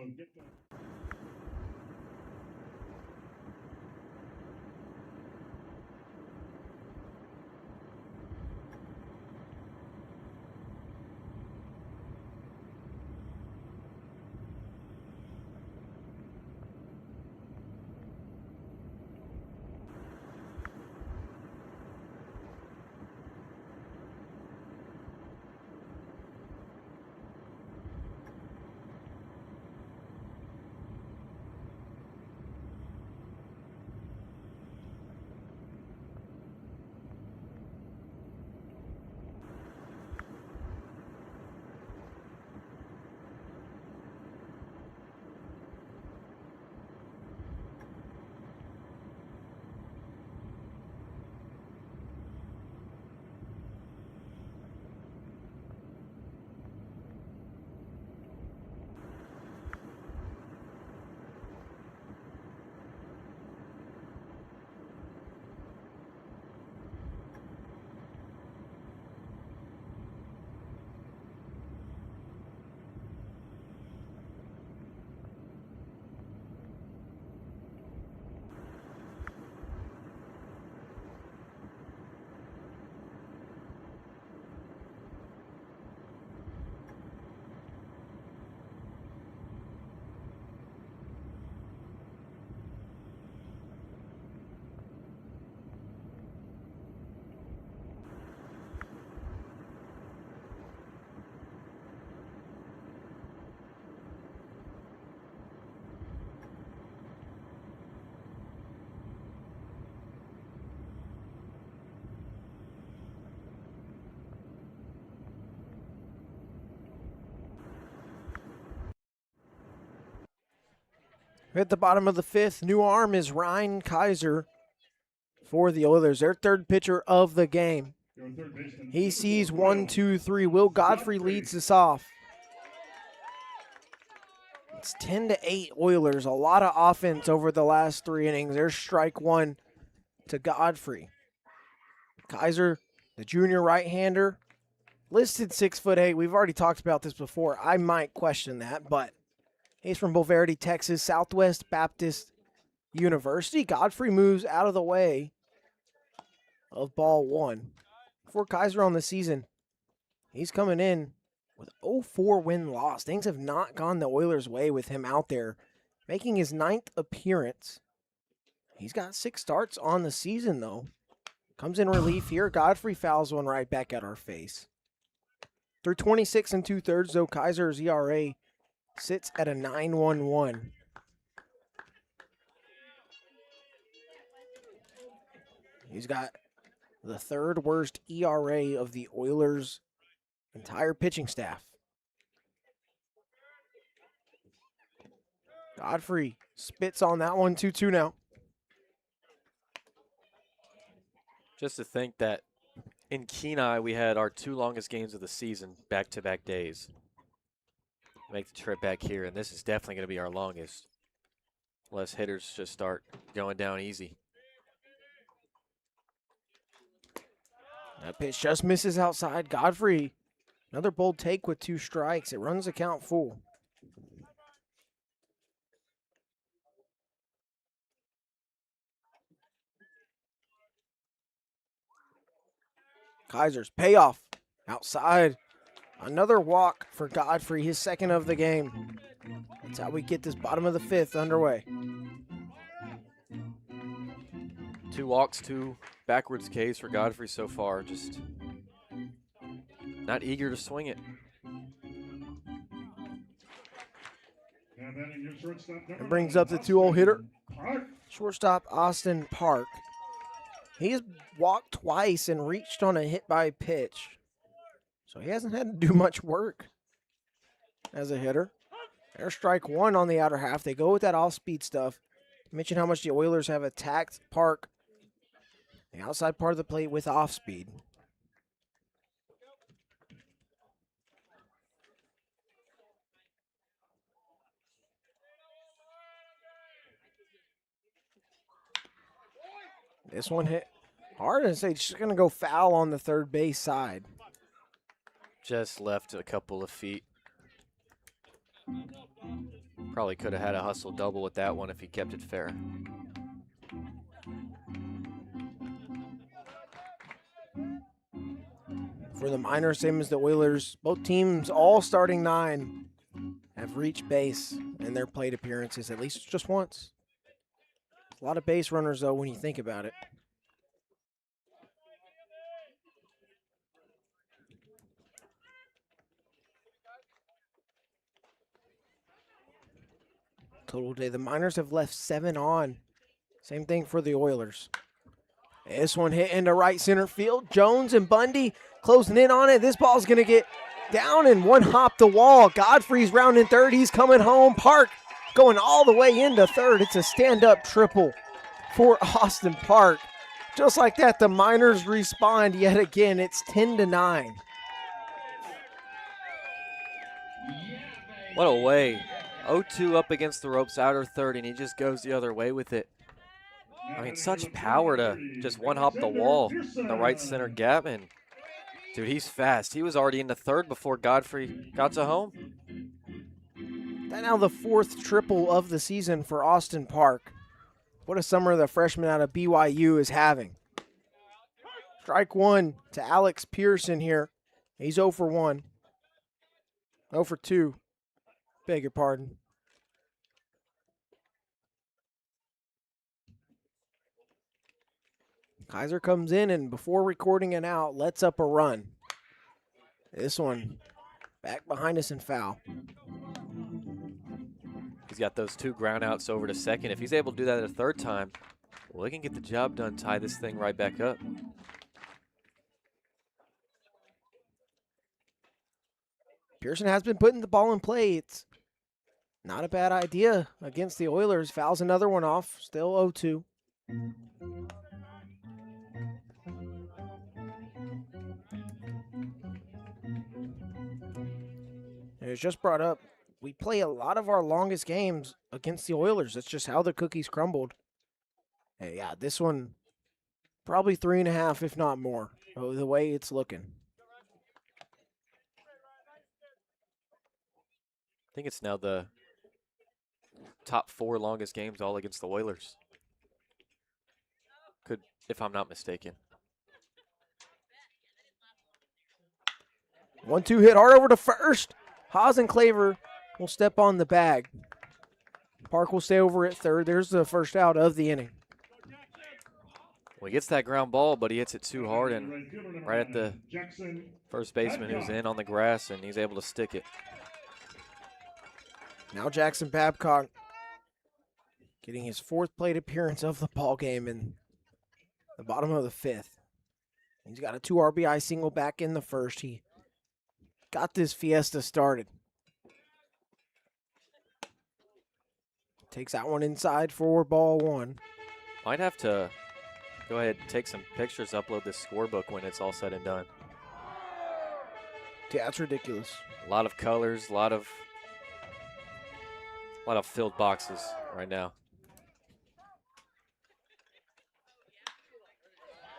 At the bottom of the 5th, new arm is Ryan Kaiser for the Oilers, their 3rd pitcher of the game. He sees 1-2-3. Will Godfrey leads this off. It's 10-8 Oilers. A lot of offense over the last 3 innings. There's strike 1 to Godfrey. Kaiser, the junior right-hander, listed 6'8". We've already talked about this before. I might question that, but he's from Bulverde, Texas, Southwest Baptist University. Godfrey moves out of the way of ball one. For Kaiser on the season, he's coming in with 0-4 win-loss. Things have not gone the Oilers' way with him out there, making his 9th appearance. He's got 6 starts on the season, though. Comes in relief here. Godfrey fouls one right back at our face. Through 26 2/3, though, Kaiser's ERA sits at a 9.11. He's got the 3rd worst ERA of the Oilers' entire pitching staff. Godfrey spits on that one, 2-2 now. Just to think that in Kenai we had our 2 longest games of the season back-to-back days. Make the trip back here, and this is definitely going to be our longest. Unless hitters just start going down easy. That pitch just misses outside. Godfrey, another bold take with 2 strikes. It runs the count full. Kaiser's payoff outside. Another walk for Godfrey, his 2nd of the game. That's how we get this bottom of the 5th underway. 2 walks, 2 backwards Ks for Godfrey so far. Just not eager to swing it. And brings up the 2-0 hitter. Shortstop Austin Park. He's walked twice and reached on a hit by pitch. So he hasn't had to do much work as a hitter. There's strike 1 on the outer half. They go with that off-speed stuff. Mention how much the Oilers have attacked Park, the outside part of the plate, with off-speed. This one hit hard, and say just going to go foul on the third base side. Just left a couple of feet. Probably could have had a hustle double with that one if he kept it fair. For the Miners, same as the Oilers, both teams, all starting 9, have reached base in their plate appearances at least just once. A lot of base runners, though, when you think about it. Total day, the Miners have left 7 on. Same thing for the Oilers. This one hit into right center field. Jones and Bundy closing in on it. This ball's going to get down and one hop the wall. Godfrey's rounding third. He's coming home. Park going all the way into third. It's a stand-up triple for Austin Park. Just like that, the Miners respond yet again. It's 10-9. What a way. 0-2 up against the ropes, outer third, and he just goes the other way with it. I mean, such power to just one-hop the wall in the right center gap. And, dude, he's fast. He was already in the third before Godfrey got to home. That now the 4th triple of the season for Austin Park. What a summer the freshman out of BYU is having. Strike 1 to Alex Pearson here. He's 0 for 1. 0 for 2. Beg your pardon. Kaiser comes in and before recording an out, lets up a run. This one back behind us and foul. He's got those 2 groundouts over to second. If he's able to do that a 3rd time, well, he can get the job done, tie this thing right back up. Pearson has been putting the ball in play. It's not a bad idea against the Oilers. Fouls another one off. Still 0-2. It was just brought up. We play a lot of our longest games against the Oilers. That's just how the cookies crumbled. Hey, yeah, this one probably 3.5, if not more, the way it's looking. I think it's now the top 4 longest games all against the Oilers. if I'm not mistaken. 1-2 hit hard over to first. Haas and Claver will step on the bag. Park will stay over at third. There's the first out of the inning. Well, he gets that ground ball, but he hits it too hard and Right fielder number right at the 9, Jackson. first baseman who's in on the grass, and he's able to stick it. Now Jackson Babcock getting his 4th plate appearance of the ball game in the bottom of the 5th. He's got a 2 RBI single back in the first. He got this fiesta started. Takes that one inside for ball 1. Might have to go ahead and take some pictures, upload this scorebook when it's all said and done. Yeah, that's ridiculous. A lot of colors, a lot of filled boxes right now.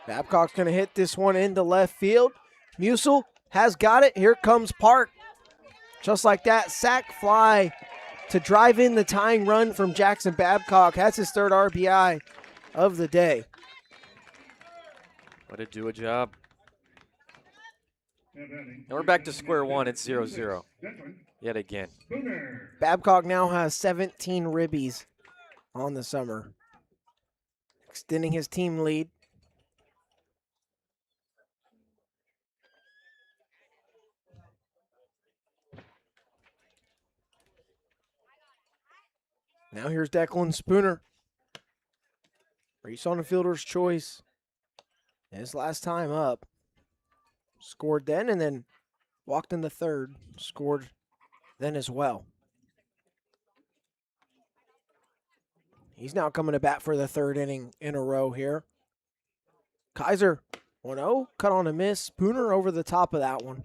Babcock's going to hit this one into left field. Musil has got it. Here comes Park. Just like that, sac fly to drive in the tying run from Jackson Babcock. That's his 3rd RBI of the day. Way to do a job. And we're back to square one. It's 0-0 yet again. Babcock now has 17 ribbies on the summer, extending his team lead. Now here's Declan Spooner. Reese on the fielder's choice. His last time up. Scored then and then walked in the 3rd. Scored then as well. He's now coming to bat for the 3rd inning in a row here. Kaiser 1-0. Cut on a miss. Spooner over the top of that one.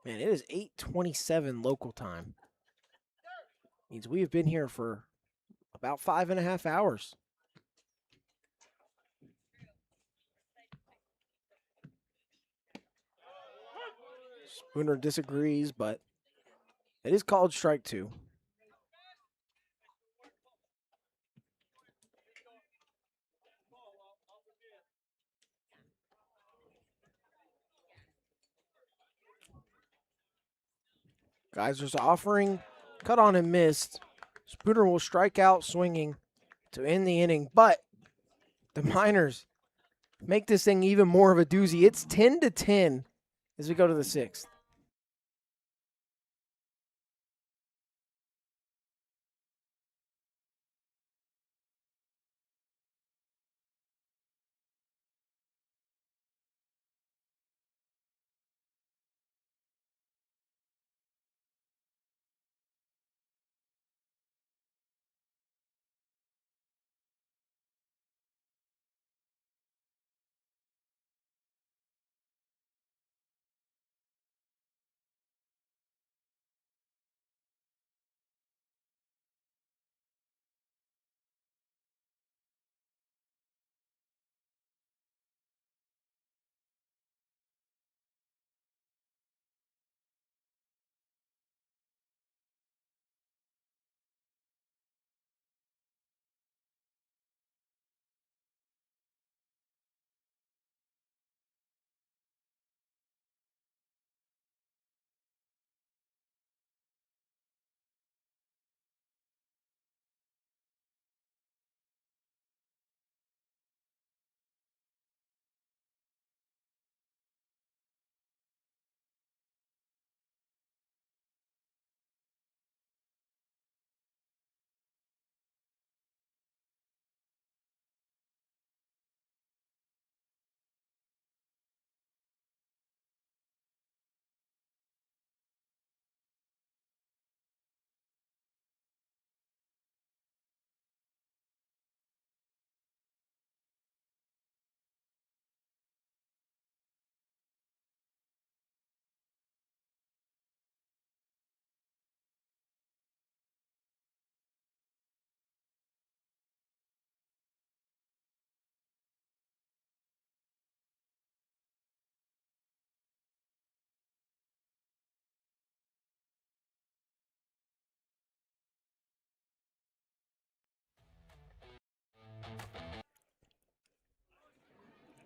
Man, it is 8:27 local time. Means we have been here for about 5.5 hours. Spooner disagrees, but it is called strike 2. Geyser's offering, cut on and missed. Spooner will strike out swinging to end the inning, but the Miners make this thing even more of a doozy. It's 10-10 as we go to the 6th.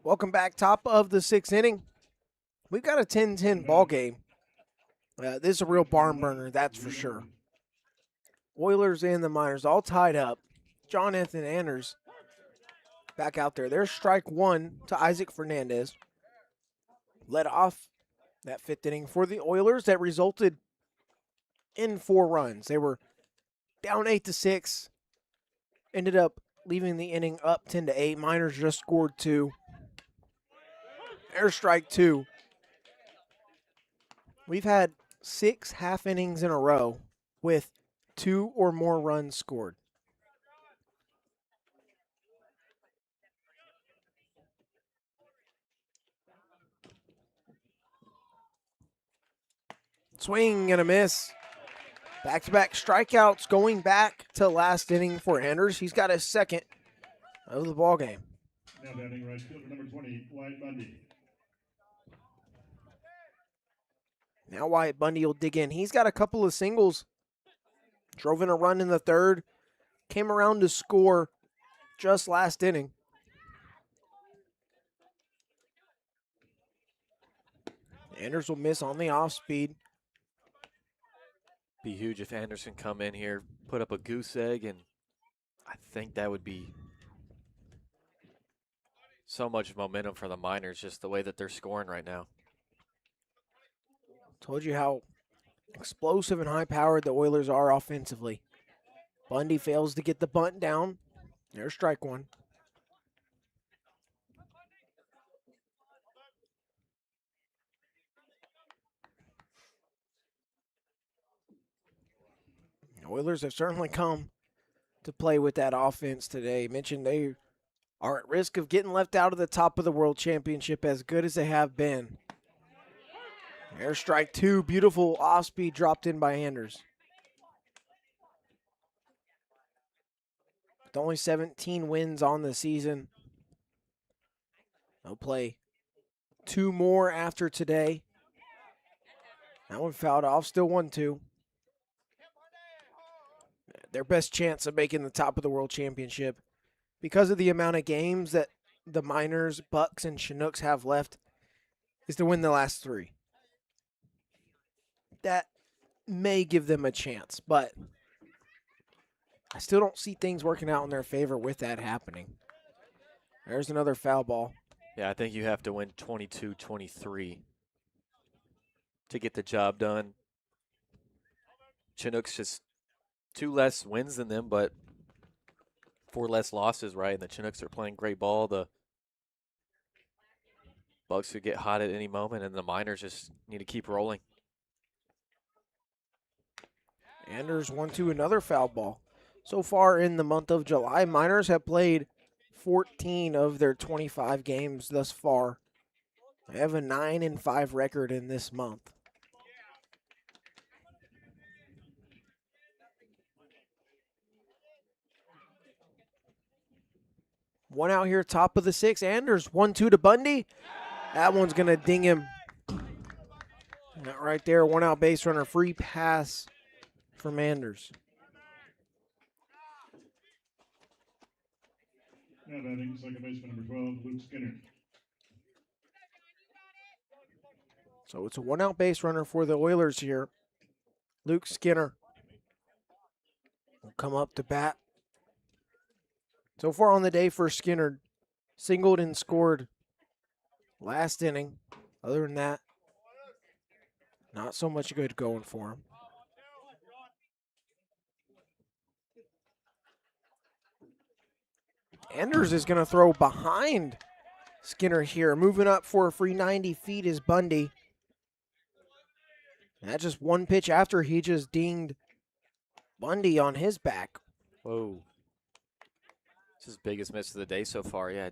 Welcome back, top of the sixth inning. We've got a 10-10 ball game. This is a real barn burner, that's for sure. Oilers and the Miners all tied up. Jonathan Anders back out there. There's strike one to Isaac Fernandez. Led off that fifth inning for the Oilers that resulted in 4 runs. They were down 8-6. Ended up leaving the inning up 10-8. Miners just scored 2. There's strike 2. We've had 6 half innings in a row with 2 or more runs scored. Swing and a miss. Back-to-back strikeouts going back to last inning for Anders. He's got his second of the ball game. Now batting right fielder number 20, Wyatt Bundy. Now Wyatt Bundy will dig in. He's got a couple of singles. Drove in a run in the third. Came around to score just last inning. Anders will miss on the off speed. Be huge if Anderson come in here, put up a goose egg, and I think that would be so much momentum for the Miners, just the way that they're scoring right now. Told you how explosive and high-powered the Oilers are offensively. Bundy fails to get the bunt down. There's strike one. The Oilers have certainly come to play with that offense today. Mentioned they are at risk of getting left out of the top of the World Championship as good as they have been. There's strike 2. Beautiful off-speed dropped in by Anders. With only 17 wins on the season, they'll play 2 more after today. That one fouled off, still 1-2. Their best chance of making the top of the World Championship, because of the amount of games that the Miners, Bucks, and Chinooks have left, is to win the last 3. That may give them a chance, but I still don't see things working out in their favor with that happening. There's another foul ball. Yeah, I think you have to win 22-23 to get the job done. Chinooks just 2 less wins than them, but 4 less losses, right? And the Chinooks are playing great ball. The Bucks could get hot at any moment, and the Miners just need to keep rolling. Anders 1-2, another foul ball. So far in the month of July, Miners have played 14 of their 25 games thus far. They have a 9-5 record in this month. One out here, top of the 6th. Anders 1-2 to Bundy. That one's going to ding him. Not right there. 1 out base runner, free pass from Anders. Now batting second baseman number 12, Luke Skinner. So it's a 1 out base runner for the Oilers here. Luke Skinner will come up to bat. So far on the day for Skinner, singled and scored last inning. Other than that, not so much good going for him. Anders is going to throw behind Skinner here. Moving up for a free 90 feet is Bundy. That's just one pitch after he just dinged Bundy on his back. Whoa. It's his biggest miss of the day so far. Yeah,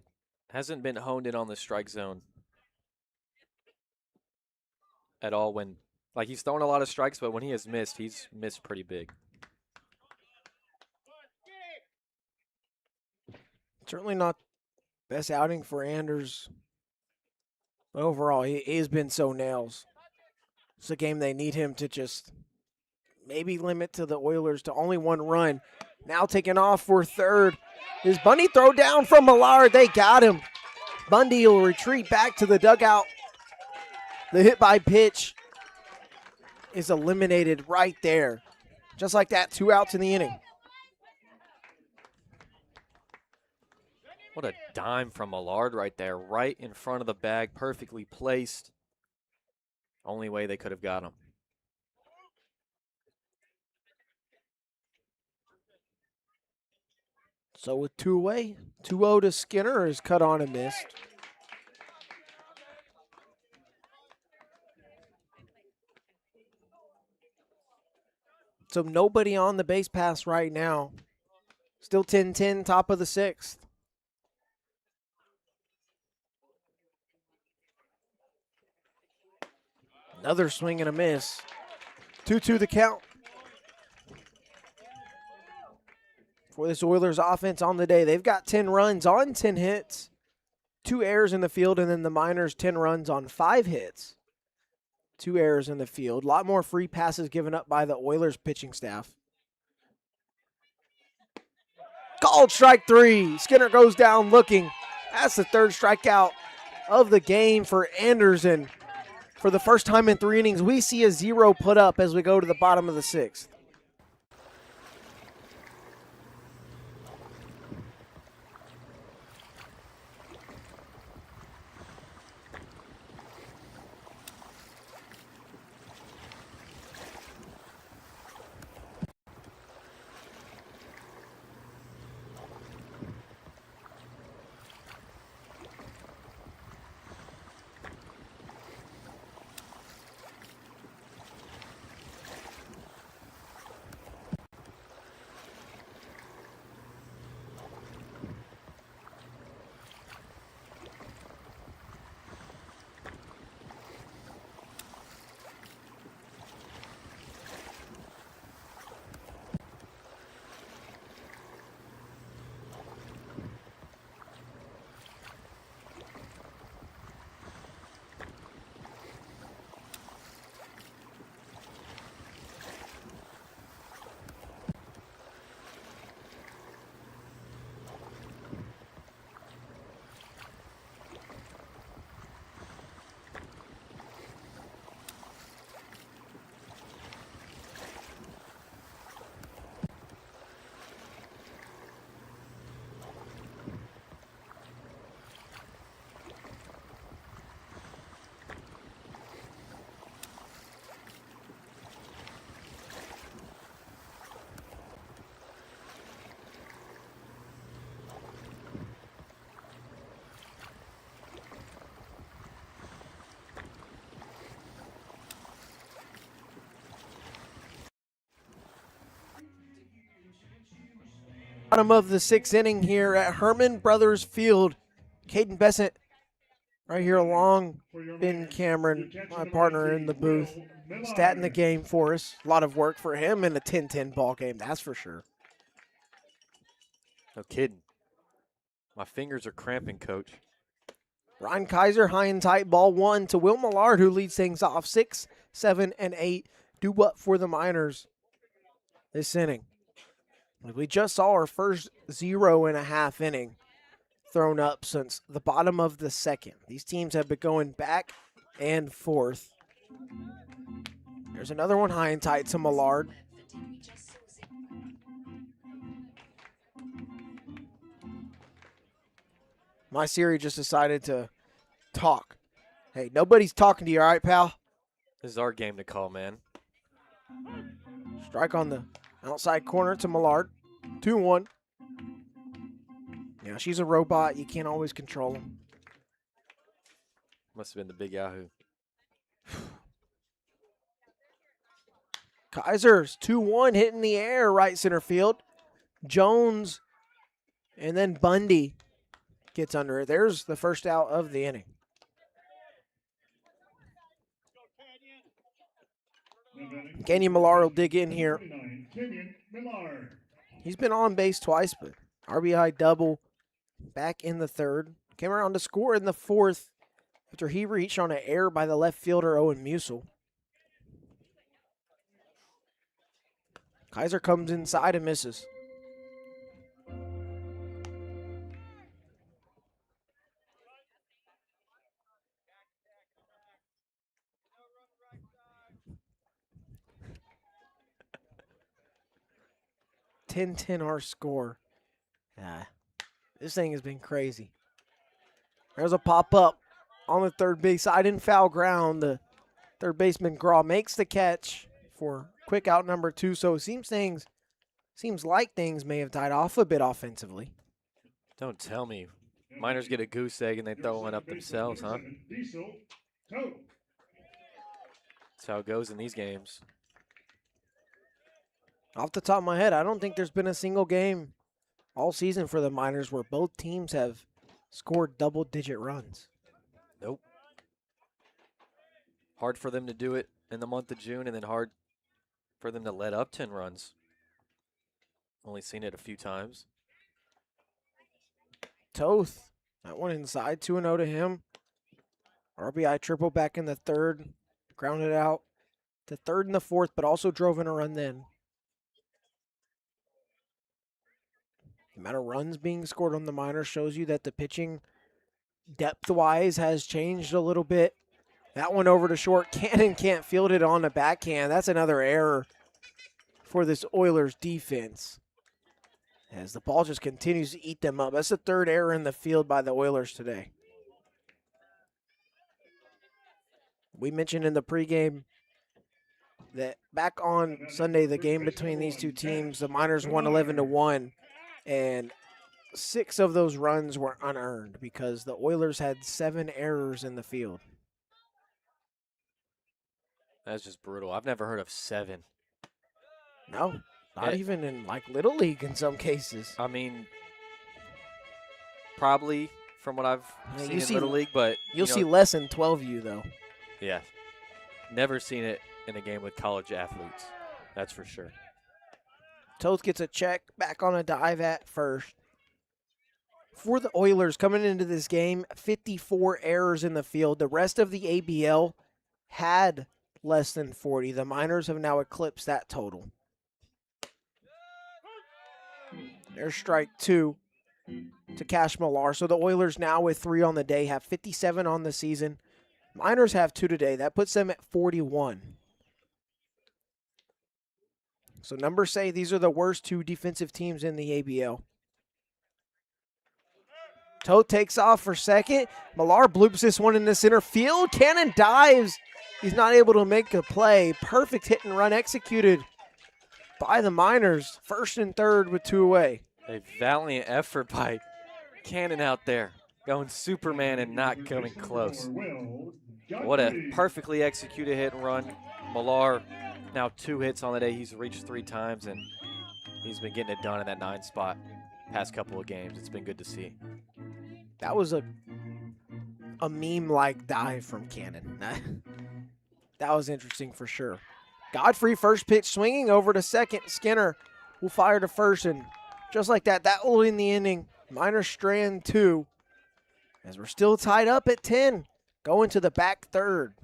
hasn't been honed in on the strike zone at all. When, like, he's thrown a lot of strikes, but when he has missed, he's missed pretty big. Certainly not best outing for Anders. But overall, he's been so nails. It's a game they need him to just maybe limit to the Oilers to only 1 run. Now taking off for third. Is Bundy throw down from Millard? They got him. Bundy will retreat back to the dugout. The hit by pitch is eliminated right there. Just like that, 2 outs in the inning. What a dime from Millard right there, right in front of the bag, perfectly placed. Only way they could have got him. So with 2 away, 2-0 to Skinner is cut on and missed. So nobody on the base pass right now. Still 10-10, top of the 6th. Another swing and a miss. 2-2 the count for this Oilers offense on the day. They've got 10 runs on 10 hits, 2 errors in the field, and then the Miners 10 runs on 5 hits, 2 errors in the field. A lot more free passes given up by the Oilers pitching staff. Called strike 3. Skinner goes down looking. That's the 3rd strikeout of the game for Anderson. For the first time in 3 innings, we see a 0 put up as we go to the bottom of the 6th. Bottom of the 6th inning here at Hermon Brothers Field. Kaden Bessent right here along Ben Cameron, my partner in the booth, statting the game for us. A lot of work for him in a 10-10 ball game, that's for sure. No kidding. My fingers are cramping, Coach. Ryan Kaiser, high and tight, ball 1 to Will Millard, who leads things off. 6, 7, and 8 do what for the Miners this inning. We just saw our first 0.5 inning thrown up since the bottom of the 2nd. These teams have been going back and forth. There's another one high and tight to Millard. My Siri just decided to talk. Hey, nobody's talking to you, all right, pal? This is our game to call, man. Strike on the outside corner to Millard. 2-1. Yeah, she's a robot. You can't always control them. Must have been the big Yahoo. Kaiser's 2-1 hitting the air right center field. Jones and then Bundy gets under it. There's the first out of the inning. Kenyon Millar will dig in here. He's been on base twice, but RBI double back in the 3rd. Came around to score in the 4th after he reached on an error by the left fielder, Owen Musil. Kaiser comes inside and misses. 10-10 our score. This thing has been crazy. There's a pop-up on the third base side in foul ground. The third baseman Graw makes the catch for quick out number 2. So it seems like things may have died off a bit offensively. Don't tell me. Miners get a goose egg and they throw one up themselves, huh? That's how it goes in these games. Off the top of my head, I don't think there's been a single game all season for the Miners where both teams have scored double-digit runs. Nope. Hard for them to do it in the month of June, and then hard for them to let up 10 runs. Only seen it a few times. Toth, that one inside, 2-0 to him. RBI triple back in the third, grounded out to third in the fourth, but also drove in a run then. The amount of runs being scored on the Miners shows you that the pitching depth-wise has changed a little bit. That one over to short. Cannon can't field it on the backhand. That's another error for this Oilers defense, as the ball just continues to eat them up. That's the third error in the field by the Oilers today. We mentioned in the pregame that back on Sunday, the game between these two teams, the Miners won 11-1, and 6 of those runs were unearned because the Oilers had 7 errors in the field. That's just brutal. I've never heard of 7. No, not even in like Little League in some cases. I mean, probably from what I've seen in Little League, but you'll see less than 12U though. Yeah, never seen it in a game with college athletes. That's for sure. Toth gets a check back on a dive at first. For the Oilers coming into this game, 54 errors in the field. The rest of the ABL had less than 40. The Miners have now eclipsed that total. There's strike 2 to Cash Millar. So the Oilers now with 3 on the day have 57 on the season. Miners have 2 today. That puts them at 41. So numbers say these are the worst 2 defensive teams in the ABL. Toth takes off for second. Millar bloops this one in the center field. Cannon dives. He's not able to make a play. Perfect hit and run executed by the Miners. First and third with 2 away. A valiant effort by Cannon out there, going Superman and not coming close. What a perfectly executed hit and run. Millar now 2 hits on the day. He's reached 3 times, and he's been getting it done in that 9 spot past couple of games. It's been good to see. That was a meme-like dive from Cannon. That was interesting for sure. Godfrey first pitch swinging over to second. Skinner will fire to first, and just like that, that will end the inning. Miners strand 2 as we're still tied up at 10. Going to the back third.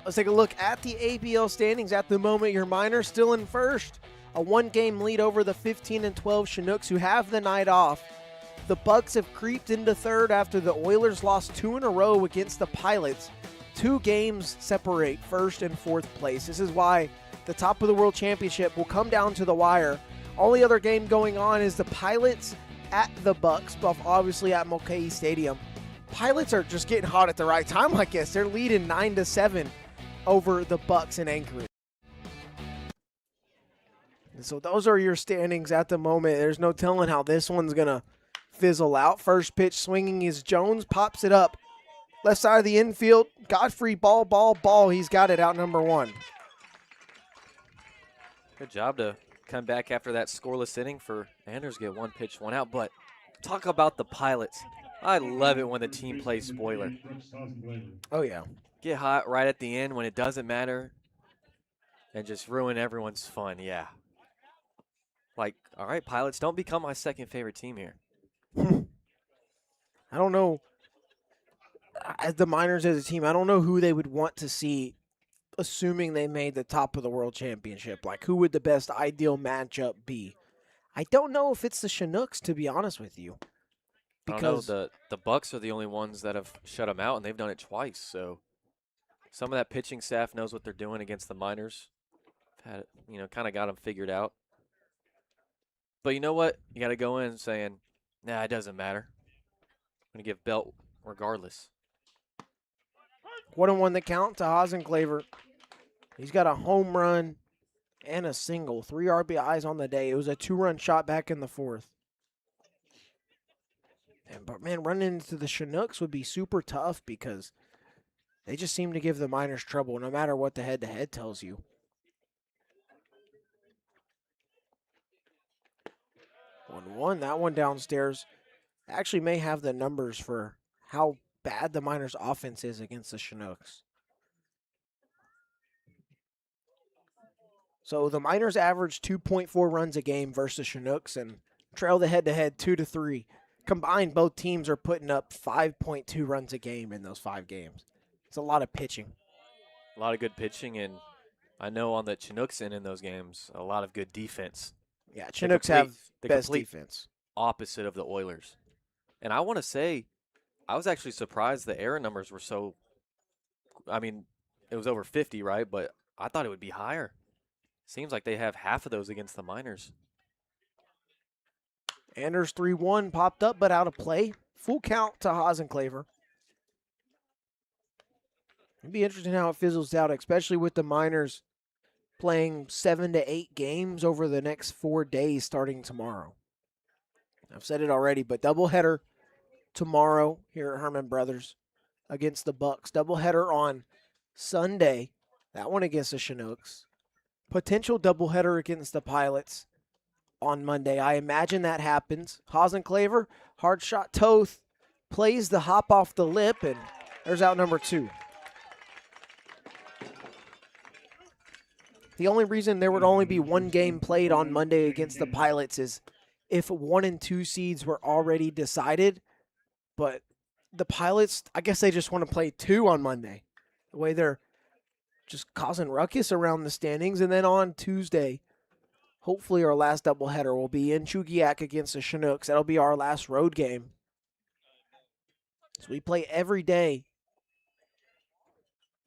Let's take a look at the ABL standings. At the moment, your Miners still in first. A one-game lead over the 15-12 Chinooks, who have the night off. The Bucks have creeped into third after the Oilers lost 2 in a row against the Pilots. 2 games separate first and fourth place. This is why the top of the World Championship will come down to the wire. Only other game going on is the Pilots at the Bucks, obviously at Mulcahy Stadium. Pilots are just getting hot at the right time, I guess. They're leading 9-7 over the Bucks in Anchorage. And so those are your standings at the moment. There's no telling how this one's going to fizzle out. First pitch swinging is Jones, pops it up. Left side of the infield, Godfrey, ball. He's got it out number 1. Good job to come back after that scoreless inning for Anders, get 1 pitch, 1 out. But talk about the Pilots. I love it when the team plays spoiler. Oh, yeah. Get hot right at the end when it doesn't matter and just ruin everyone's fun, yeah. Like, all right, Pilots, don't become my second favorite team here. I don't know. As the Miners as a team, I don't know who they would want to see, assuming they made the top of the World Championship. Like, who would the best ideal matchup be? I don't know if it's the Chinooks, to be honest with you. Because the Bucks are the only ones that have shut them out, and they've done it twice. So some of that pitching staff knows what they're doing against the Miners. Had, kind of got them figured out. But you know what? You got to go in saying, nah, it doesn't matter. I'm going to give Belt regardless. 1-1 the count to Hasenclaver. He's got a home run and a single. 3 RBIs on the day. It was a 2-run shot back in the 4th. But, man, running into the Chinooks would be super tough because they just seem to give the Miners trouble no matter what the head-to-head tells you. 1-1, that one downstairs. Actually may have the numbers for how bad the Miners' offense is against the Chinooks. So the Miners average 2.4 runs a game versus Chinooks and trail the head-to-head 2-3. Combined, both teams are putting up 5.2 runs a game in those 5 games. It's a lot of pitching. A lot of good pitching, and I know on the Chinooks end in those games, a lot of good defense. Yeah, Chinooks have the best complete defense. Opposite of the Oilers. And I want to say, I was actually surprised the error numbers were so, it was over 50, right? But I thought it would be higher. Seems like they have half of those against the Miners. Anders 3-1 popped up, but out of play. Full count to Hasenclaver. It'd be interesting how it fizzles out, especially with the Miners playing 7 to 8 games over the next 4 days starting tomorrow. I've said it already, but doubleheader tomorrow here at Hermon Brothers against the Bucks. Doubleheader on Sunday, that one against the Chinooks. Potential doubleheader against the Pilots on Monday. I imagine that happens. Hasenclaver, hard shot Toth, plays the hop off the lip, and there's out number 2. The only reason there would only be 1 game played on Monday against the Pilots is if 1 and 2 seeds were already decided. But the Pilots, I guess they just want to play 2 on Monday. The way they're just causing ruckus around the standings. And then on Tuesday, hopefully our last doubleheader will be in Chugiak against the Chinooks. That'll be our last road game. So we play every day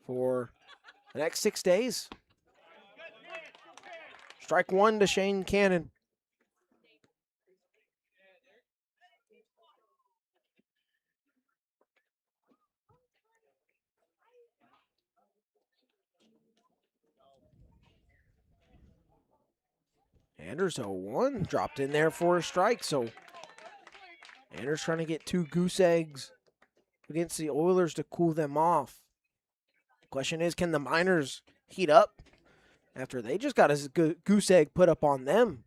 for the next 6 days. Strike 1 to Shane Cannon. Anders 0-1, dropped in there for a strike. So Anders trying to get 2 goose eggs against the Oilers to cool them off. Question is, can the Miners heat up after they just got a goose egg put up on them?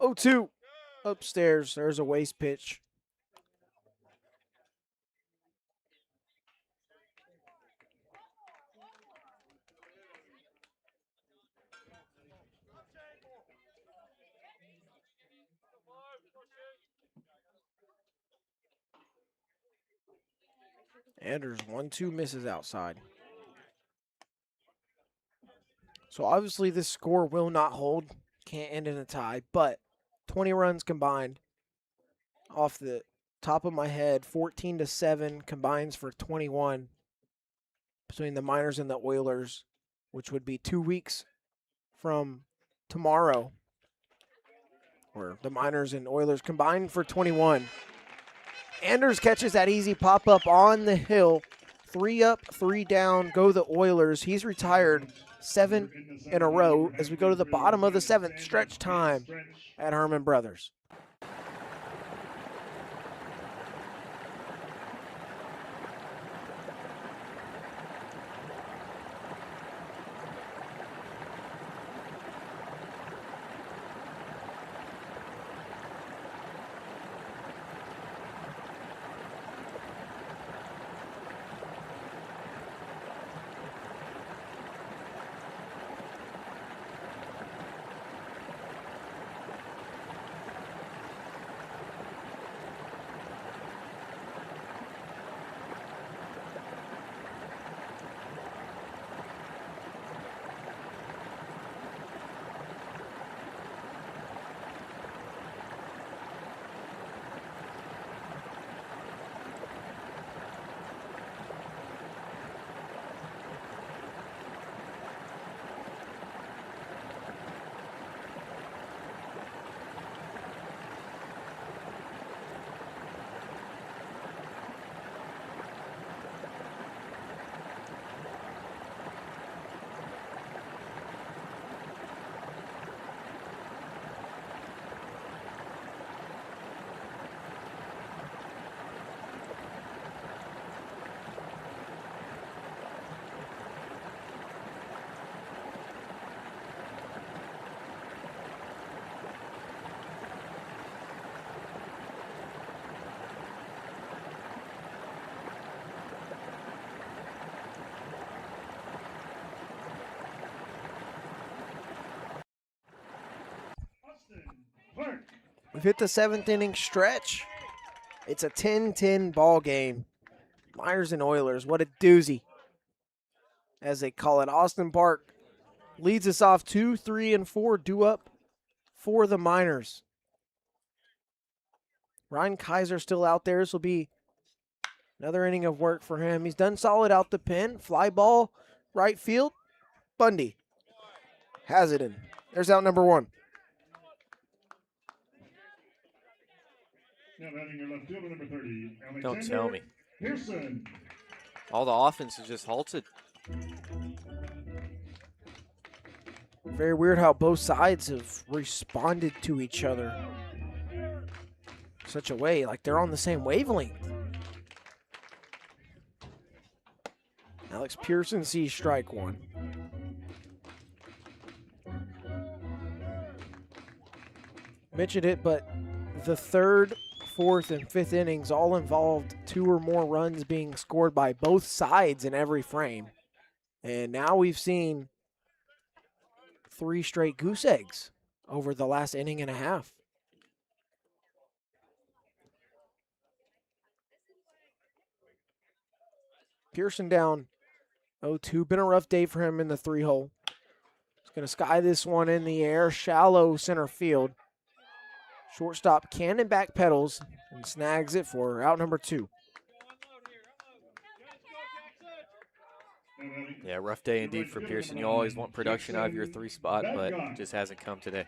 Oh, 2 upstairs. There's a waste pitch. Anders 1-2 misses outside. So obviously this score will not hold. Can't end in a tie, but 20 runs combined. Off the top of my head, 14-7 combines for 21 between the Miners and the Oilers, which would be 2 weeks from tomorrow, where the Miners and Oilers combined for 21. Anders catches that easy pop-up on the hill. 3 up, 3 down, go the Oilers. He's retired 7 in a row as we go to the bottom of the 7th, stretch time at Hermon Brothers. We've hit the 7th inning stretch. It's a 10-10 ball game. Miners and Oilers, what a doozy, as they call it. Austin Park leads us off 2, 3, and 4 due up for the Miners. Ryan Kaiser still out there. This will be another inning of work for him. He's done solid out the pen. Fly ball, right field. Bundy has it in. There's out number 1. Now batting your left fielder, number 30, Don't tell me. Pearson. All the offense is just halted. Very weird how both sides have responded to each other such a way, like they're on the same wavelength. Alex Pearson sees strike 1. Mentioned it, but the 3rd, 4th, and 5th innings all involved 2 or more runs being scored by both sides in every frame. And now we've seen 3 straight goose eggs over the last inning and a half. Pearson down 0-2. Been a rough day for him in the 3-hole. He's going to sky this one in the air, shallow center field. Shortstop cannon back pedals and snags it for out number 2. Yeah, rough day indeed for Pearson. You always want production out of your 3 spot, but it just hasn't come today.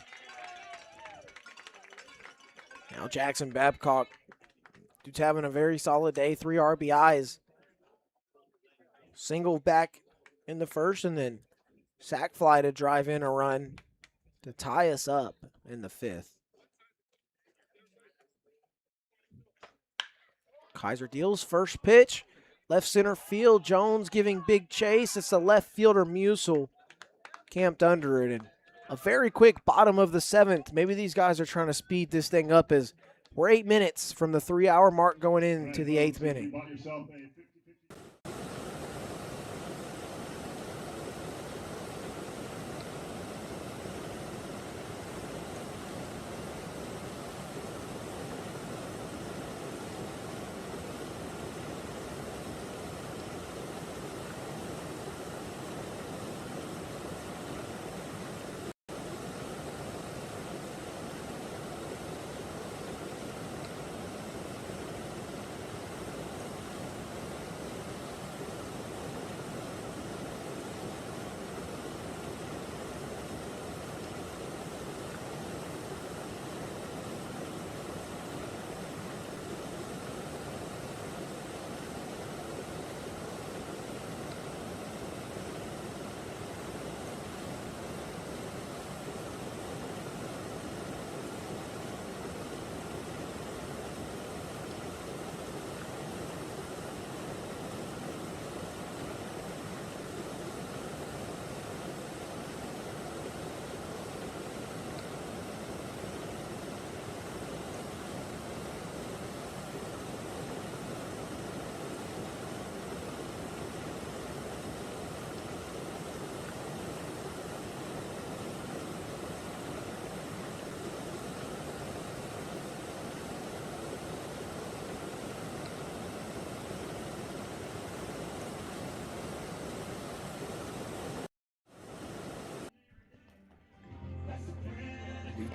Now Jackson Babcock, dude's having a very solid day. 3 RBIs. Single back in the 1st, and then sac fly to drive in a run to tie us up in the 5th. Kaiser deals first pitch. Left center field. Jones giving big chase. It's the left fielder Musil camped under it. And a very quick bottom of the 7th. Maybe these guys are trying to speed this thing up as we're 8 minutes from the 3-hour mark going into the 8th inning.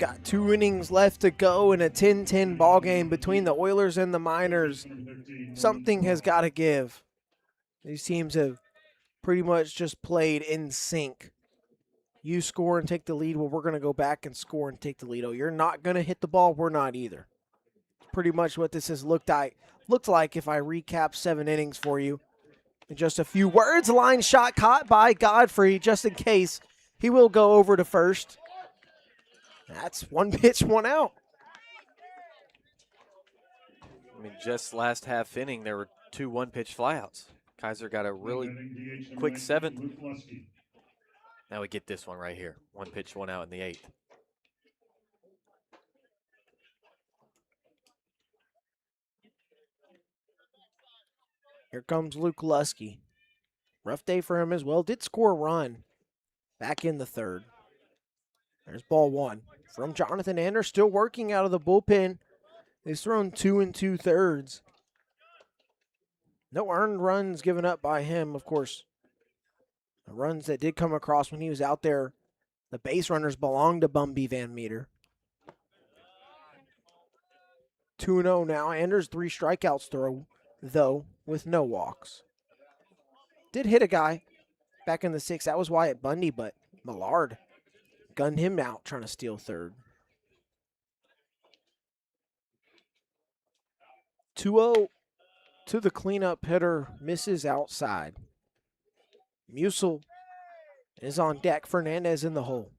got 2 innings left to go in a 10-10 ball game between the Oilers and the Miners. Something has got to give. These teams have pretty much just played in sync. You score and take the lead, well, we're going to go back and score and take the lead. Oh, you're not going to hit the ball, we're not either. Pretty much what this has looked like if I recap 7 innings for you. In just a few words, line shot caught by Godfrey, just in case. He will go over to first. That's 1 pitch, 1 out. I mean, just last half inning, there were 2 one-pitch flyouts. Kaiser got a really quick 7th. Now we get this one right here. 1 pitch, 1 out in the 8th. Here comes Luke Lusky. Rough day for him as well. Did score a run back in the 3rd. There's ball 1 from Jonathan Anders, still working out of the bullpen. He's thrown 2 2/3. No earned runs given up by him, of course. The runs that did come across when he was out there, the base runners belonged to Bumby Van Meter. 2-0 now. Anders 3 strikeouts though, with no walks. Did hit a guy back in the 6th. That was Wyatt Bundy, but Millard gunned him out trying to steal 3rd. 2-0 to the cleanup hitter, misses outside. Musil is on deck. Fernandez in the hole.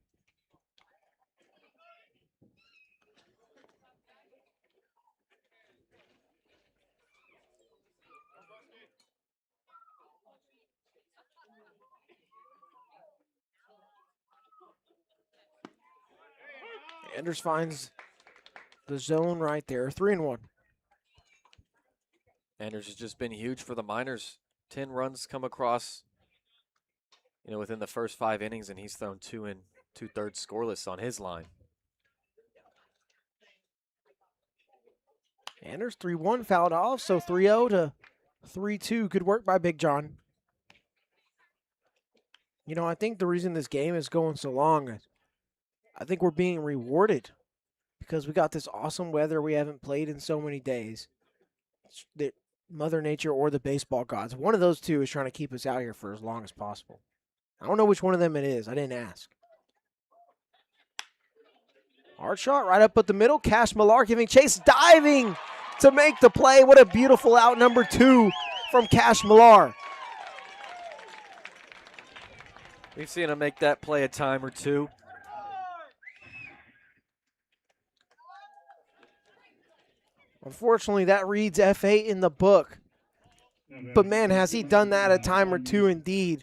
Anders finds the zone right there. 3-1. Anders has just been huge for the Miners. 10 runs come across, within the first 5 innings, and he's thrown 2 2/3 scoreless on his line. Anders 3-1 fouled off, so 3-0 to 3-2. Good work by Big John. I think the reason this game is going so long, I think we're being rewarded because we got this awesome weather we haven't played in so many days. That Mother Nature or the baseball gods, one of those two is trying to keep us out here for as long as possible. I don't know which one of them it is. I didn't ask. Hard shot right up at the middle. Cash Millar giving chase, diving to make the play. What a beautiful out, number 2 from Cash Millar. We've seen him make that play a time or two. Unfortunately, that reads F8 in the book. But man, has he done that a time or two indeed.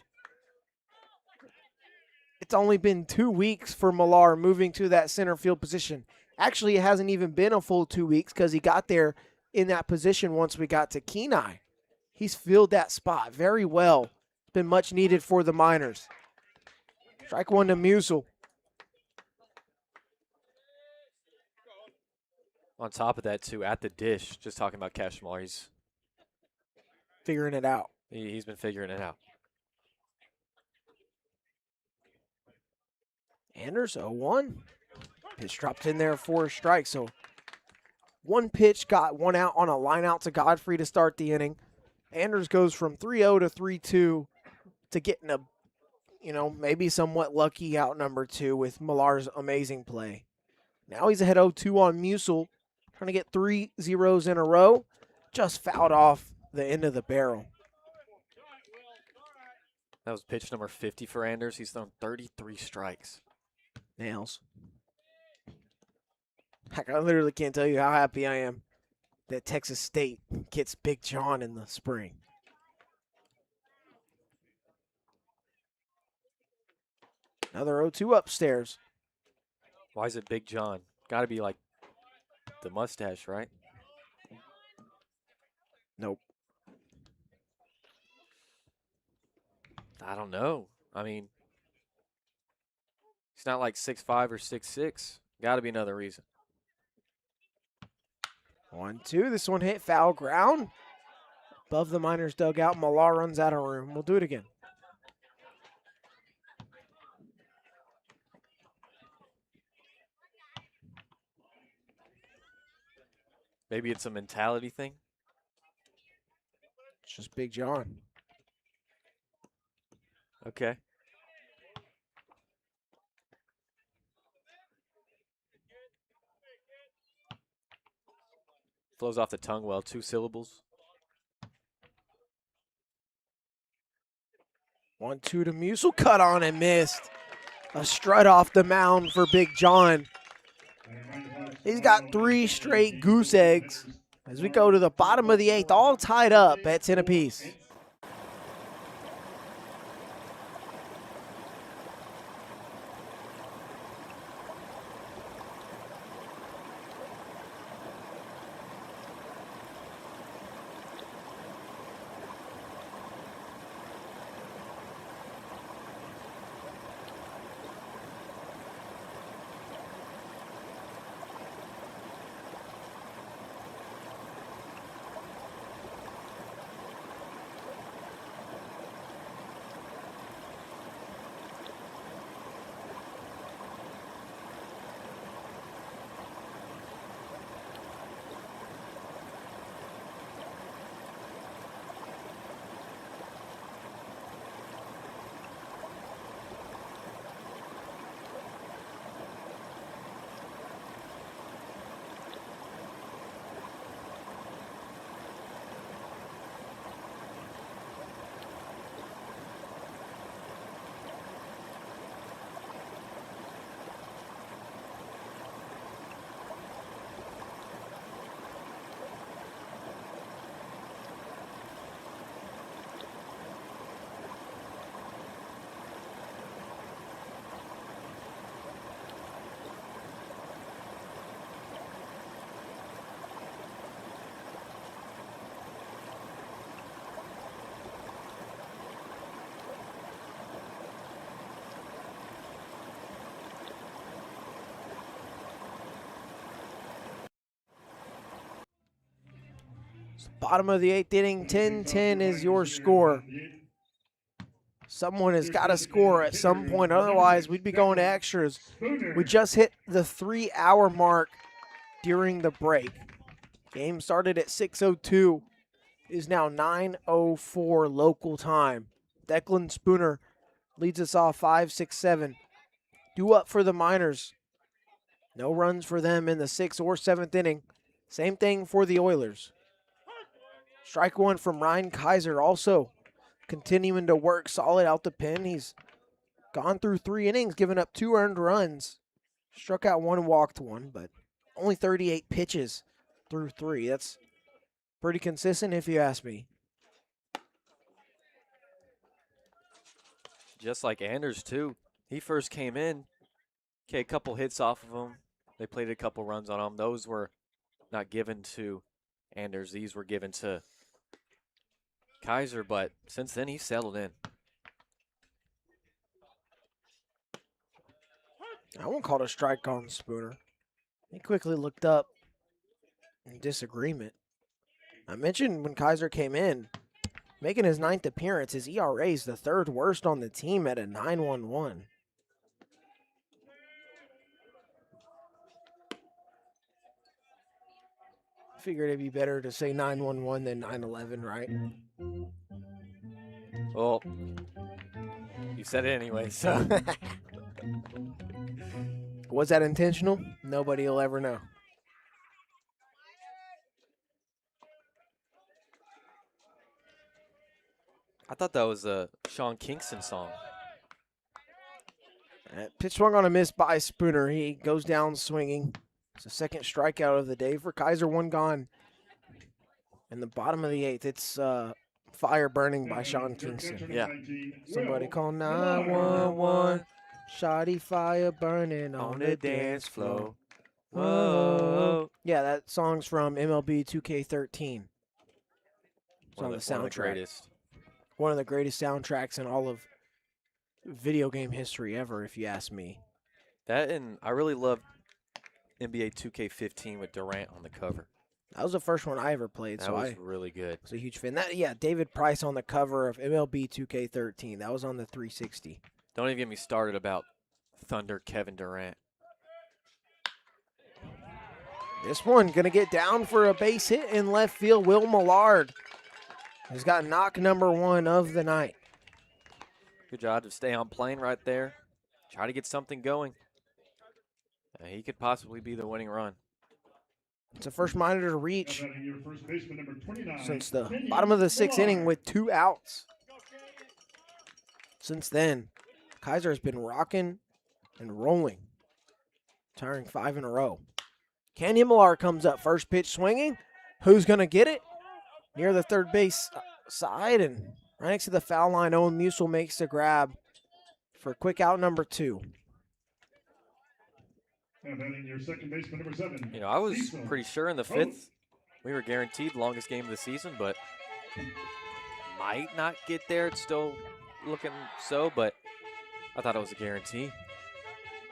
It's only been 2 weeks for Millar moving to that center field position. Actually, it hasn't even been a full 2 weeks because he got there in that position once we got to Kenai. He's filled that spot very well. It's been much needed for the Miners. Strike 1 to Musil. On top of that, too, at the dish, just talking about Cash Millar, he's Figuring it out. he's been figuring it out. Anders 0-1. Pitch dropped in there for a strike. So 1 pitch got 1 out on a line out to Godfrey to start the inning. Anders goes from 3-0 to 3-2 to getting a, maybe somewhat lucky out number 2 with Millar's amazing play. Now he's ahead 0-2 on Musil. Trying to get 3 zeros in a row. Just fouled off the end of the barrel. That was pitch number 50 for Anders. He's thrown 33 strikes. Nails. Heck, I literally can't tell you how happy I am that Texas State gets Big John in the spring. Another 0-2 upstairs. Why is it Big John? Got to be like the mustache, right? Nope. I don't know. I mean, he's not like 6'5" or 6'6". Got to be another reason. 1-2. This one hit foul ground. Above the Miners' dugout. Millar runs out of room. We'll do it again. Maybe it's a mentality thing. It's just Big John. Okay. Flows off the tongue well, 2 syllables. 1-2 to Musil, cut on and missed. A strut off the mound for Big John. He's got 3 straight goose eggs as we go to the bottom of the 8th, all tied up at 10 apiece. Bottom of the 8th inning, 10-10 is your score. Someone has got to score at some point, otherwise we'd be going to extras. We just hit the 3-hour mark during the break. Game started at 6:02. It is now 9:04 local time. Declan Spooner leads us off 5-6-7. Due up for the Miners. No runs for them in the 6th or 7th inning. Same thing for the Oilers. Strike one from Ryan Kaiser, also continuing to work solid out the pen. He's gone through 3 innings, given up 2 earned runs. Struck out 1, walked 1, but only 38 pitches through 3. That's pretty consistent if you ask me. Just like Anders, too. He first came in. Okay, a couple hits off of him. They played a couple runs on him. Those were not given to Anders. These were given to Kaiser, but since then he's settled in. I won't call it a strike on Spooner. He quickly looked up in disagreement. I mentioned when Kaiser came in, making his 9th appearance, his ERA is the 3rd worst on the team at a 9.11. Figured it'd be better to say 9.11 than 9.11, right? Well, you said it anyway, so. Was that intentional? Nobody will ever know. I thought that was a Sean Kingston song. Pitch swung on a miss by Spooner. He goes down swinging. It's the 2nd strikeout of the day for Kaiser. 1 gone. In the bottom of the 8th, it's fire burning by Sean Kingston. Yeah. Somebody call 911. Shoddy fire burning on the dance floor. Whoa. Yeah, that song's from MLB 2K13. It's on the soundtrack. One of the greatest. One of the greatest soundtracks in all of video game history ever, if you ask me. That, and I really love NBA 2K15 with Durant on the cover. That was the first one I ever played, That so was I really good. was a huge fan. David Price on the cover of MLB 2K13. That was on the 360. Don't even get me started about Thunder Kevin Durant. This one going to get down for a base hit in left field. Will Millard has got knock number 1 of the night. Good job to stay on plane right there. Try to get something going. He could possibly be the winning run. It's the first Miner to Now reach batting your first baseman, number 29. since the Hermon bottom of the 6th inning Brothers. with 2 outs. Since then, Kaiser has been rocking and rolling, tiring 5 in a row. Canyon Millar comes up, first pitch swinging. Who's going to get it? Near the third base side and right next to the foul line, Owen Musil makes the grab for quick out number 2. Now batting your second baseman, number 7. You know, I was Diesel. pretty sure in the 5th we were guaranteed the longest game of the season, but might not get there. It's still looking so, but I thought it was a guarantee.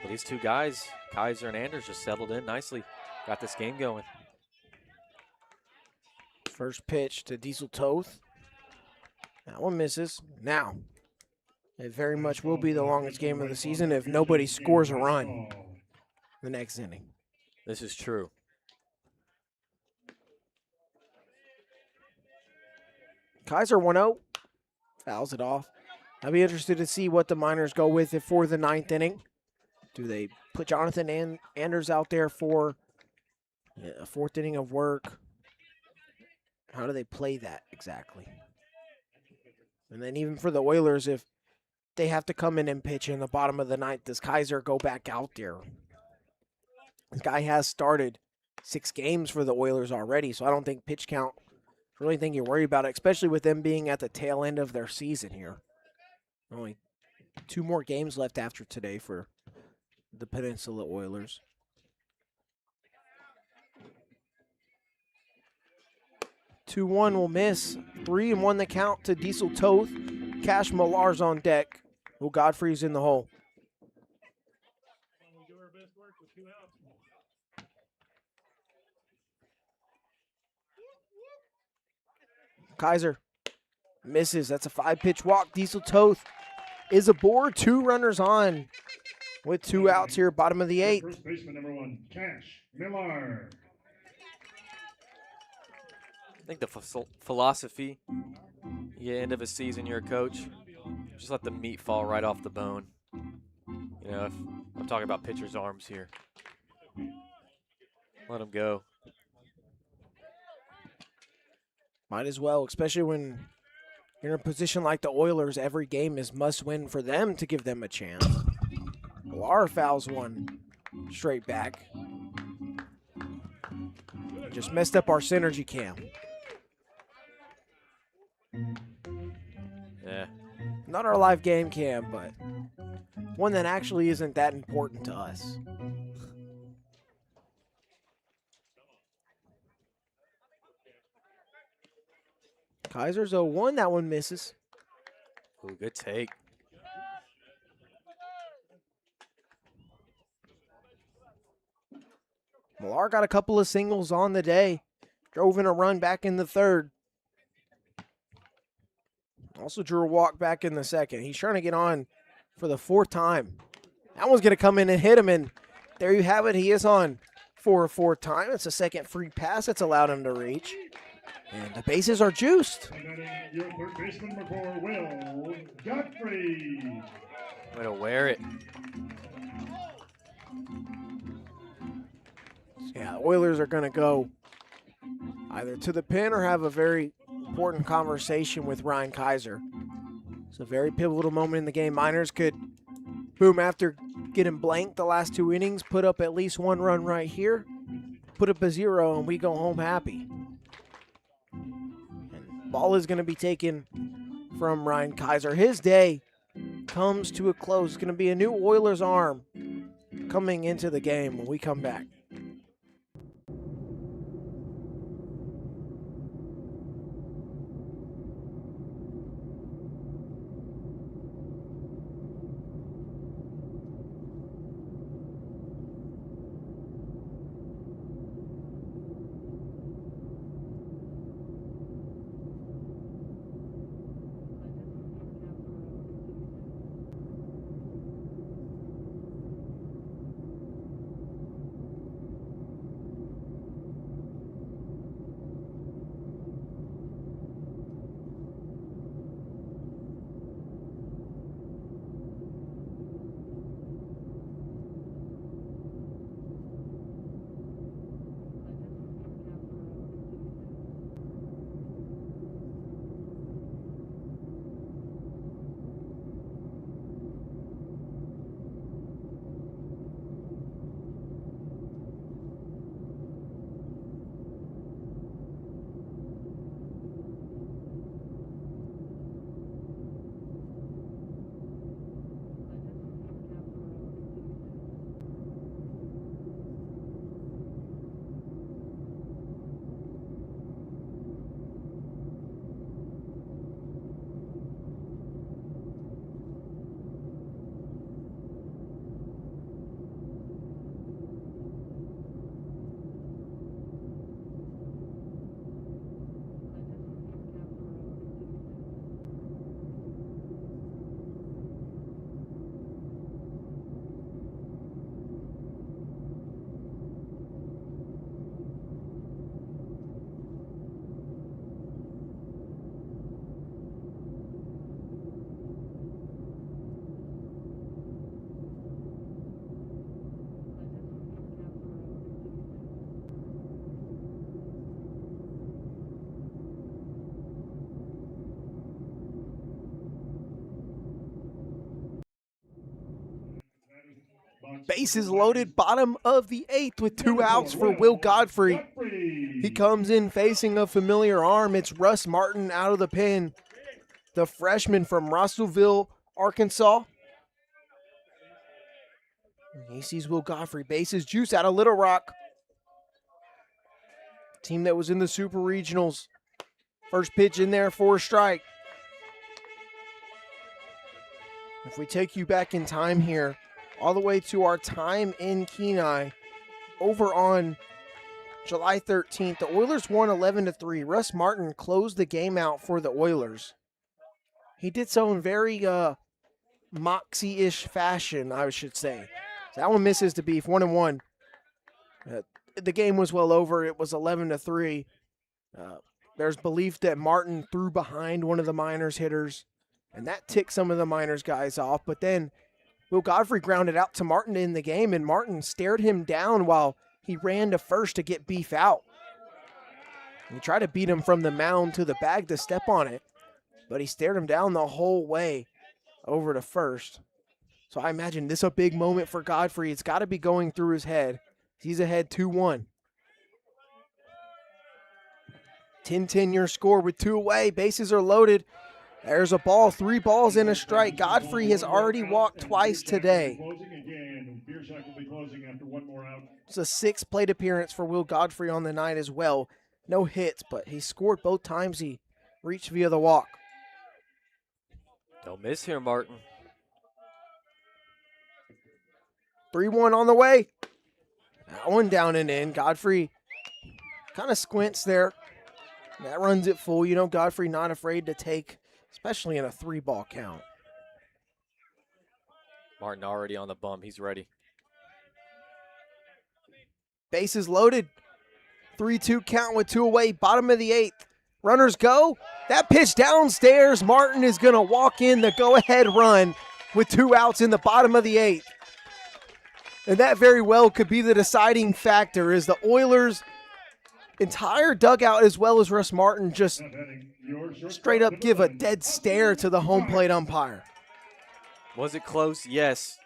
But these 2 guys, Kaiser and Anders, just settled in nicely. Got this game going. First pitch to Diesel Toth. That one misses. Now, it very much will be the longest game of the season if nobody scores a run the next inning. This is true. Kaiser 1-0. Fouls it off. I'll be interested to see what the Miners go with it for the 9th inning. Do they put Jonathan Anders out there for a 4th inning of work? How do they play that exactly? And then even for the Oilers, if they have to come in and pitch in the bottom of the 9th, does Kaiser go back out there? This guy has started 6 games for the Oilers already, so I don't think pitch count is really thing you worry about it, especially with them being at the tail end of their season here. Only 2 more games left after today for the Peninsula Oilers. Two 1 will miss. 3-1 the count to Diesel Toth. Cash Millar's on deck. Will Godfrey's in the hole. Kaiser misses. That's a 5-pitch walk. Diesel Toth is aboard. 2 runners on with 2 outs here, bottom of the 8th. First baseman, number 1, Cash Millar. I think the philosophy, end of a season, you're a coach, just let the meat fall right off the bone. You know, if I'm talking about pitcher's arms here. Let them go. Might as well, especially when you're in a position like the Oilers. Every game is must win for them to give them a chance. Millar fouls one straight back. Just messed up our synergy cam. Yeah. Not our live game cam, but one that actually isn't that important to us. Kaiser's 0-1. That one misses. Ooh, good take. Millar got a couple of singles on the day. Drove in a run back in the 3rd. Also drew a walk back in the 2nd. He's trying to get on for the 4th time. That one's going to come in and hit him, and there you have it. He is on for a 4th time. It's a second free pass that's allowed him to reach. And the bases are juiced. And then your third baseman, number 4, Will Godfrey. Way to wear it. Yeah, the Oilers are going to go either to the pen or have a very important conversation with Ryan Kaiser. It's a very pivotal moment in the game. Miners could, boom, after getting blanked the last 2 innings, put up at least 1 run right here, put up a 0, and we go home happy. And ball is going to be taken from Ryan Kaiser. His day comes to a close. It's going to be a new Oilers arm coming into the game when we come back. Bases loaded, bottom of the 8th with 2 outs for Will Godfrey. He comes in facing a familiar arm. It's Russ Martin out of the pen, the freshman from Russellville, Arkansas. He sees Will Godfrey. Bases juice out of Little Rock. Team that was in the Super Regionals. First pitch in there for a strike. If we take you back in time here, all the way to our time in Kenai, over on July 13th, the Oilers won 11-3. Russ Martin closed the game out for the Oilers. He did so in very moxie-ish fashion, I should say. So that one misses to beef, 1-1. The game was well over. It was 11-3. There's belief that Martin threw behind one of the Miners hitters, and that ticked some of the Miners guys off. But then Will Godfrey grounded out to Martin in the game, and Martin stared him down while he ran to first to get beef out. He tried to beat him from the mound to the bag to step on it, but he stared him down the whole way over to first. So I imagine this is a big moment for Godfrey. It's got to be going through his head. He's ahead 2-1. 10-10 your score with 2 away. Bases are loaded. There's a ball, 3 balls and a strike. Godfrey has already walked twice today. It's a 6th plate appearance for Will Godfrey on the night as well. No hits, but he scored both times he reached via the walk. Don't miss here, Martin. 3-1 on the way. That one down and in. Godfrey kind of squints there. That runs it full. You know, Godfrey not afraid to take, especially in a 3-ball count. Martin already on the bump. He's ready. Bases loaded. 3-2 count with 2 away. Bottom of the 8th. Runners go. That pitch downstairs. Martin is going to walk in the go-ahead run with 2 outs in the bottom of the 8th. And that very well could be the deciding factor, as the Oilers' entire dugout, as well as Russ Martin, just straight up give a dead stare to the home plate umpire. Was it close? Yes.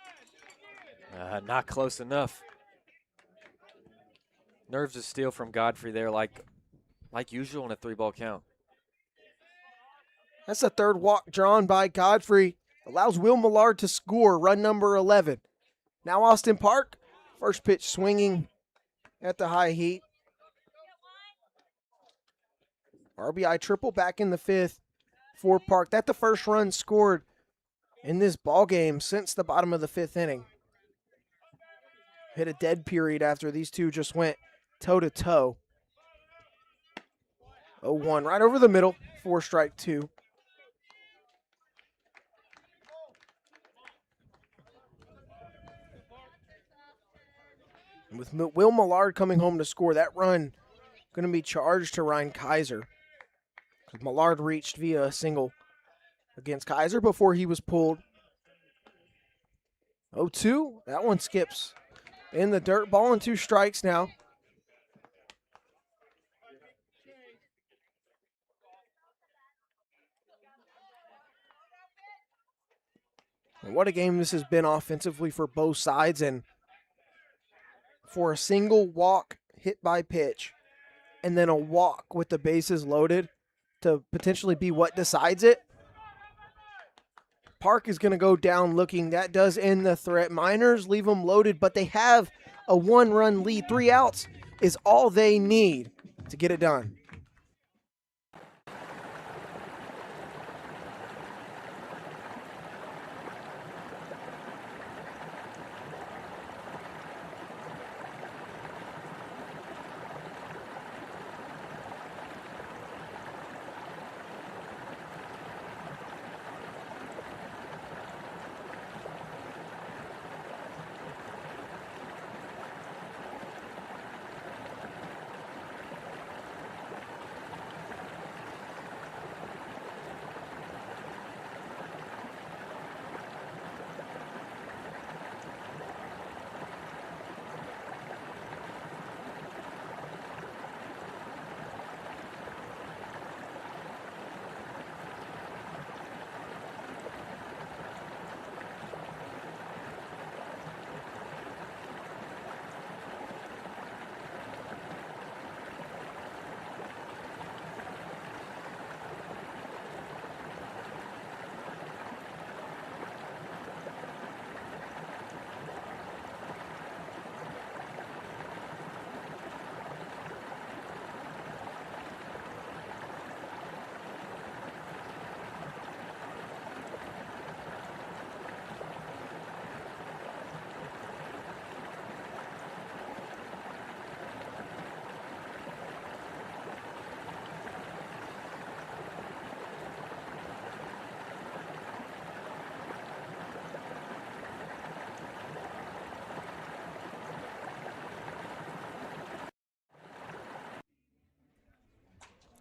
Not close enough. Nerves of steel from Godfrey there, like usual in a 3-ball count. That's the 3rd walk drawn by Godfrey. Allows Will Millard to score, run number 11. Now Austin Park, first pitch swinging at the high heat. RBI triple back in the 5th for Park. That's the first run scored in this ball game since the bottom of the 5th inning. Hit a dead period after these two just went toe-to-toe. 0-1 right over the middle for strike 2. And with Will Millard coming home to score, that run going to be charged to Ryan Kaiser. Millard reached via a single against Kaiser before he was pulled. 0-2, that one skips in the dirt. Ball and 2 strikes now. And what a game this has been offensively for both sides, and for a single walk hit by pitch and then a walk with the bases loaded to potentially be what decides it. Park is going to go down looking. That does end the threat. Miners leave them loaded, but they have a 1-run lead. 3 outs is all they need to get it done.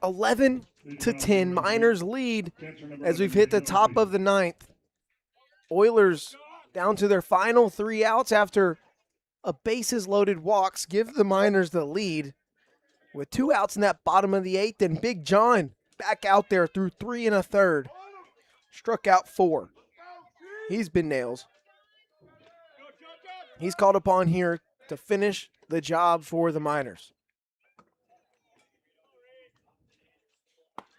11-10, Miners lead as we've hit the top of the ninth. Oilers down to their final 3 outs after a bases loaded walks give the Miners the lead. With 2 outs in that bottom of the 8th, and Big John back out there through 3 1/3. Struck out 4. He's been nails. He's called upon here to finish the job for the Miners.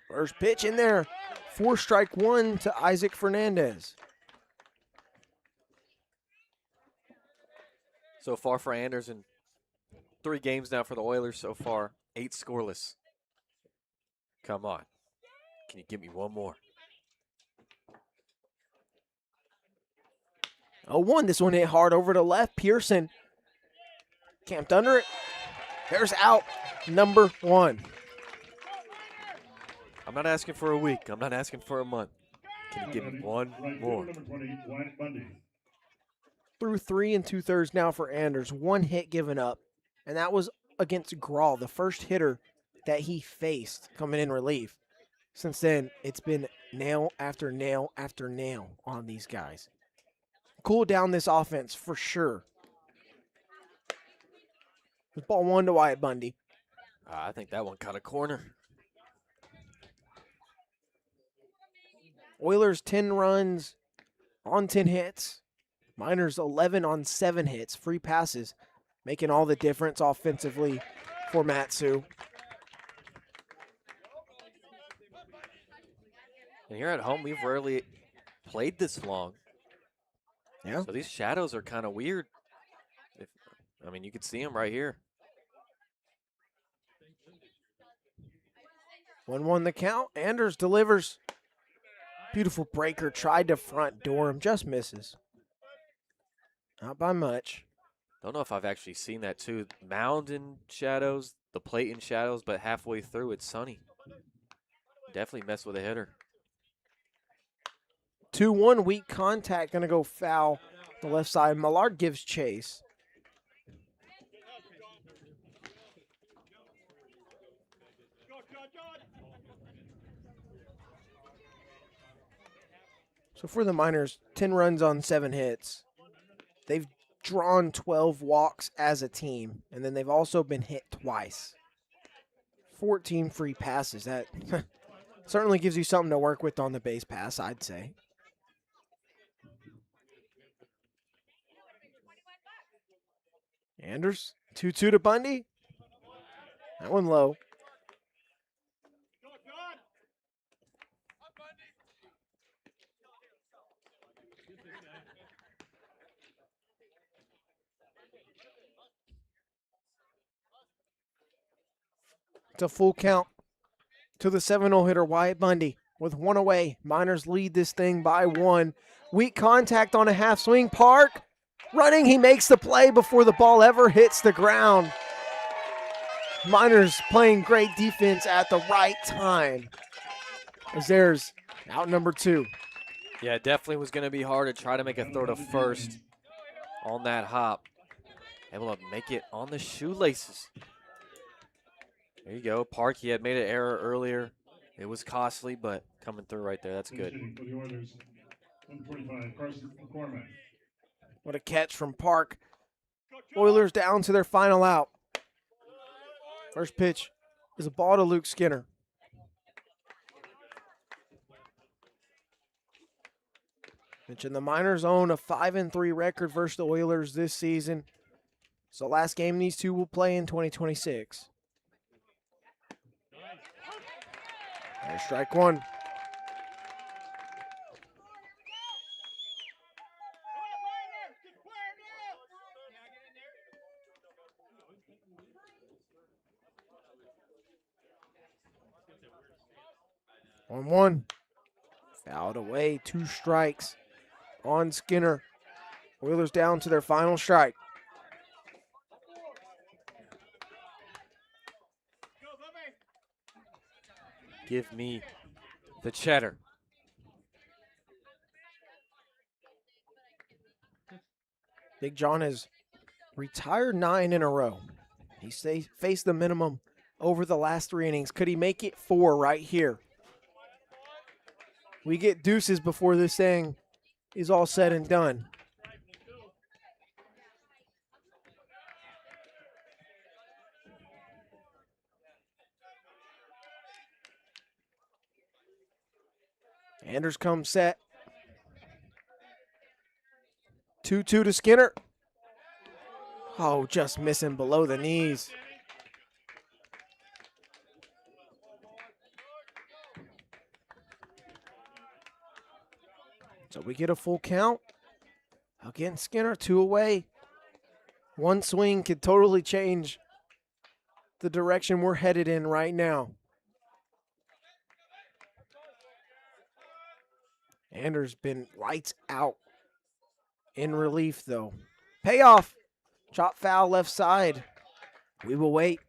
First pitch in there. 4-strike-1 to Isaac Fernandez. So far for Anderson, 3 games now for the Oilers so far, 8 scoreless. Come on. Can you give me one more? 0-1. This one hit hard over to left. Pearson camped under it. There's out number 1. I'm not asking for a week. I'm not asking for a month. Can you give me one more? Number 20, Wyatt Bundy. Through 3 2/3 now for Anders. 1 hit given up, and that was against Grawl, the first hitter that he faced coming in relief. Since then, it's been nail after nail after nail on these guys. Cool down this offense for sure. It's ball 1 to Wyatt Bundy. I think that one caught a corner. Oilers 10 runs on 10 hits. Miners 11 on 7 hits. Free passes, making all the difference offensively for Matsu. And here at home, we've rarely played this long. Yeah. So these shadows are kind of weird. You could see them right here. 1-1 the count. Anders delivers. Beautiful breaker. Tried to front door him. Just misses. Not by much. Don't know if I've actually seen that too. Mound in shadows, the plate in shadows, but halfway through it's sunny. Definitely mess with a hitter. 2-1 weak contact. Going to go foul the left side. Millard gives chase. So for the Miners, 10 runs on 7 hits. They've drawn 12 walks as a team, and then they've also been hit twice. 14 free passes. That certainly gives you something to work with on the base pass, I'd say. Anders, 2-2 to Bundy. That one low. It's a full count to the 7-0 hitter, Wyatt Bundy. With 1 away, Miners lead this thing by 1. Weak contact on a half swing. Park running. He makes the play before the ball ever hits the ground. Miners playing great defense at the right time. As there's out number 2. Yeah, it definitely was going to be hard to try to make a throw to first on that hop. Able to make it on the shoelaces. There you go. Park, he had made an error earlier. It was costly, but coming through right there, that's good. For the Oilers, 125, Carson McCormack. What a catch from Park. Oilers down to their final out. First pitch is a ball to Luke Skinner. Mentioned the Miners own a 5-3 record versus the Oilers this season. So last game these two will play in 2026. There's strike 1. On 1. Fouled away. 2 strikes on Skinner. Oilers down to their final strike. Give me the cheddar. Big John has retired 9 in a row. He faced the minimum over the last 3 innings. Could he make it 4 right here? We get deuces before this thing is all said and done. Anders comes set. 2-2 to Skinner. Oh, just missing below the knees. So we get a full count. Again, Skinner, 2 away. One swing could totally change the direction we're headed in right now. Anders been lights out in relief, though. Payoff. Chop foul left side. We will wait.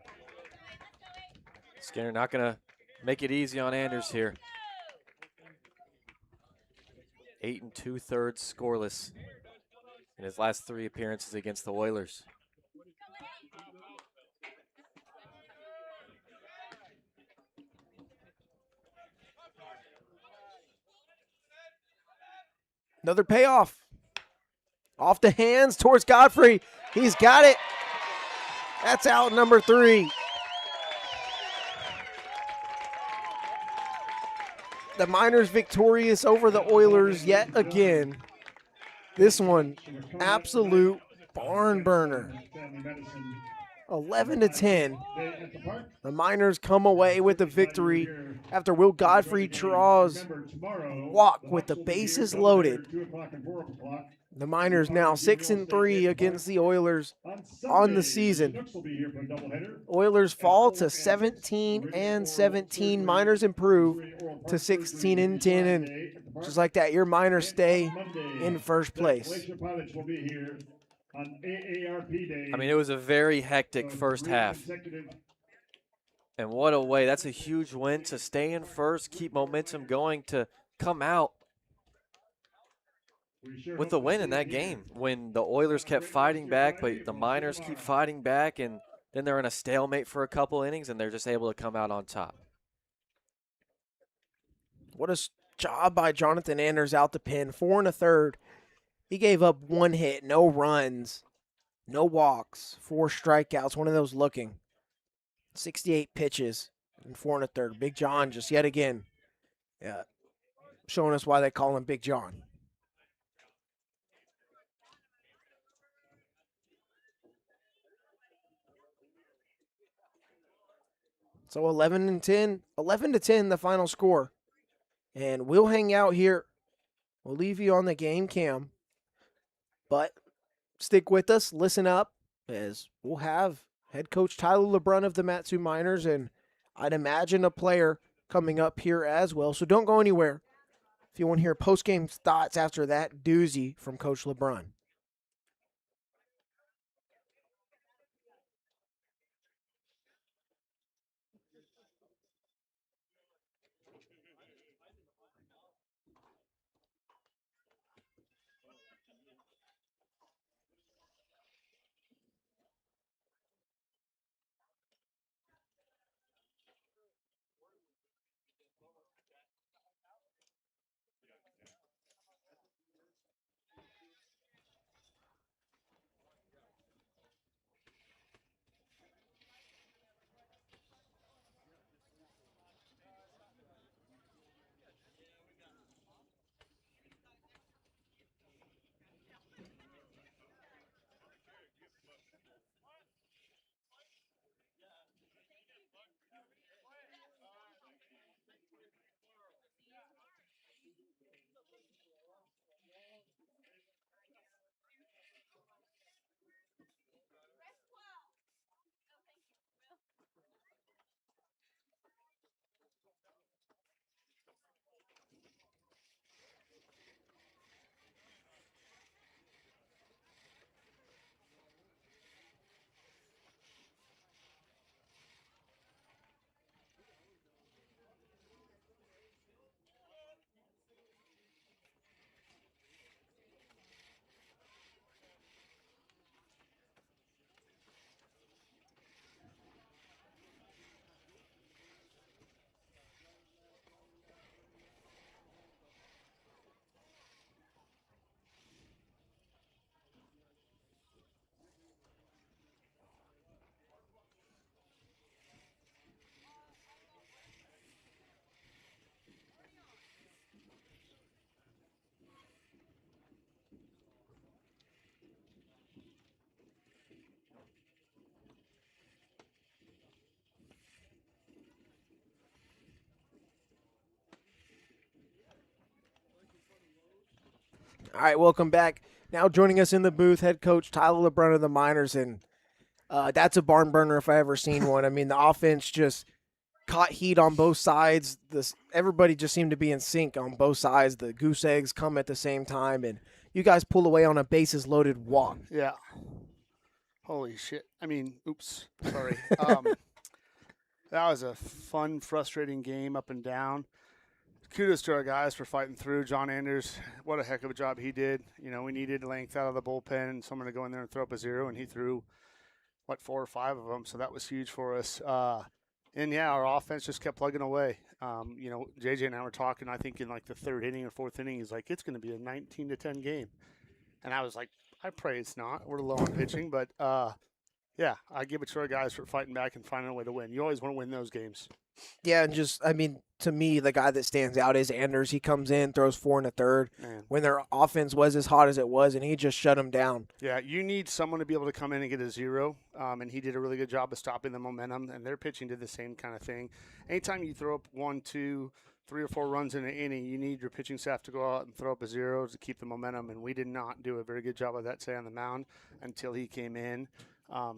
Skinner not going to make it easy on Anders here. 8 2/3 scoreless in his last 3 appearances against the Oilers. Another payoff. Off the hands towards Godfrey. He's got it. That's out number 3. The Miners victorious over the Oilers yet again. This one, absolute barn burner. 11-10. The Miners come away with the victory after Will Godfrey draws a walk with the bases loaded. The Miners now 6-3 against the Oilers on the season. Oilers fall to 17-17. Miners improve to 16-10, and just like that, your Miners stay in first place. I mean, it was a very hectic first half. And what a way. That's a huge win to stay in first, keep momentum going, to come out with the win in that game when the Oilers kept fighting back, but the Miners keep fighting back, and then they're in a stalemate for a couple innings, and they're just able to come out on top. What a job by Jonathan Anders out the pen. 4 1/3. He gave up 1 hit, no runs, no walks, 4 strikeouts, one of those looking. 68 pitches and 4 1/3. Big John just yet again showing us why they call him Big John. So 11-10 the final score. And we'll hang out here. We'll leave you on the game cam. But stick with us, listen up, as we'll have head coach Tyler LeBrun of the Matsu Miners, and I'd imagine a player coming up here as well. So don't go anywhere if you want to hear post-game thoughts after that doozy from Coach LeBrun. All right, welcome back. Now joining us in the booth, head coach Tyler LeBrun of the Miners, and that's a barn burner if I ever seen one. I mean, the offense just caught heat on both sides. Everybody just seemed to be in sync on both sides. The goose eggs come at the same time, and you guys pull away on a bases loaded walk. Yeah. Holy shit. I mean, oops. Sorry. That was a fun, frustrating game up and down. Kudos to our guys for fighting through. John Anders, what a heck of a job he did. You know, we needed length out of the bullpen and someone to go in there and throw up a zero, and he threw, 4 or 5 of them, so that was huge for us. And, yeah, our offense just kept plugging away. You know, JJ and I were talking, I think, in, like, the 3rd inning or 4th inning. He's like, it's going to be a 19-10 game. And I was like, I pray it's not. We're low on pitching, but, yeah, I give it to our guys for fighting back and finding a way to win. You always want to win those games. Yeah, and just, I mean, to me, the guy that stands out is Anders. He comes in, throws 4 in the 3rd Man. when their offense was as hot as it was, and he just shut them down. Yeah, you need someone to be able to come in and get a zero, and he did a really good job of stopping the momentum, and their pitching did the same kind of thing. Anytime you throw up 1, 2, 3 or 4 runs in an inning, you need your pitching staff to go out and throw up a zero to keep the momentum, and we did not do a very good job of that today on the mound until he came in.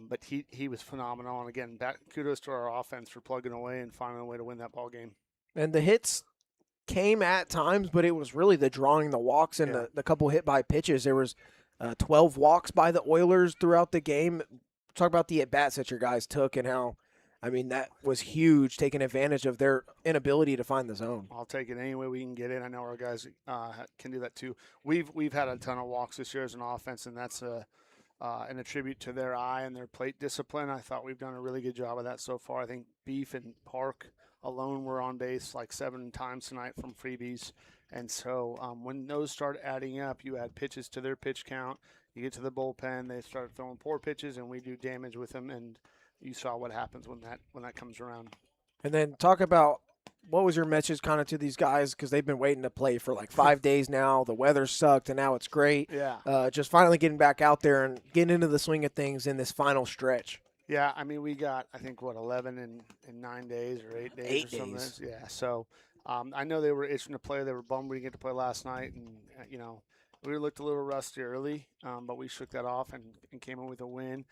But he was phenomenal, and again, kudos to our offense for plugging away and finding a way to win that ball game. And the hits came at times, but it was really the drawing the walks and the couple hit by pitches. There was 12 walks by the Oilers throughout the game. Talk about the at-bats that your guys took and how, I mean, that was huge, taking advantage of their inability to find the zone. I'll take it any way we can get it. I know our guys can do that too. We've had a ton of walks this year as an offense, and that's an attribute to their eye and their plate discipline. I thought we've done a really good job of that so far. I think Beef and Park alone were on base like 7 times tonight from freebies. And so when those start adding up, you add pitches to their pitch count. You get to the bullpen, they start throwing poor pitches, and we do damage with them. And you saw what happens when that comes around. And then talk about what was your message kind of to these guys, because they've been waiting to play for like 5 days now. The weather sucked, and now it's great. Yeah. Just finally getting back out there and getting into the swing of things in this final stretch. Yeah, I mean, we got, I think, 11 in 9 days or 8 days 8 or something. days. Yeah, so I know they were itching to play. They were bummed we didn't get to play last night, and, you know, we looked a little rusty early, but we shook that off and came in with a win.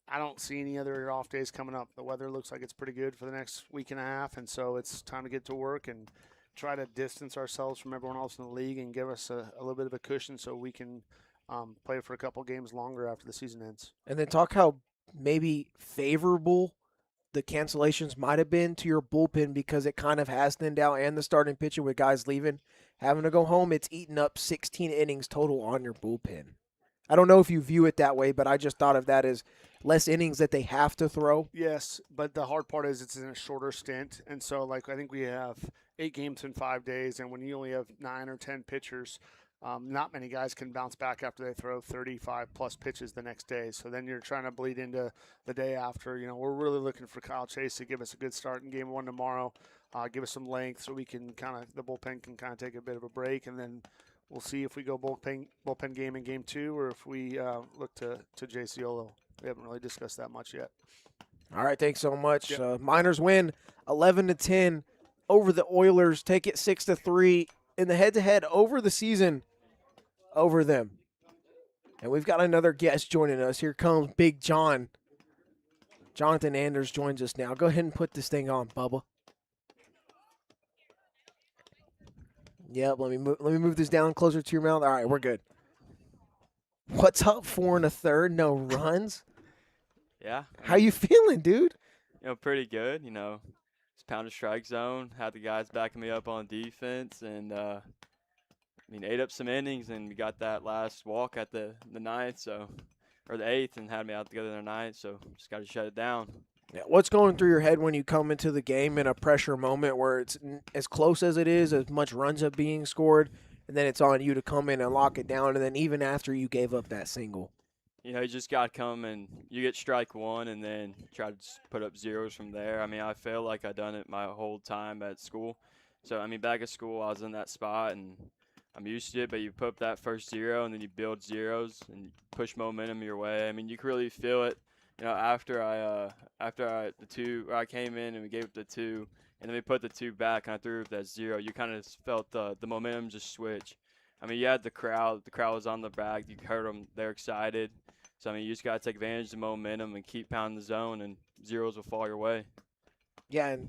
I don't see any other off days coming up. The weather looks like it's pretty good for the next week and a half, and so it's time to get to work and try to distance ourselves from everyone else in the league and give us a little bit of a cushion so we can play for a couple games longer after the season ends. And then talk how maybe favorable the cancellations might have been to your bullpen, because it kind of has thinned out, and the starting pitcher with guys leaving, having to go home, it's eaten up 16 innings total on your bullpen. I don't know if you view it that way, but I just thought of that as less innings that they have to throw. Yes, but the hard part is it's in a shorter stint. And so, like, I think we have 8 games in 5 days, and when you only have 9 or 10 pitchers, not many guys can bounce back after they throw 35-plus pitches the next day. So then you're trying to bleed into the day after. You know, we're really looking for Kyle Chase to give us a good start in Game 1 tomorrow, give us some length so we can the bullpen can kind of take a bit of a break, and then we'll see if we go bullpen game in Game 2 or if we look to JColo. We haven't really discussed that much yet. All right, thanks so much. Yep. Miners win 11-10 over the Oilers. Take it 6-3 in the head-to-head over the season over them. And we've got another guest joining us. Here comes Big John. Jonathan Anders joins us now. Go ahead and put this thing on, Bubba. Yep, let me move this down closer to your mouth. All right, we're good. What's up, 4 1/3, no runs? Yeah. How you feeling, dude? You know, pretty good. You know, just pound a strike zone, had the guys backing me up on defense, and ate up some innings, and we got that last walk at the ninth, or the 8th, and had me out together in the ninth. So just got to shut it down. Yeah, what's going through your head when you come into the game in a pressure moment where it's as close as it is, as much runs are being scored, and then it's on you to come in and lock it down, and then even after you gave up that single? You know, you just got to come and you get strike one and then try to just put up zeros from there. I mean, I feel like I've done it my whole time at school. So, I mean, back at school, I was in that spot, and I'm used to it, but you put up that first zero, and then you build zeros and push momentum your way. I mean, you can really feel it. You know, after I came in and we gave up the 2, and then we put the 2 back and I threw up that 0, you kind of felt the momentum just switch. I mean, you had the crowd. The crowd was on the back. You heard them. They're excited. So, I mean, you just got to take advantage of the momentum and keep pounding the zone, and zeros will fall your way. Yeah, and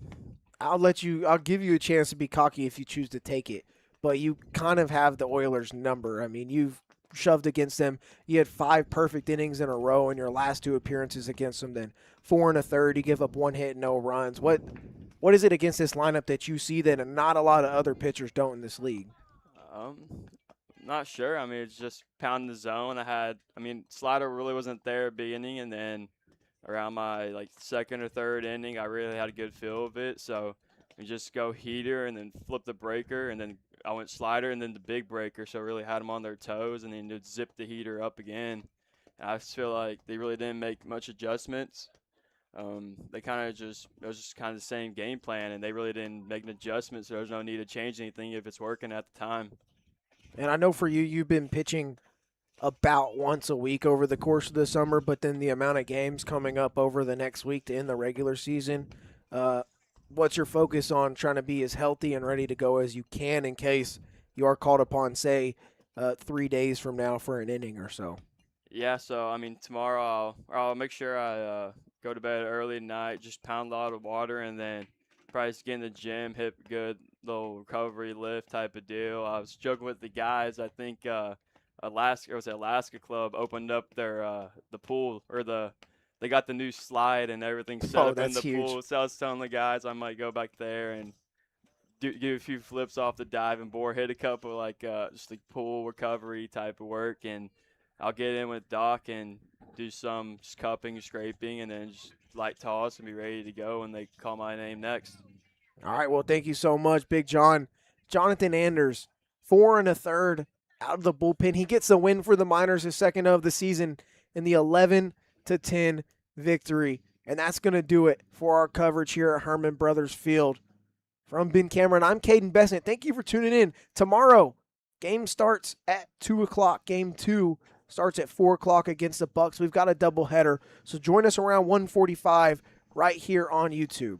I'll give you a chance to be cocky if you choose to take it. But you kind of have the Oilers' number. I mean, you've shoved against them. You had 5 perfect innings in a row in your last 2 appearances against them. Then 4 1/3. You give up 1 hit, no runs. What is it against this lineup that you see that not a lot of other pitchers don't in this league? Not sure. I mean, it's just pounding the zone. Slider really wasn't there at the beginning, and then around my second or third inning, I really had a good feel of it. So we just go heater and then flip the breaker, and then I went slider and then the big breaker. So really had them on their toes, and then just zip the heater up again. And I just feel like they really didn't make much adjustments. They kind of it was just kind of the same game plan, and they really didn't make an adjustment. So there's no need to change anything if it's working at the time. And I know for you, you've been pitching about once a week over the course of the summer, but then the amount of games coming up over the next week to end the regular season, what's your focus on trying to be as healthy and ready to go as you can in case you are called upon, say, 3 days from now for an inning or so? Yeah, so, I mean, tomorrow I'll make sure I go to bed early tonight, just pound a lot of water, and then probably just get in the gym, hit a good little recovery lift type of deal. I was joking with the guys. I think Alaska Club opened up their the pool, or they got the new slide and everything set up in that's the huge. pool. So I was telling the guys I might go back there and do a few flips off the diving board, hit a couple just pool recovery type of work, and I'll get in with Doc and do some just cupping, scraping, and then just light toss and be ready to go when they call my name next. All right, well, thank you so much, Big John. Jonathan Anders, 4 1/3 out of the bullpen. He gets the win for the Miners, his second of the season, in the 11-10 victory. And that's going to do it for our coverage here at Hermon Brothers Field. From Ben Cameron, I'm Kaden Bessent. Thank you for tuning in. Tomorrow, game starts at 2 o'clock. Game 2 starts at 4 o'clock against the Bucks. We've got a doubleheader, so join us around 1:45 right here on YouTube.